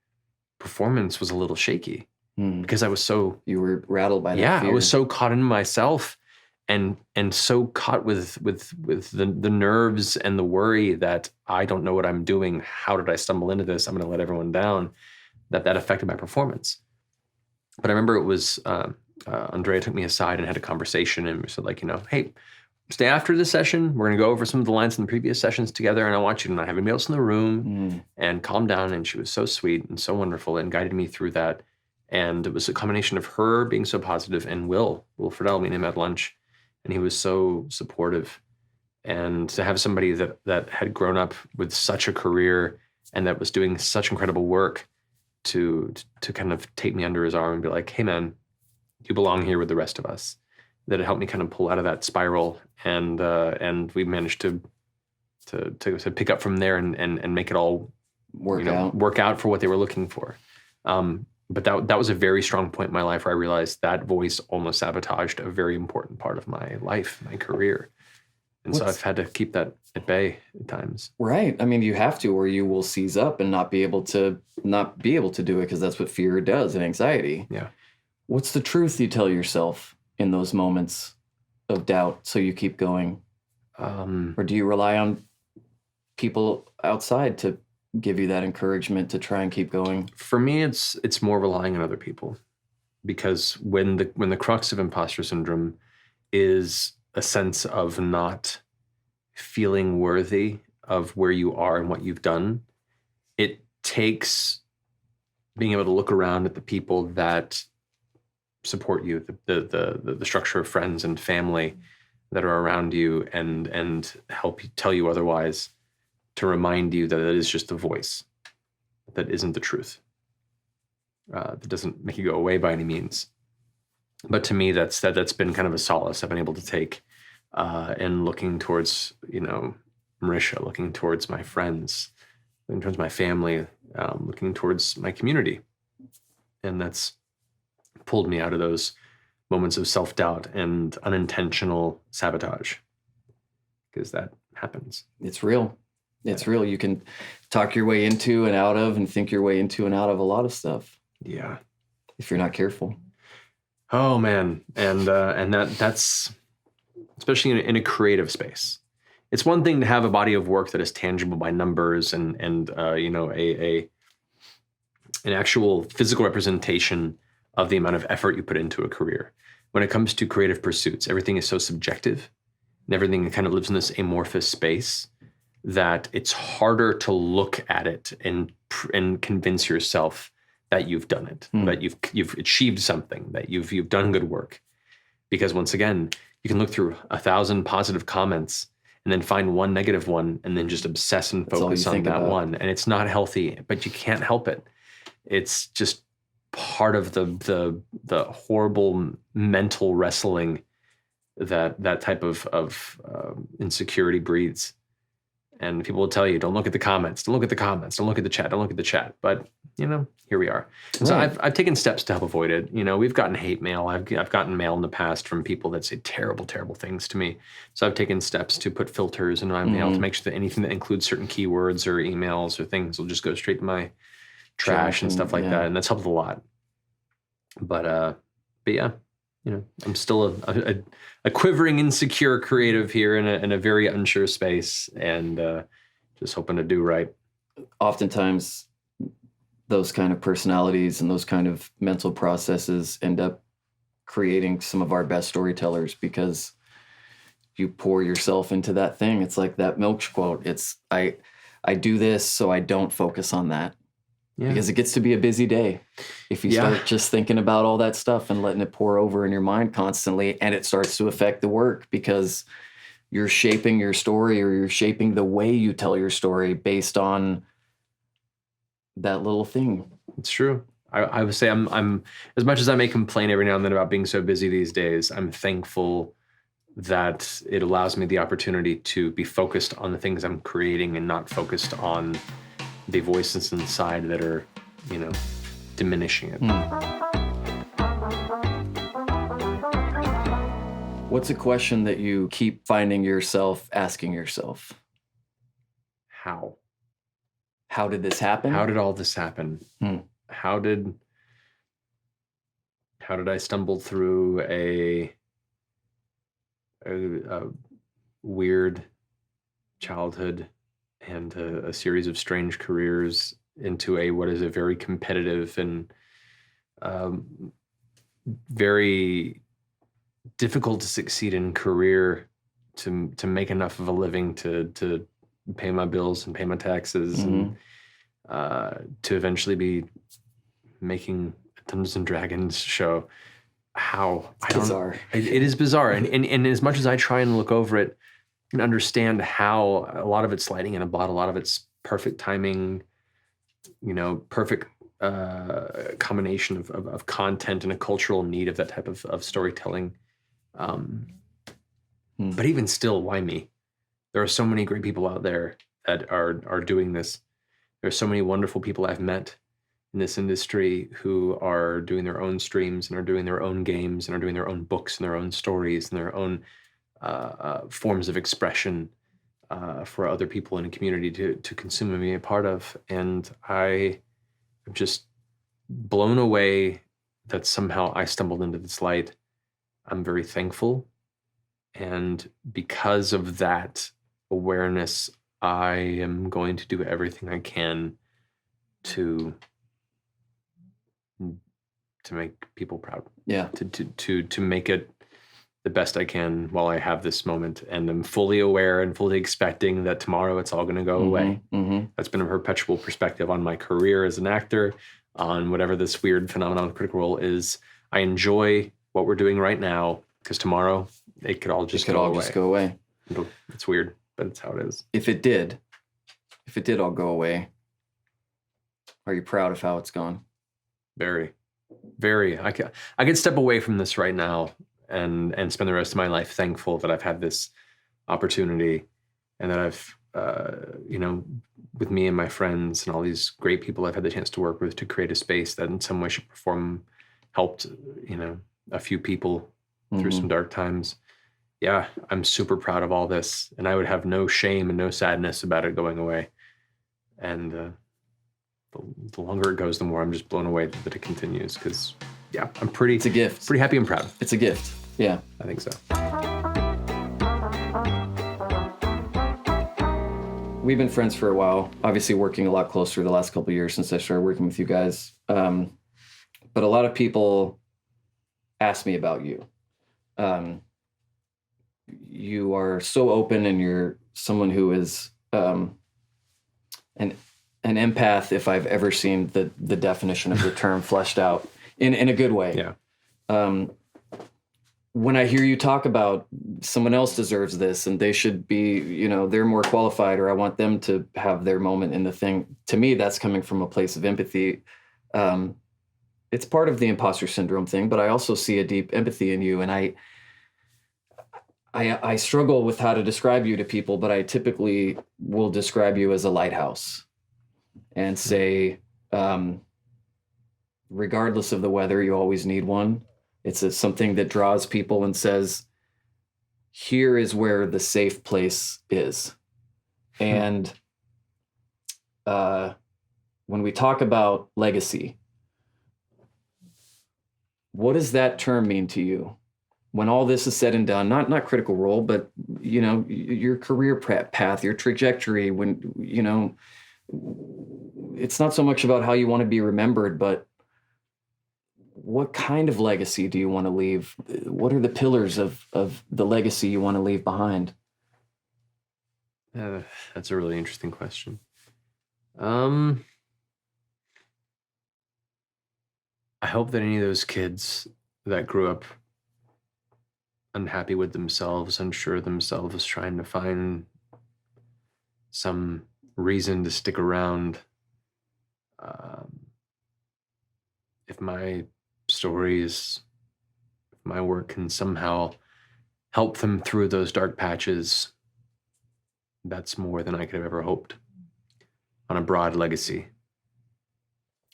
performance was a little shaky because I was so... You were rattled by that fear. I was so caught in myself and so caught with the nerves and the worry that I don't know what I'm doing. How did I stumble into this? I'm going to let everyone down. That affected my performance. But I remember it was Andrea took me aside and had a conversation and said, like, hey, stay after this session. We're going to go over some of the lines in the previous sessions together, and I want you to not have anybody else in the room and calm down. And she was so sweet and so wonderful and guided me through that. And it was a combination of her being so positive and Will Friedel, meeting him at lunch. And he was so supportive. And to have somebody that had grown up with such a career and that was doing such incredible work to kind of take me under his arm and be like, hey man, you belong here with the rest of us. That it helped me kind of pull out of that spiral. And we managed to pick up from there and make it all work out for what they were looking for. But that was a very strong point in my life where I realized that voice almost sabotaged a very important part of my life, my career. And so I've had to keep that at bay at times. Right. I mean, you have to, or you will seize up and not be able to do it, because that's what fear does, and anxiety. Yeah. What's the truth you tell yourself in those moments of doubt so you keep going? Or do you rely on people outside to give you that encouragement to try and keep going? For me, it's more relying on other people, because when the crux of imposter syndrome is a sense of not feeling worthy of where you are and what you've done, it takes being able to look around at the people that support you, the structure of friends and family that are around you and help you tell you otherwise, to remind you that it is just a voice, that isn't the truth. That doesn't make you go away by any means. But to me, that's been kind of a solace I've been able to take in looking towards, Marisha, looking towards my friends, looking towards my family, looking towards my community. And that's pulled me out of those moments of self-doubt and unintentional sabotage, because that happens. It's real. It's real. You can talk your way into and out of, and think your way into and out of a lot of stuff. Yeah. If you're not careful. Oh man. And that's especially in a creative space. It's one thing to have a body of work that is tangible by numbers and an actual physical representation of the amount of effort you put into a career. When it comes to creative pursuits, everything is so subjective, and everything kind of lives in this amorphous space that it's harder to look at it and convince yourself that you've done it, that you've achieved something, that you've done good work. Because once again, you can look through 1,000 positive comments and then find one negative one and then just obsess and focus on that one. And it's not healthy, but you can't help it. It's just part of the horrible mental wrestling that type of insecurity breeds. And people will tell you, don't look at the comments, don't look at the comments, don't look at the chat, don't look at the chat. But, here we are. And so I've taken steps to help avoid it. We've gotten hate mail. I've gotten mail in the past from people that say terrible, terrible things to me. So I've taken steps to put filters in my mail to make sure that anything that includes certain keywords or emails or things will just go straight to my trash and stuff like that. And that's helped a lot. But yeah, I'm still a quivering, insecure creative here in a very unsure space, and just hoping to do right. Oftentimes, those kind of personalities and those kind of mental processes end up creating some of our best storytellers, because you pour yourself into that thing. It's like that Milks quote. It's I do this so I don't focus on that. Yeah. Because it gets to be a busy day if you start just thinking about all that stuff and letting it pour over in your mind constantly, and it starts to affect the work, because you're shaping your story, or you're shaping the way you tell your story based on that little thing. It's true. I would say I'm as much as I may complain every now and then about being so busy these days, I'm thankful that it allows me the opportunity to be focused on the things I'm creating and not focused on the voices inside that are, diminishing it. What's a question that you keep finding yourself asking yourself? How did this happen? How did all this happen? How did I stumble through a weird childhood and a series of strange careers into what is a very competitive and very difficult to succeed in career, to make enough of a living to pay my bills and pay my taxes, and to eventually be making Dungeons and Dragons show, how bizarre. It is bizarre. And as much as I try and look over it and understand how a lot of it's lightning in a bottle, a lot of it's perfect timing, perfect combination of content and a cultural need of that type of storytelling. But even still, why me? There are so many great people out there that are doing this. There are so many wonderful people I've met in this industry who are doing their own streams and are doing their own games and are doing their own books and their own stories and their own forms of expression for other people in a community to consume and be a part of. And I am just blown away that somehow I stumbled into this light. I'm very thankful. And because of that awareness, I am going to do everything I can to make people proud. Yeah. To make it the best I can while I have this moment. And I'm fully aware and fully expecting that tomorrow it's all going to go away. That's been a perpetual perspective on my career as an actor, on whatever this weird phenomenon of Critical Role is. I enjoy what we're doing right now because tomorrow it could all just go away. It's weird, but it's how it is. If it did all go away, are you proud of how it's gone? Very, very. I could step away from this right now and spend the rest of my life thankful that I've had this opportunity and that I've, with me and my friends and all these great people I've had the chance to work with to create a space that in some way, shape, or form helped, a few people through some dark times. Yeah, I'm super proud of all this, and I would have no shame and no sadness about it going away. And the longer it goes, the more I'm just blown away that it continues. Because yeah, it's a gift. Pretty happy and proud. It's a gift. Yeah, I think so. We've been friends for a while. Obviously, working a lot closer the last couple of years since I started working with you guys. But a lot of people ask me about you. You are so open, and you're someone who is an empath, if I've ever seen the definition of the term fleshed out in a good way. Yeah. When I hear you talk about someone else deserves this and they should be, they're more qualified, or I want them to have their moment in the thing, to me, that's coming from a place of empathy. It's part of the imposter syndrome thing, but I also see a deep empathy in you. And I struggle with how to describe you to people, but I typically will describe you as a lighthouse and say, regardless of the weather, you always need one. It's something that draws people and says, here is where the safe place is. And when we talk about legacy, what does that term mean to you? When all this is said and done, not Critical Role, but, your career path, your trajectory, when, it's not so much about how you want to be remembered, but what kind of legacy do you want to leave? What are the pillars of the legacy you want to leave behind? That's a really interesting question. I hope that any of those kids that grew up unhappy with themselves, unsure of themselves, trying to find some reason to stick around, if my stories, if my work can somehow help them through those dark patches, that's more than I could have ever hoped. On a broad legacy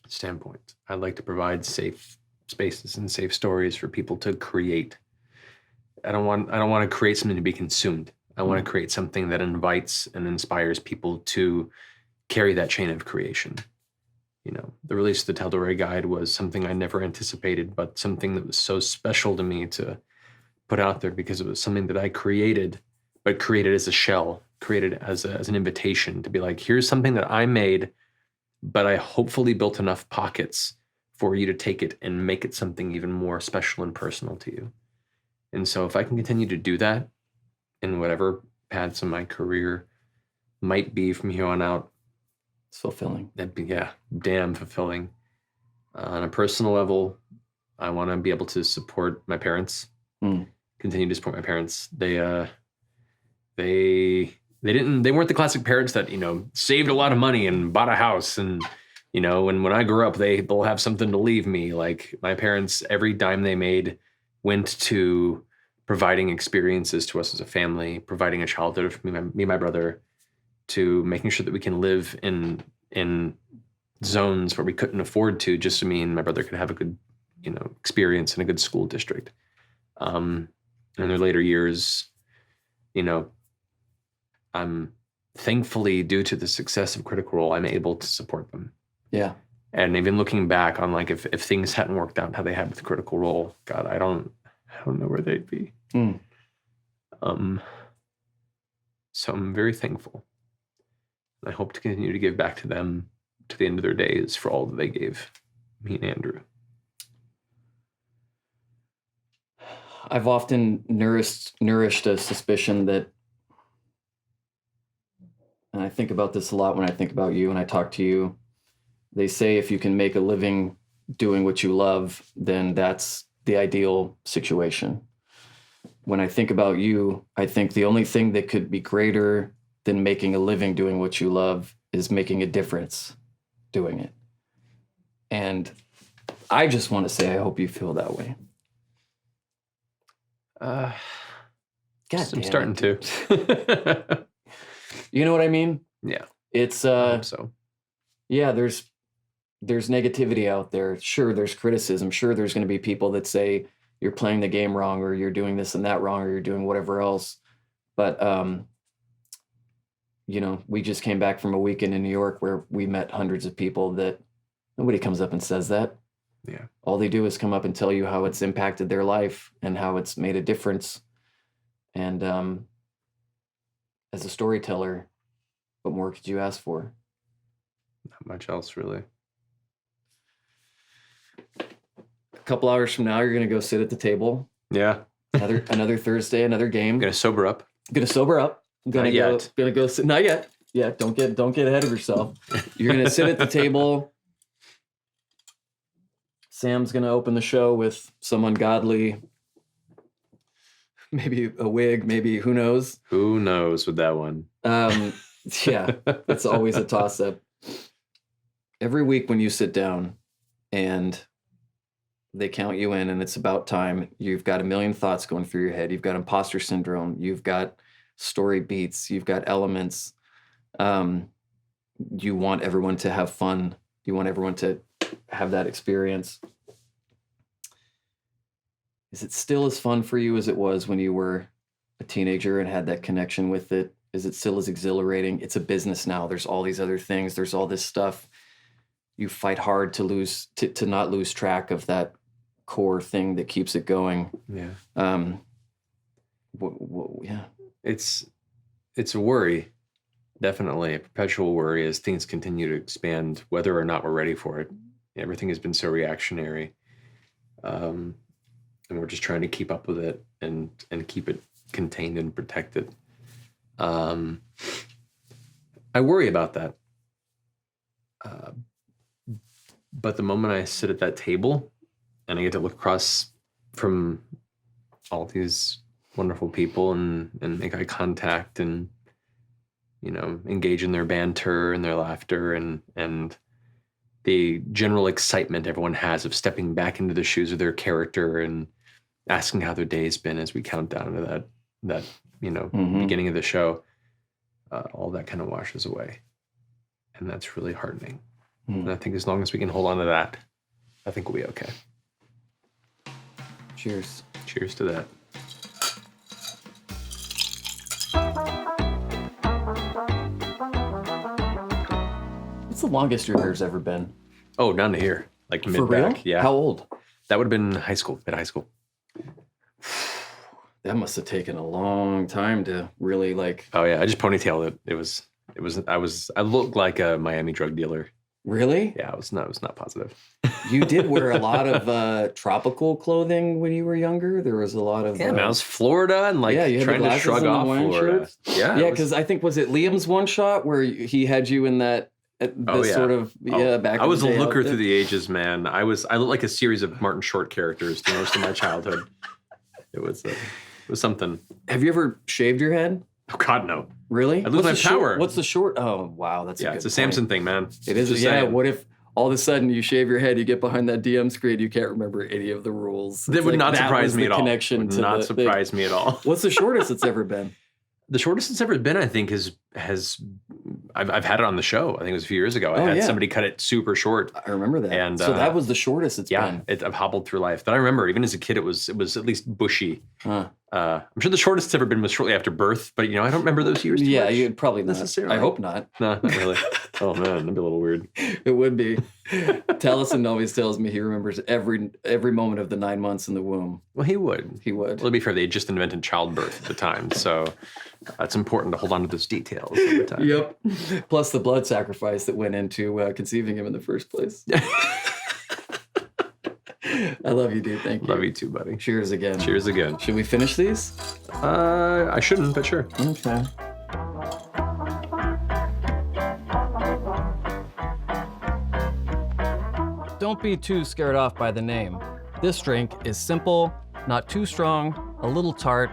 standpoint, I'd like to provide safe spaces and safe stories for people to create. I don't want to create something to be consumed. I want to create something that invites and inspires people to carry that chain of creation. The release of the Tal'Dorei Guide was something I never anticipated, but something that was so special to me to put out there because it was something that I created, but created as a shell, created as an invitation to be like, here's something that I made, but I hopefully built enough pockets for you to take it and make it something even more special and personal to you. And so if I can continue to do that in whatever paths in my career might be from here on out, it's fulfilling. That'd be, damn fulfilling. On a personal level, I want to be able to support my parents, continue to support my parents. They weren't the classic parents that, saved a lot of money and bought a house. And, when I grew up, they'll have something to leave me. Like my parents, every dime they made went to providing experiences to us as a family, providing a childhood for me and my brother, to making sure that we can live in zones where we couldn't afford to, just so me and my brother could have a good, experience in a good school district. In their later years, I'm thankfully, due to the success of Critical Role, I'm able to support them. Yeah. And even looking back on like if things hadn't worked out how they had with Critical Role, God, I don't know where they'd be. So I'm very thankful. I hope to continue to give back to them to the end of their days for all that they gave me and Andrew. I've often nourished a suspicion that, and I think about this a lot when I think about you and I talk to you, they say if you can make a living doing what you love, then that's the ideal situation. When I think about you, I think the only thing that could be greater than making a living doing what you love is making a difference doing it. And I just want to say, I hope you feel that way. God, I'm starting to. You know what I mean? Yeah. It's so. Yeah, there's negativity out there. Sure, there's criticism. Sure, there's going to be people that say you're playing the game wrong, or you're doing this and that wrong, or you're doing whatever else. But we just came back from a weekend in New York where we met hundreds of people that nobody comes up and says that. Yeah. All they do is come up and tell you how it's impacted their life and how it's made a difference. And as a storyteller, what more could you ask for? Not much else, really. A couple hours from now, you're going to go sit at the table. Yeah. another Thursday, another game. Gonna sober up. Gonna go sit. Not yet. Yeah. Don't get ahead of yourself. You're going to sit at the table. Sam's going to open the show with some ungodly, maybe a wig, maybe who knows? Who knows with that one? Yeah, it's always a toss-up. Every week when you sit down and they count you in and it's about time, you've got a million thoughts going through your head. You've got imposter syndrome. You've got story beats. You've got elements. You want everyone to have fun. You want everyone to have that experience. Is it still as fun for you as it was when you were a teenager and had that connection with it? Is it still as exhilarating? It's a business now. There's all these other things. There's all this stuff. You fight hard to not lose track of that core thing that keeps it going. Yeah. Yeah. It's a worry. Definitely a perpetual worry as things continue to expand, whether or not we're ready for it. Everything has been so reactionary. And we're just trying to keep up with it and keep it contained and protected. I worry about that. But the moment I sit at that table and I get to look across from all these wonderful people and make eye contact and, engage in their banter and their laughter and the general excitement everyone has of stepping back into the shoes of their character and asking how their day's been as we count down to that beginning of the show, all that kind of washes away. And that's really heartening. And I think as long as we can hold on to that, I think we'll be okay. Cheers. Cheers to that. What's the longest your hair's ever been? Oh, down to here. Like mid-back. For real? Yeah. How old? That would have been mid-high school. That must have taken a long time to really like. Oh yeah, I just ponytailed it. I looked like a Miami drug dealer. Really? Yeah, I was not positive. You did wear a lot of tropical clothing when you were younger. There was a lot of. Yeah, man, I was Florida and you had trying to shrug off Florida. Shirts. Yeah, because I think was it Liam's one shot where he had you in that This sort of back. I was in a the day looker outfit. through the ages, man. I looked like a series of Martin Short characters through most of my childhood. It was something. Have you ever shaved your head? Oh God, no. Really? I lose my power. What's the short? Oh wow, that's It's a Samson thing, man. It is. Just Yeah. saying. What if all of a sudden you shave your head, you get behind that DM screen, you can't remember any of the rules? That would not surprise me at all. Connection Would not surprise me at all. What's the shortest it's ever been? The shortest it's ever been, I think, I've had it on the show. I think it was a few years ago. I had somebody cut it super short. I remember that. And so that was the shortest it's been. Yeah, I've hobbled through life. But I remember, even as a kid, it was at least bushy. Huh. I'm sure the shortest it's ever been was shortly after birth, but I don't remember those years too much. You'd probably not. Necessarily. I hope not. No, not really. Oh man, that'd be a little weird. It would be. Taliesin always tells me he remembers every moment of the 9 months in the womb. Well, he would. He would. Well, to be fair, they had just invented childbirth at the time, so it's important to hold on to those details over time. Yep. Plus the blood sacrifice that went into conceiving him in the first place. I love you, dude. Thank you. Love you too, buddy. Cheers again. Cheers again. Should we finish these? I shouldn't, but sure. Okay. Don't be too scared off by the name. This drink is simple, not too strong, a little tart,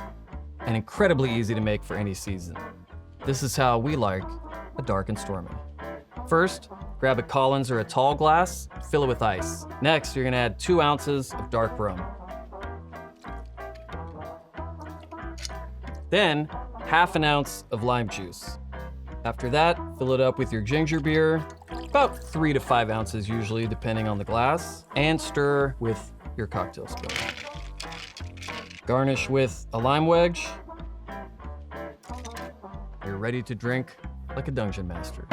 and incredibly easy to make for any season. This is how we like a dark and stormy. First, grab a Collins or a tall glass, fill it with ice. Next, you're gonna add 2 ounces of dark rum. Then, ½ an ounce of lime juice. After that, fill it up with your ginger beer, about 3 to 5 ounces usually, depending on the glass, and stir with your cocktail spoon. Garnish with a lime wedge. You're ready to drink like a dungeon master.